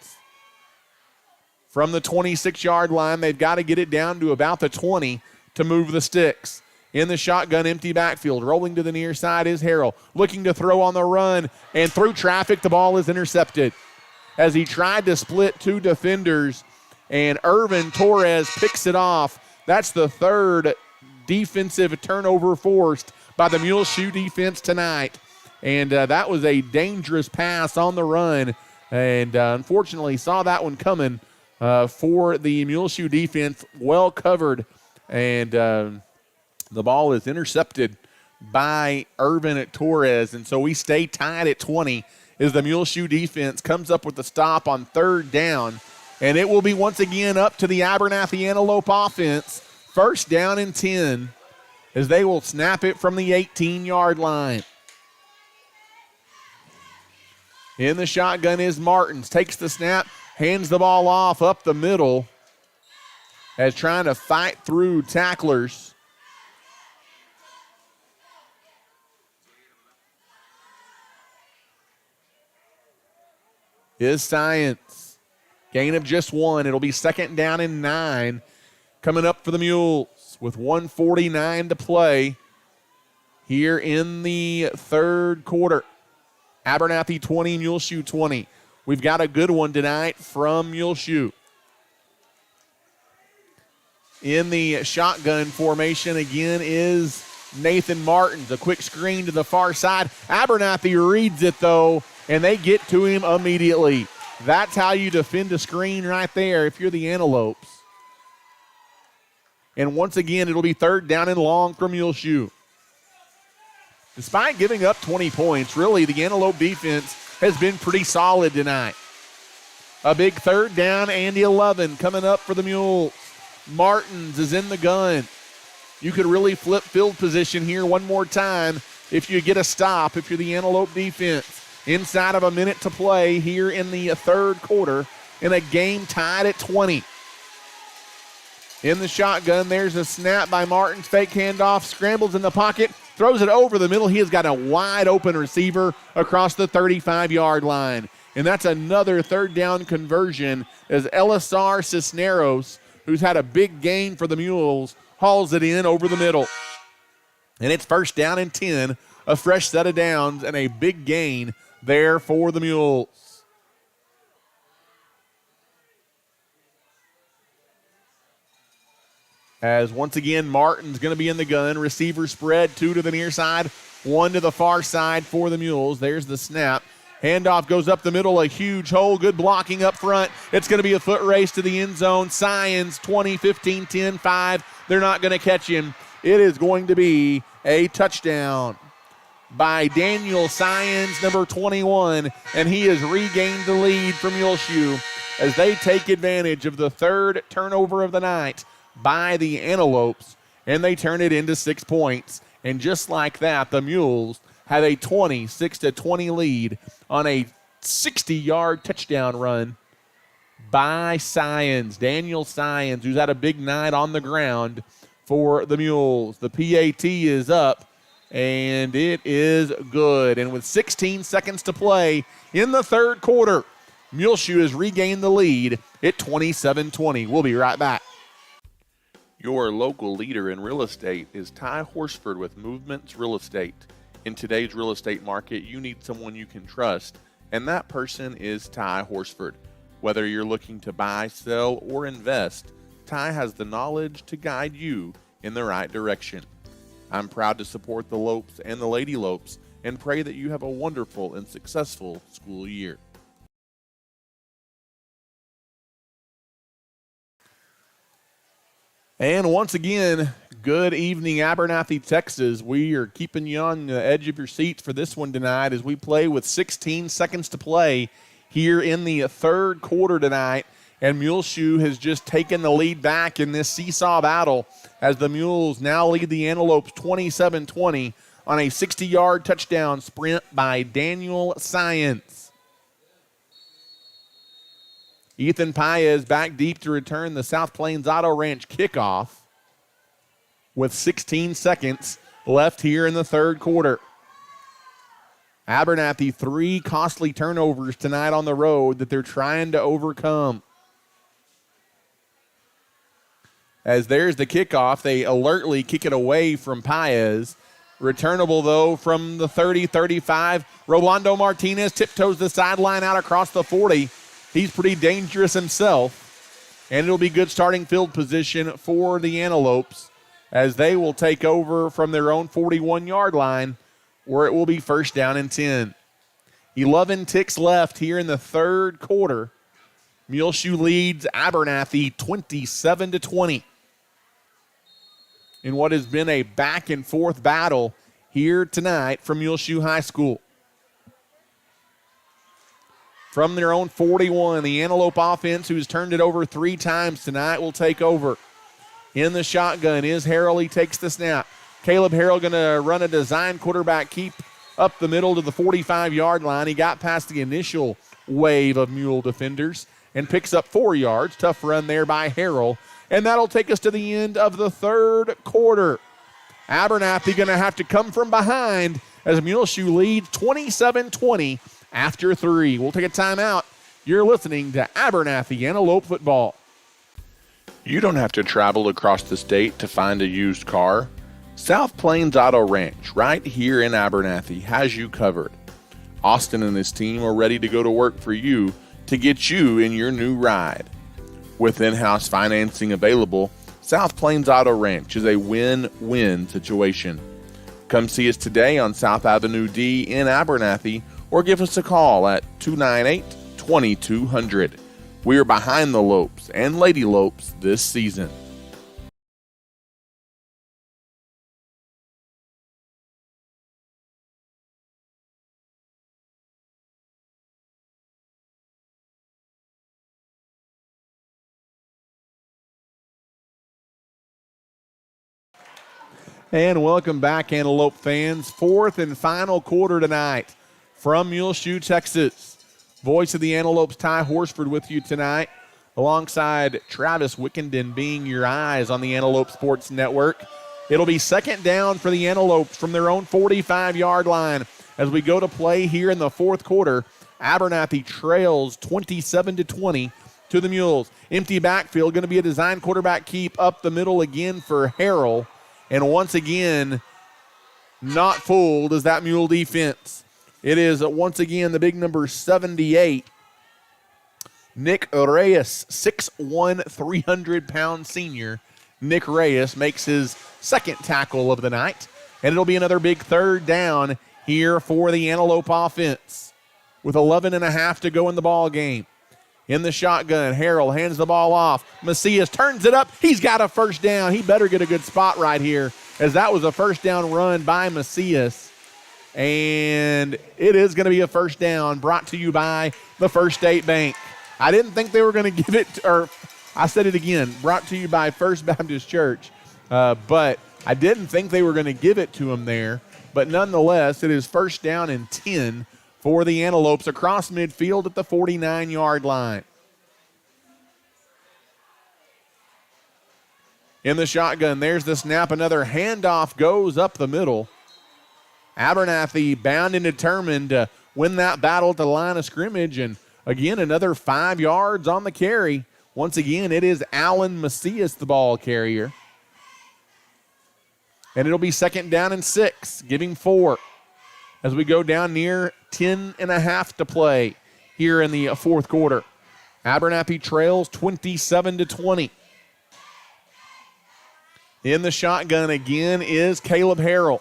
From the 26-yard line, they've got to get it down to about the 20 to move the sticks. In the shotgun, empty backfield. Rolling to the near side is Harrell. Looking to throw on the run, and through traffic, the ball is intercepted. As he tried to split two defenders, and Irvin Torres picks it off. That's the third defensive turnover forced by the Muleshoe defense tonight. And that was a dangerous pass on the run, and unfortunately saw that one coming for the Muleshoe defense. Well covered, and the ball is intercepted by Irvin Torres. And so we stay tied at 20 as the Muleshoe defense comes up with the stop on third down. And it will be once again up to the Abernathy Antelope offense. First down and 10 as they will snap it from the 18-yard line. In the shotgun is Martins. Takes the snap, hands the ball off up the middle as trying to fight through tacklers. Is Science. Gain of just 1. It'll be 2nd down and 9 coming up for the Mules with 1:49 to play here in the third quarter. Abernathy 20, Muleshoe 20. We've got a good one tonight from Muleshoe. In the shotgun formation again is Nathan Martins. A quick screen to the far side. Abernathy reads it though, and they get to him immediately. That's how you defend a screen right there if you're the Antelopes. And once again, it'll be 3rd down and long from Muleshoe. Despite giving up 20 points, really the Antelope defense has been pretty solid tonight. A big 3rd down and 11 coming up for the Mules. Martins is in the gun. You could really flip field position here one more time if you get a stop, if you're the Antelope defense. Inside of a minute to play here in the third quarter in a game tied at 20. In the shotgun, there's a snap by Martins. Fake handoff, scrambles in the pocket, throws it over the middle. He has got a wide open receiver across the 35-yard line. And that's another 3rd down conversion as Elisar Cisneros, who's had a big gain for the Mules, hauls it in over the middle. And it's 1st down and 10, a fresh set of downs and a big gain there for the Mules. As once again, Martin's going to be in the gun. Receiver spread, 2 to the near side, 1 to the far side for the Mules. There's the snap. Handoff goes up the middle, a huge hole. Good blocking up front. It's going to be a foot race to the end zone. Science, 20, 15, 10, 5. They're not going to catch him. It is going to be a touchdown by Daniel Science, number 21, and he has regained the lead from Muleshoe as they take advantage of the 3rd turnover of the night by the Antelopes, and they turn it into 6 points. And just like that, the Mules have a 26-20 lead on a 60-yard touchdown run by Science, Daniel Science, who's had a big night on the ground for the Mules. The PAT is up, and it is good. And with 16 seconds to play in the third quarter, Muleshoe has regained the lead at 27-20. We'll be right back.
Your local leader in real estate is Ty Horsford with Movements Real Estate. In today's real estate market, you need someone you can trust, and that person is Ty Horsford. Whether you're looking to buy, sell, or invest, Ty has the knowledge to guide you in the right direction. I'm proud to support the Lopes and the Lady Lopes and pray that you have a wonderful and successful school year.
And once again, good evening, Abernathy, Texas. We are keeping you on the edge of your seats for this one tonight as we play with 16 seconds to play here in the third quarter tonight. And Muleshoe has just taken the lead back in this seesaw battle as the Mules now lead the Antelopes 27-20 on a 60-yard touchdown sprint by Daniel Science. Ethan Paez back deep to return the South Plains Auto Ranch kickoff with 16 seconds left here in the third quarter. Abernathy, 3 costly turnovers tonight on the road that they're trying to overcome. As there's the kickoff, they alertly kick it away from Paez. Returnable, though, from the 30-35. Rolando Martinez tiptoes the sideline out across the 40. He's pretty dangerous himself. And it'll be good starting field position for the Antelopes as they will take over from their own 41-yard line where it will be first down and 10. 11 ticks left here in the third quarter. Muleshoe leads Abernathy 27-20 in what has been a back-and-forth battle here tonight from Muleshoe High School. From their own 41, the Antelope offense, who's turned it over 3 times tonight, will take over. In the shotgun is Harrell. He takes the snap. Caleb Harrell going to run a design quarterback keep up the middle to the 45-yard line. He got past the initial wave of Mule defenders, and picks up 4 yards. Tough run there by Harrell. And that'll take us to the end of the third quarter. Abernathy going to have to come from behind as Muleshoe leads 27-20 after 3. We'll take a timeout. You're listening to Abernathy Antelope Football.
You don't have to travel across the state to find a used car. South Plains Auto Ranch, right here in Abernathy, has you covered. Austin and his team are ready to go to work for you to get you in your new ride. With in-house financing available, South Plains Auto Ranch is a win-win situation. Come see us today on South Avenue D in Abernathy or give us a call at 298-2200. We are behind the Lopes and Lady Lopes this season.
And welcome back, Antelope fans. Fourth and final quarter tonight from Muleshoe, Texas. Voice of the Antelopes, Ty Horsford, with you tonight, alongside Travis Wickenden being your eyes on the Antelope Sports Network. It'll be second down for the Antelopes from their own 45-yard line as we go to play here in the fourth quarter. Abernathy trails 27-20 to the Mules. Empty backfield, going to be a design quarterback keep up the middle again for Harrell. And once again, not fooled is that Mule defense. It is once again the big number 78, Nick Reyes, 6'1", 300-pound senior. Nick Reyes makes his second tackle of the night, and it'll be another big third down here for the Antelope offense with 11.5 to go in the ball game. In the shotgun, Harrell hands the ball off. Macias turns it up. He's got a first down. He better get a good spot right here, as that was a first down run by Macias. And it is going to be a first down brought to you by the First State Bank. I didn't think they were going to give it, or I said it again, brought to you by First Baptist Church. But I didn't think they were going to give it to him there. But nonetheless, it is first down and 10 for the Antelopes across midfield at the 49-yard line. In the shotgun, there's the snap. Another handoff goes up the middle. Abernathy bound and determined to win that battle at the line of scrimmage. And again, another 5 yards on the carry. Once again, it is Alan Macias, the ball carrier. And it'll be second down and 6, giving 4 as we go down near 10.5 to play here in the fourth quarter. Abernathy trails 27-20. In the shotgun again is Caleb Harrell.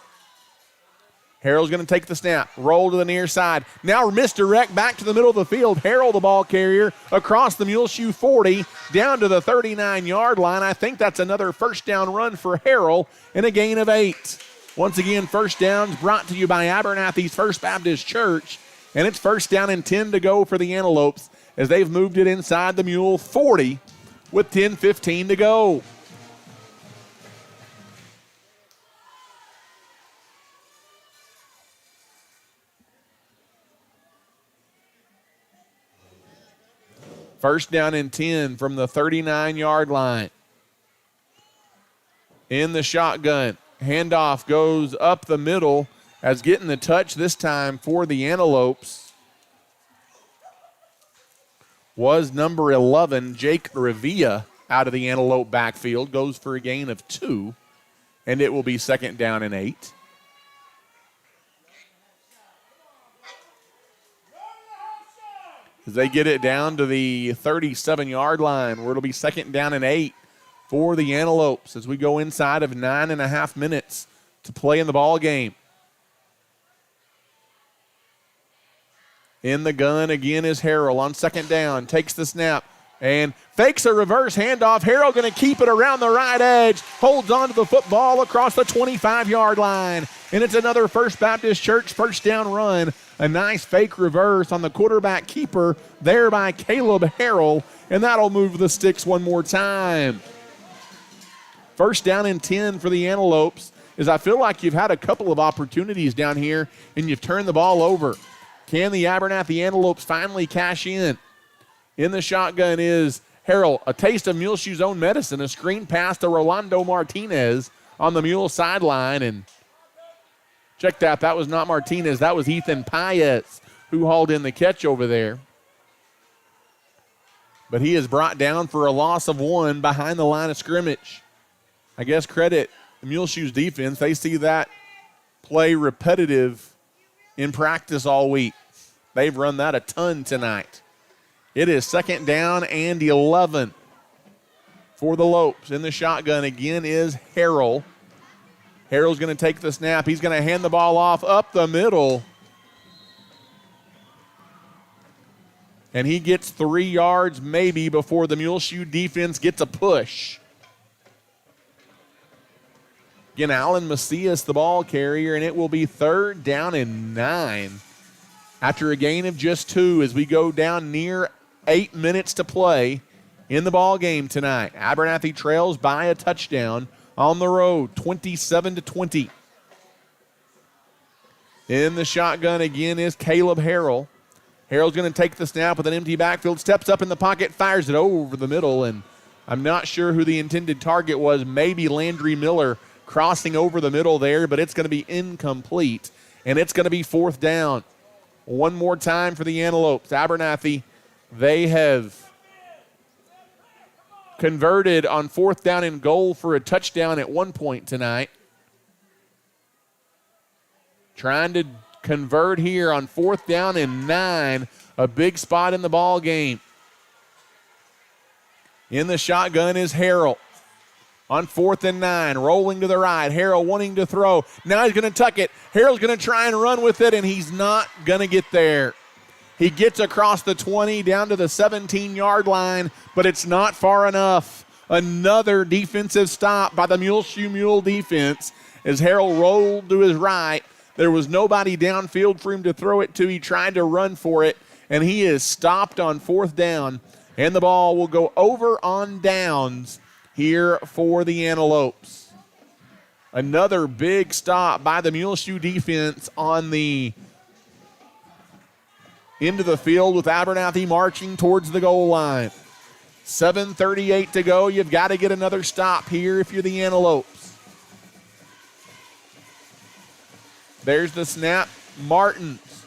Harrell's going to take the snap, roll to the near side. Now misdirect back to the middle of the field. Harrell, the ball carrier, across the Muleshoe 40, down to the 39-yard line. I think that's another first down run for Harrell and a gain of 8. Once again, first downs brought to you by Abernathy's First Baptist Church. And it's first down and 10 to go for the Antelopes as they've moved it inside the Mule 40 with 10:15 to go. First down and 10 from the 39-yard line. In the shotgun, handoff goes up the middle as getting the touch this time for the Antelopes was number 11, Jake Revilla, out of the Antelope backfield, goes for a gain of 2, and it will be second down and 8. As they get it down to the 37-yard line, where it'll be second down and 8 for the Antelopes as we go inside of 9.5 minutes to play in the ball game. In the gun again is Harrell on second down, takes the snap and fakes a reverse handoff. Harrell going to keep it around the right edge, holds on to the football across the 25-yard line, and it's another First Baptist Church first down run. A nice fake reverse on the quarterback keeper there by Caleb Harrell, and that'll move the sticks one more time. First down and 10 for the Antelopes, as I feel like you've had a couple of opportunities down here and you've turned the ball over. Can the Abernathy Antelopes finally cash in? In the shotgun is Harrell. A taste of Muleshoe's own medicine. A screen pass to Rolando Martinez on the Mule sideline. And check that. That was not Martinez. That was Ethan Paez who hauled in the catch over there. But he is brought down for a loss of 1 behind the line of scrimmage. I guess credit Muleshoe's defense. They see that play repetitive in practice all week. They've run that a ton tonight. It is 2nd down and 11 for the Lopes. In the shotgun again is Harrell. Harrell's going to take the snap. He's going to hand the ball off up the middle. And he gets 3 yards maybe before the Muleshoe defense gets a push. Again, Alan Macias, the ball carrier, and it will be 3rd down and 9 after a gain of just 2 as we go down near 8 minutes to play in the ball game tonight. Abernathy trails by a touchdown on the road, 27-20. In the shotgun again is Caleb Harrell. Harrell's going to take the snap with an empty backfield, steps up in the pocket, fires it over the middle, and I'm not sure who the intended target was. Maybe Landry Miller crossing over the middle there, but it's going to be incomplete, and it's going to be 4th down. One more time for the Antelopes. Abernathy, they have converted on 4th down and goal for a touchdown at one point tonight. Trying to convert here on 4th down and 9, a big spot in the ball game. In the shotgun is Harrell. On 4th and 9, rolling to the right. Harrell wanting to throw. Now he's going to tuck it. Harrell's going to try and run with it, and he's not going to get there. He gets across the 20 down to the 17-yard line, but it's not far enough. Another defensive stop by the Muleshoe Mule defense as Harrell rolled to his right. There was nobody downfield for him to throw it to. He tried to run for it, and he is stopped on 4th down, and the ball will go over on downs here for the Antelopes. Another big stop by the Muleshoe defense on the into the field with Abernathy marching towards the goal line. 7:38 to go. You've got to get another stop here if you're the Antelopes. There's the snap. Martins.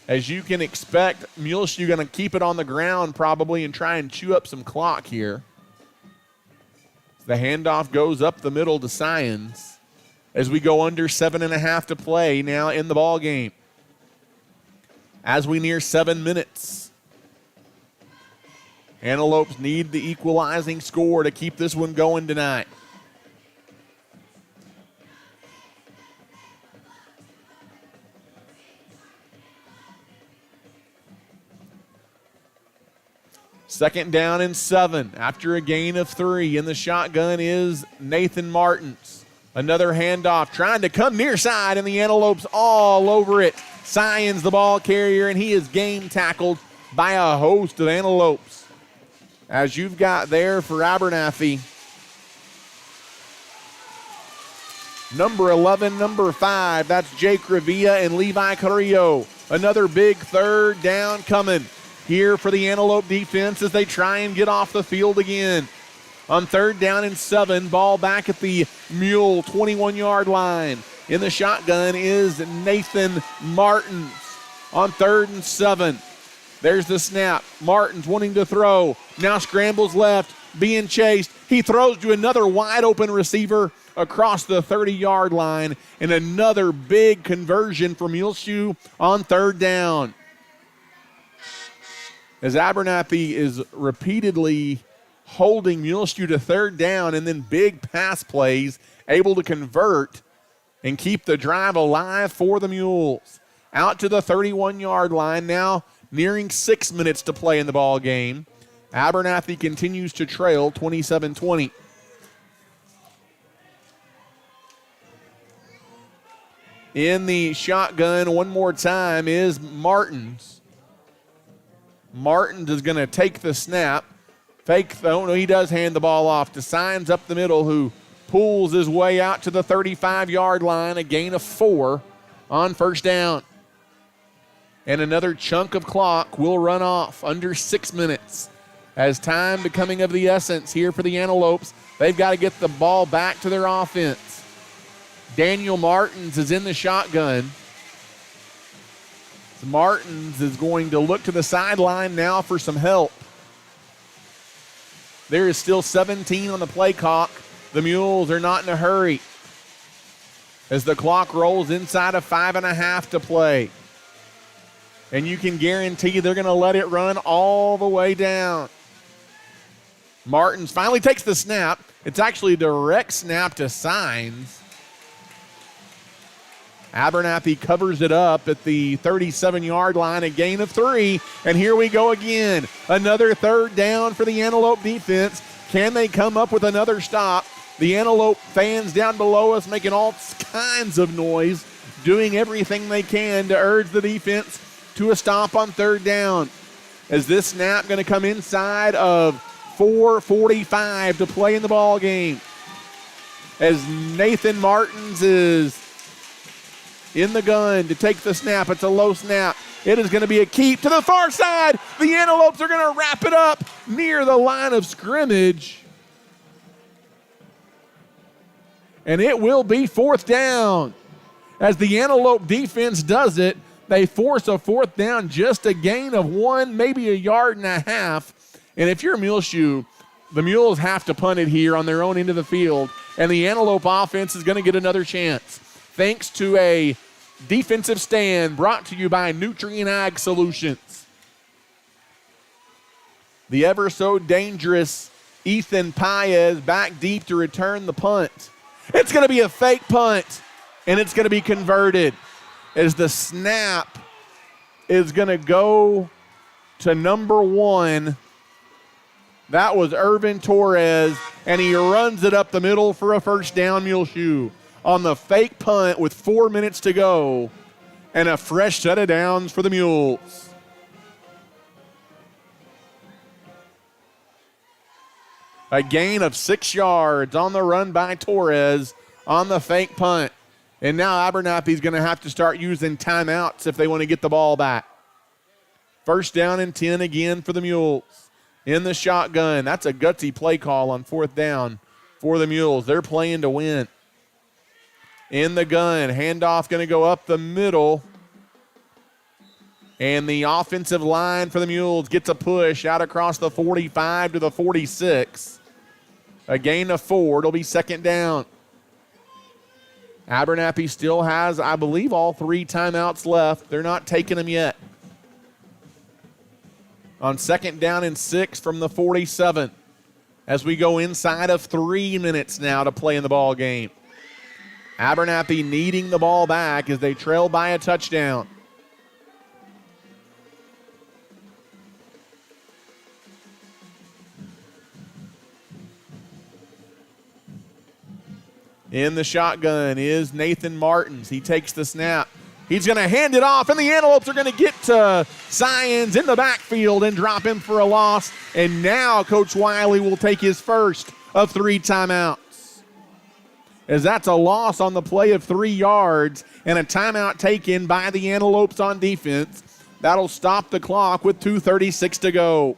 As you can expect, Muleshoe going to keep it on the ground probably and try and chew up some clock here. The handoff goes up the middle to Science as we go under 7.5 to play now in the ball game. As we near 7 minutes, Antelopes need the equalizing score to keep this one going tonight. Second down and 7 after a gain of 3. In the shotgun is Nathan Martins. Another handoff trying to come near side, and the Antelopes all over it. Science the ball carrier, and he is game tackled by a host of Antelopes. As you've got there for Abernathy, number 11, number 5, that's Jake Revilla and Levi Carrillo. Another big 3rd down coming here for the Antelope defense as they try and get off the field again. On 3rd down and 7, ball back at the Mule 21-yard line. In the shotgun is Nathan Martins. On 3rd and 7, there's the snap. Martins wanting to throw. Now scrambles left, being chased. He throws to another wide open receiver across the 30-yard line, and another big conversion for Muleshoe on 3rd down. As Abernathy is repeatedly holding Muleshoe to 3rd down, and then big pass plays, able to convert and keep the drive alive for the Mules. Out to the 31-yard line now, nearing 6 minutes to play in the ball game. Abernathy continues to trail 27-20. In the shotgun one more time is Martins. Martins is going to take the snap. Fake throw. No, he does hand the ball off to Sines up the middle, who pulls his way out to the 35-yard line, a gain of 4 on 1st down. And another chunk of clock will run off under 6 minutes. As time becoming of the essence here for the Antelopes, they've got to get the ball back to their offense. Daniel Martins is in the shotgun. Martins is going to look to the sideline now for some help. There is still 17 on the play clock. The Mules are not in a hurry as the clock rolls inside of 5.5 to play. And you can guarantee they're going to let it run all the way down. Martins finally takes the snap. It's actually a direct snap to Signs. Abernathy covers it up at the 37-yard line, a gain of 3. And here we go again. Another third down for the Antelope defense. Can they come up with another stop? The Antelope fans down below us making all kinds of noise, doing everything they can to urge the defense to a stop on third down. Is this snap going to come inside of 4:45 to play in the ball game? As Nathan Martins is in the gun to take the snap. It's a low snap. It is going to be a keep to the far side. The Antelopes are going to wrap it up near the line of scrimmage. And it will be fourth down. As the Antelope defense does it, they force a fourth down, just a gain of 1, maybe 1.5 yards. And if you're Muleshoe, the Mules have to punt it here on their own end of the field, and the Antelope offense is going to get another chance. Thanks to a defensive stand brought to you by Nutrient Ag Solutions. The ever so dangerous Ethan Paez back deep to return the punt. It's going to be a fake punt, and it's going to be converted as the snap is going to go to number 1. That was Irvin Torres, and he runs it up the middle for a first down, Muleshoe. On the fake punt with 4 minutes to go, and a fresh set of downs for the Mules. A gain of 6 yards on the run by Torres on the fake punt. And now Abernathy's going to have to start using timeouts if they want to get the ball back. First down and 10 again for the Mules. In the shotgun. That's a gutsy play call on fourth down for the Mules. They're playing to win. In the gun. Handoff going to go up the middle. And the offensive line for the Mules gets a push out across the 45 to the 46. A gain of 4. It'll be second down. Abernathy still has, I believe, all 3 timeouts left. They're not taking them yet. On second down and 6 from the 47. As we go inside of 3 minutes now to play in the ball game. Abernathy needing the ball back as they trail by a touchdown. In the shotgun is Nathan Martins. He takes the snap. He's going to hand it off, and the Antelopes are going to get to Syons in the backfield and drop him for a loss. And now Coach Wiley will take his first of 3 timeouts. As that's a loss on the play of 3 yards and a timeout taken by the Antelopes on defense. That'll stop the clock with 2:36 to go.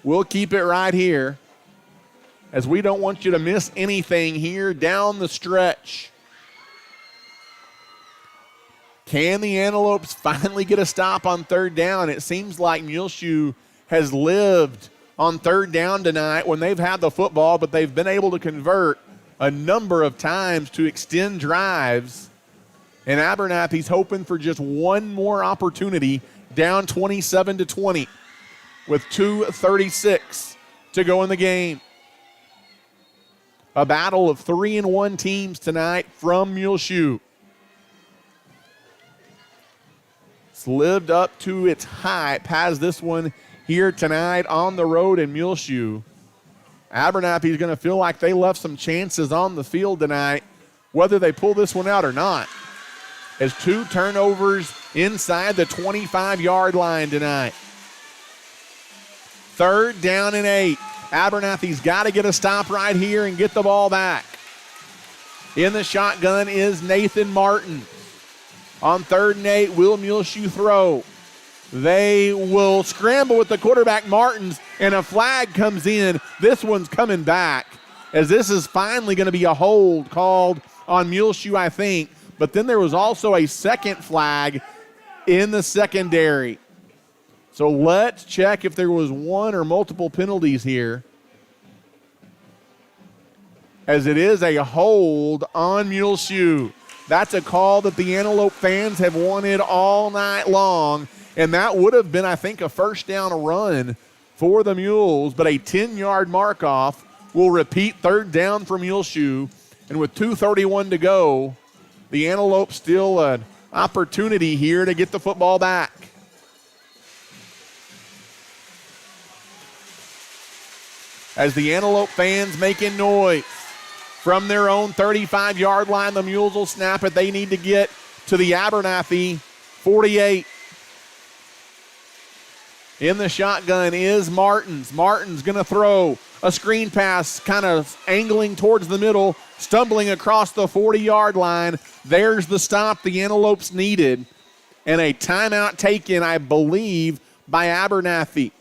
We'll keep it right here, as we don't want you to miss anything here down the stretch. Can the Antelopes finally get a stop on third down? It seems like Muleshoe has lived on third down tonight when they've had the football, but they've been able to convert a number of times to extend drives. And Abernathy's hoping for just one more opportunity, down 27-20 with 2:36 to go in the game. A battle of 3-1 teams tonight from Muleshoe. It's lived up to its hype, has this one here tonight on the road in Muleshoe. Abernathy's going to feel like they left some chances on the field tonight, whether they pull this one out or not. As 2 turnovers inside the 25-yard line tonight. Third down and 8. Abernathy's got to get a stop right here and get the ball back. In the shotgun is Nathan Martin. On 3rd and 8, will Muleshoe throw? They will scramble with the quarterback, Martins, and a flag comes in. This one's coming back, as this is finally going to be a hold called on Muleshoe, I think. But then there was also a second flag in the secondary. So let's check if there was one or multiple penalties here, as it is a hold on Muleshoe. That's a call that the Antelope fans have wanted all night long. And that would have been, I think, a first down run for the Mules, but a 10-yard mark-off will repeat 3rd down for Muleshoe. And with 2:31 to go, the Antelopes still an opportunity here to get the football back. As the Antelope fans making noise from their own 35-yard line, the Mules will snap it. They need to get to the Abernathy 48. In the shotgun is Martins. Martins going to throw a screen pass, kind of angling towards the middle, stumbling across the 40-yard line. There's the stop the Antelopes needed, and a timeout taken, I believe, by Abernathy.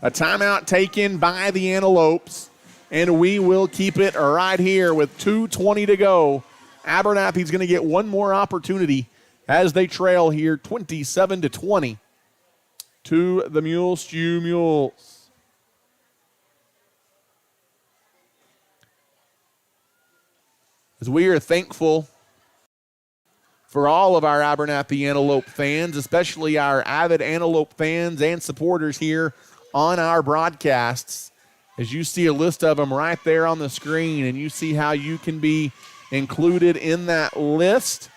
A timeout taken by the Antelopes, and we will keep it right here with 2:20 to go. Abernathy's going to get one more opportunity as they trail here 27-20. To the Muleshoe Mules. As we are thankful for all of our Abernathy Antelope fans, especially our avid Antelope fans and supporters here on our broadcasts, as you see a list of them right there on the screen, and you see how you can be included in that list.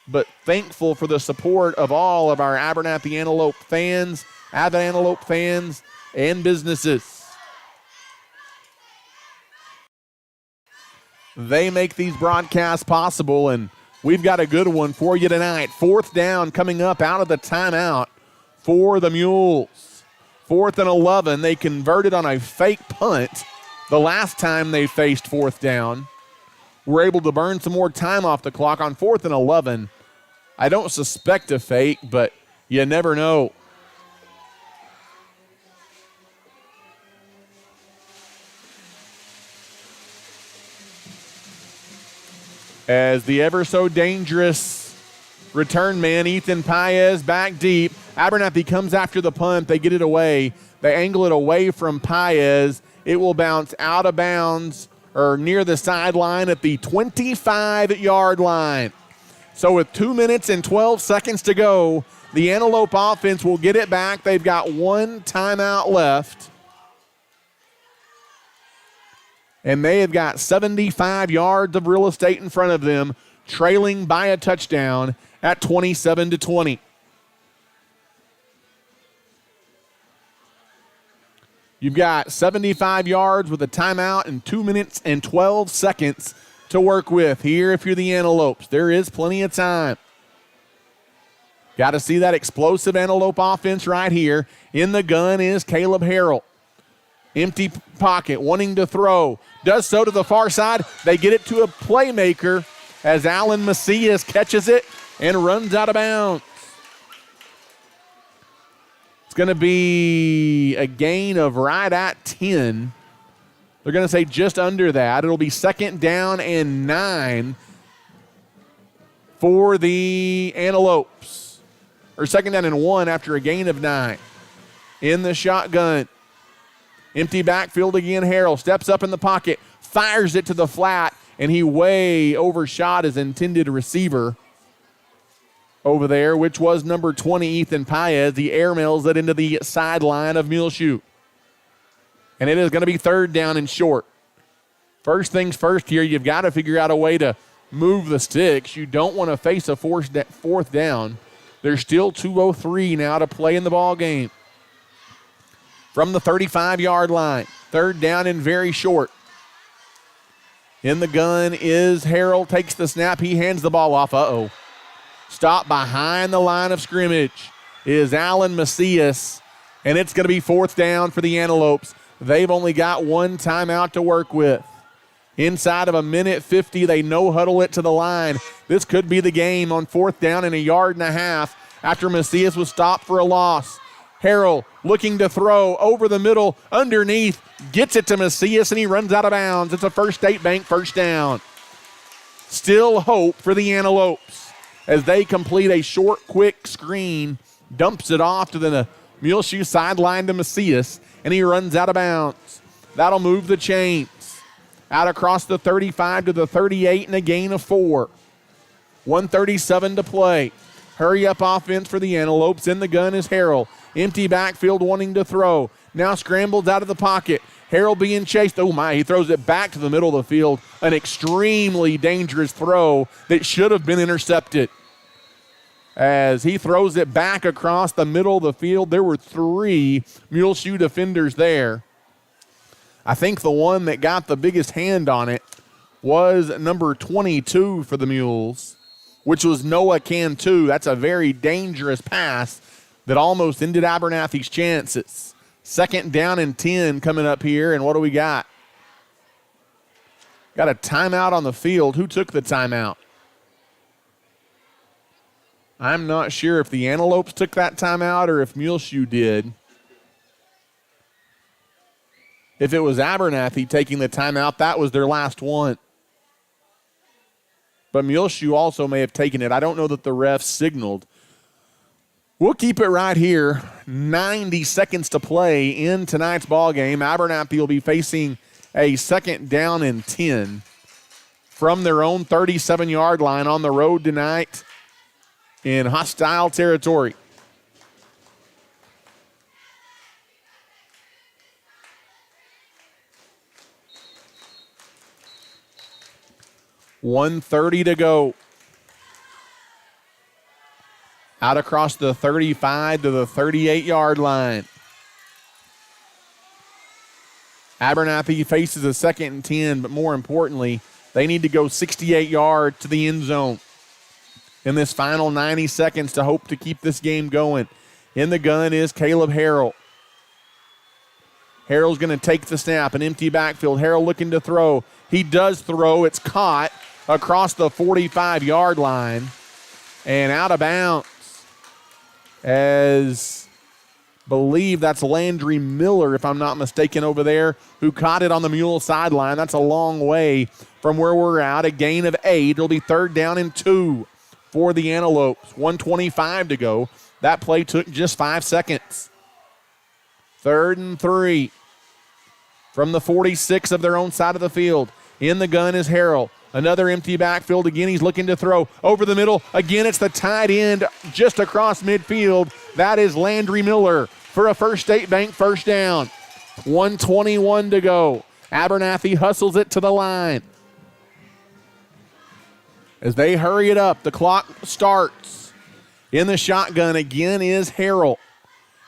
But thankful for the support of all of our Abernathy Antelope fans, avid Antelope fans, and businesses. They make these broadcasts possible, and we've got a good one for you tonight. 4th down coming up out of the timeout for the Mules. 4th and 11. They converted on a fake punt the last time they faced 4th down. We're able to burn some more time off the clock on 4th and 11. I don't suspect a fake, but you never know. As the ever so dangerous return man, Ethan Paez, back deep. Abernathy comes after the punt. They get it away. They angle it away from Paez. It will bounce out of bounds or near the sideline at the 25-yard line. So with 2 minutes and 12 seconds to go, the Antelope offense will get it back. They've got one timeout left. And they have got 75 yards of real estate in front of them, trailing by a touchdown at 27-20. You've got 75 yards with a timeout and 2 minutes and 12 seconds to work with here if you're the Antelopes. There is plenty of time. Got to see that explosive Antelope offense right here. In the gun is Caleb Harrell. Empty pocket, wanting to throw. Does so to the far side. They get it to a playmaker as Alan Macias catches it and runs out of bounds. It's going to be a gain of right at 10. They're going to say just under that. It'll be 2nd down and 9 for the Antelopes. Or 2nd down and 1 after a gain of 9. In the shotgun. Empty backfield again. Harrell steps up in the pocket, fires it to the flat, and he way overshot his intended receiver over there, which was number 20, Ethan Paez. He airmails it into the sideline of Muleshoe. And it is going to be 3rd down and short. First things first here, you've got to figure out a way to move the sticks. You don't want to face a 4th down. There's still 2:03 now to play in the ball game. From the 35-yard line, 3rd down and very short. In the gun is Harrell, takes the snap. He hands the ball off. Stop behind the line of scrimmage is Alan Macias, and it's going to be 4th down for the Antelopes. They've only got one timeout to work with. Inside of a minute 50, they no-huddle it to the line. This could be the game on 4th down and a yard and a half after Macias was stopped for a loss. Harrell looking to throw over the middle, underneath, gets it to Macias, and he runs out of bounds. It's a First State Bank first down. Still hope for the Antelopes as they complete a short, quick screen, dumps it off to the Muleshoe sideline to Macias, and he runs out of bounds. That'll move the chains out across the 35 to the 38 and a gain of 4. 1:37 to play. Hurry up offense for the Antelopes. In the gun is Harrell. Empty backfield wanting to throw. Now scrambles out of the pocket. Harrell being chased. Oh my, he throws it back to the middle of the field. An extremely dangerous throw that should have been intercepted. As he throws it back across the middle of the field, there were 3 Muleshoe defenders there. I think the one that got the biggest hand on it was number 22 for the Mules, which was Noah Cantu. That's a very dangerous pass that almost ended Abernathy's chances. 2nd down and 10 coming up here, and what do we got? Got a timeout on the field. Who took the timeout? I'm not sure if the Antelopes took that timeout or if Muleshoe did. If it was Abernathy taking the timeout, that was their last one. But Muleshoe also may have taken it. I don't know that the refs signaled. We'll keep it right here. 90 seconds to play in tonight's ball game. Abernathy will be facing a 2nd down and 10 from their own 37-yard line on the road tonight in hostile territory. .130 to go. Out across the 35 to the 38-yard line. Abernathy faces a 2nd and 10, but more importantly, they need to go 68 yards to the end zone in this final 90 seconds to hope to keep this game going. In the gun is Caleb Harrell. Harrell's going to take the snap, an empty backfield. Harrell looking to throw. He does throw. It's caught across the 45-yard line and out of bounds. As believe that's Landry Miller, if I'm not mistaken, over there, who caught it on the Mule sideline. That's a long way from where we're at. A gain of 8. It'll be 3rd down and 2 for the Antelopes. 1:25 to go. That play took just 5 seconds. 3rd and 3 from the 46 of their own side of the field. In the gun is Harrell. Another empty backfield. Again, he's looking to throw over the middle. Again, it's the tight end just across midfield. That is Landry Miller for a First State Bank first down. 1:21 to go. Abernathy hustles it to the line. As they hurry it up, the clock starts. In the shotgun again is Harrell.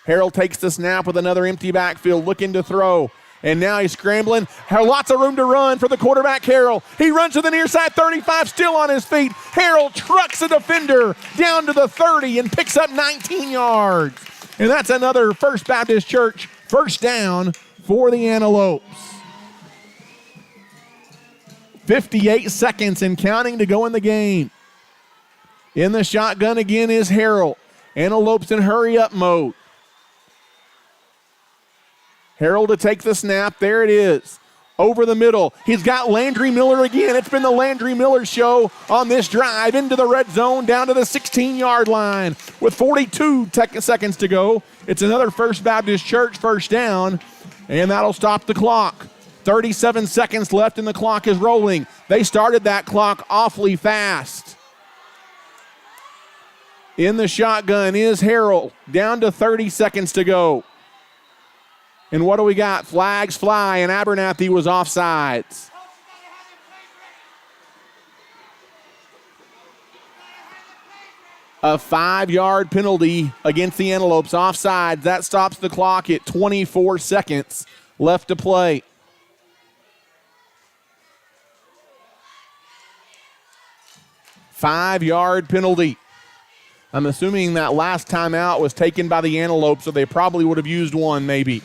Harrell takes the snap with another empty backfield, looking to throw. And now he's scrambling. Lots of room to run for the quarterback, Harrell. He runs to the near side, 35, still on his feet. Harrell trucks a defender down to the 30 and picks up 19 yards. And that's another First Baptist Church first down for the Antelopes. 58 seconds and counting to go in the game. In the shotgun again is Harrell. Antelopes in hurry-up mode. Harrell to take the snap. There it is. Over the middle. He's got Landry Miller again. It's been the Landry Miller show on this drive into the red zone down to the 16-yard line with 42 seconds to go. It's another First Baptist Church first down, and that'll stop the clock. 37 seconds left and the clock is rolling. They started that clock awfully fast. In the shotgun is Harrell. Down to 30 seconds to go. And what do we got? Flags fly, and Abernathy was offsides. A 5-yard penalty against the Antelopes. Offsides. That stops the clock at 24 seconds left to play. Five-yard penalty. I'm assuming that last timeout was taken by the Antelopes, so they probably would have used one maybe.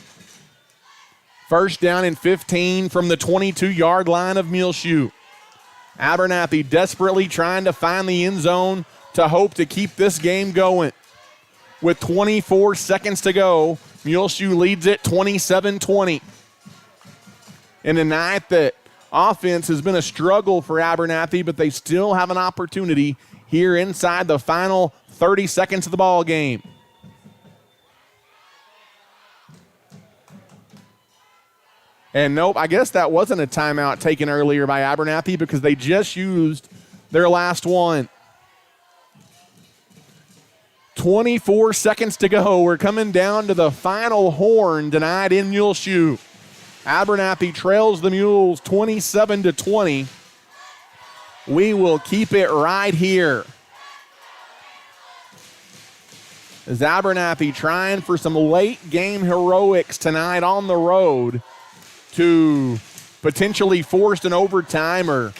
First down and 15 from the 22-yard line of Muleshoe. Abernathy desperately trying to find the end zone to hope to keep this game going. With 24 seconds to go, Muleshoe leads it 27-20. In a night that offense has been a struggle for Abernathy, but they still have an opportunity here inside the final 30 seconds of the ball game. And nope, I guess that wasn't a timeout taken earlier by Abernathy because they just used their last one. 24 seconds to go. We're coming down to the final horn tonight in Muleshoe. Abernathy trails the Mules 27-20. We will keep it right here. As Abernathy trying for some late game heroics tonight on the road to potentially force an overtime, or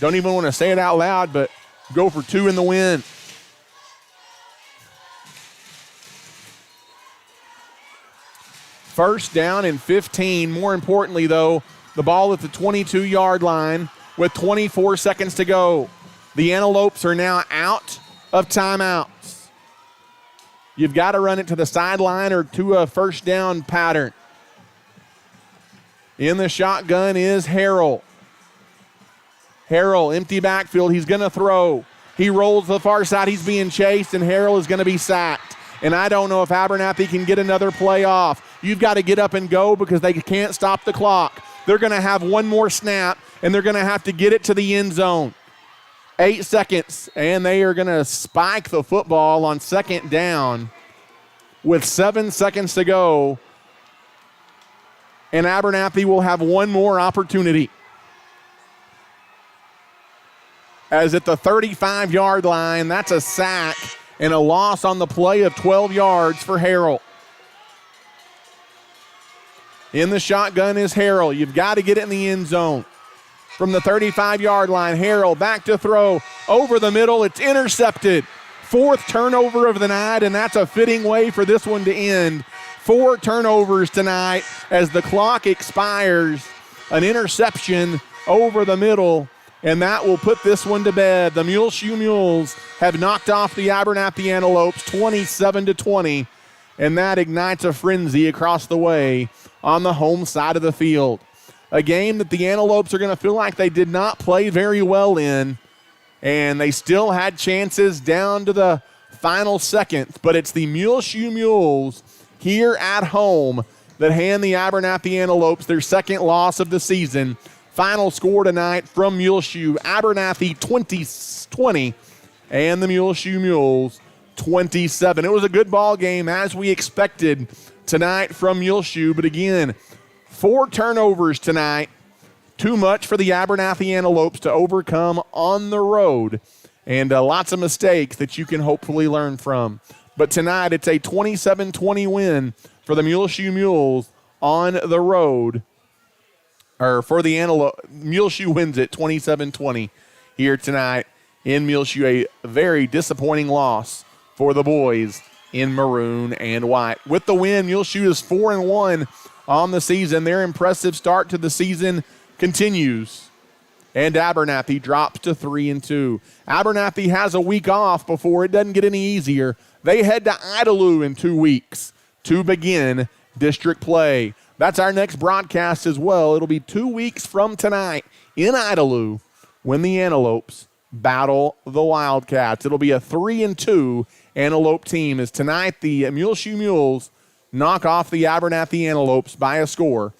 don't even want to say it out loud, but go for two in the win. First down and 15. More importantly, though, the ball at the 22-yard line with 24 seconds to go. The Antelopes are now out of timeouts. You've got to run it to the sideline or to a first down pattern. In the shotgun is Harrell. Harrell, empty backfield. He's going to throw. He rolls to the far side. He's being chased, and Harrell is going to be sacked. And I don't know if Abernathy can get another play off. You've got to get up and go because they can't stop the clock. They're going to have one more snap, and they're going to have to get it to the end zone. 8 seconds, and they are going to spike the football on second down with 7 seconds to go. And Abernathy will have one more opportunity. As at the 35-yard line, that's a sack and a loss on the play of 12 yards for Harrell. In the shotgun is Harrell. You've got to get it in the end zone. From the 35-yard line, Harrell back to throw. Over the middle, it's intercepted. 4th turnover of the night, and that's a fitting way for this one to end. 4 turnovers tonight as the clock expires. An interception over the middle, and that will put this one to bed. The Muleshoe Mules have knocked off the Abernathy Antelopes 27-20, and that ignites a frenzy across the way on the home side of the field. A game that the Antelopes are going to feel like they did not play very well in, and they still had chances down to the final second, but it's the Muleshoe Mules here at home that hand the Abernathy Antelopes their second loss of the season. Final score tonight from Muleshoe, Abernathy 20, and the Muleshoe Mules 27. It was a good ball game as we expected tonight from Muleshoe, but again, 4 turnovers tonight. Too much for the Abernathy Antelopes to overcome on the road, and lots of mistakes that you can hopefully learn from. But tonight, it's a 27-20 win for the Muleshoe Mules on the road. Or for the Antelope, Muleshoe wins it 27-20 here tonight in Muleshoe. A very disappointing loss for the boys in maroon and white. With the win, Muleshoe is 4-1 on the season. Their impressive start to the season continues. And Abernathy drops to 3-2. Abernathy has a week off before it doesn't get any easier. They head to Idalou in 2 weeks to begin district play. That's our next broadcast as well. It'll be 2 weeks from tonight in Idalou when the Antelopes battle the Wildcats. It'll be a 3-2 Antelope team as tonight the Muleshoe Mules knock off the Abernathy Antelopes by a score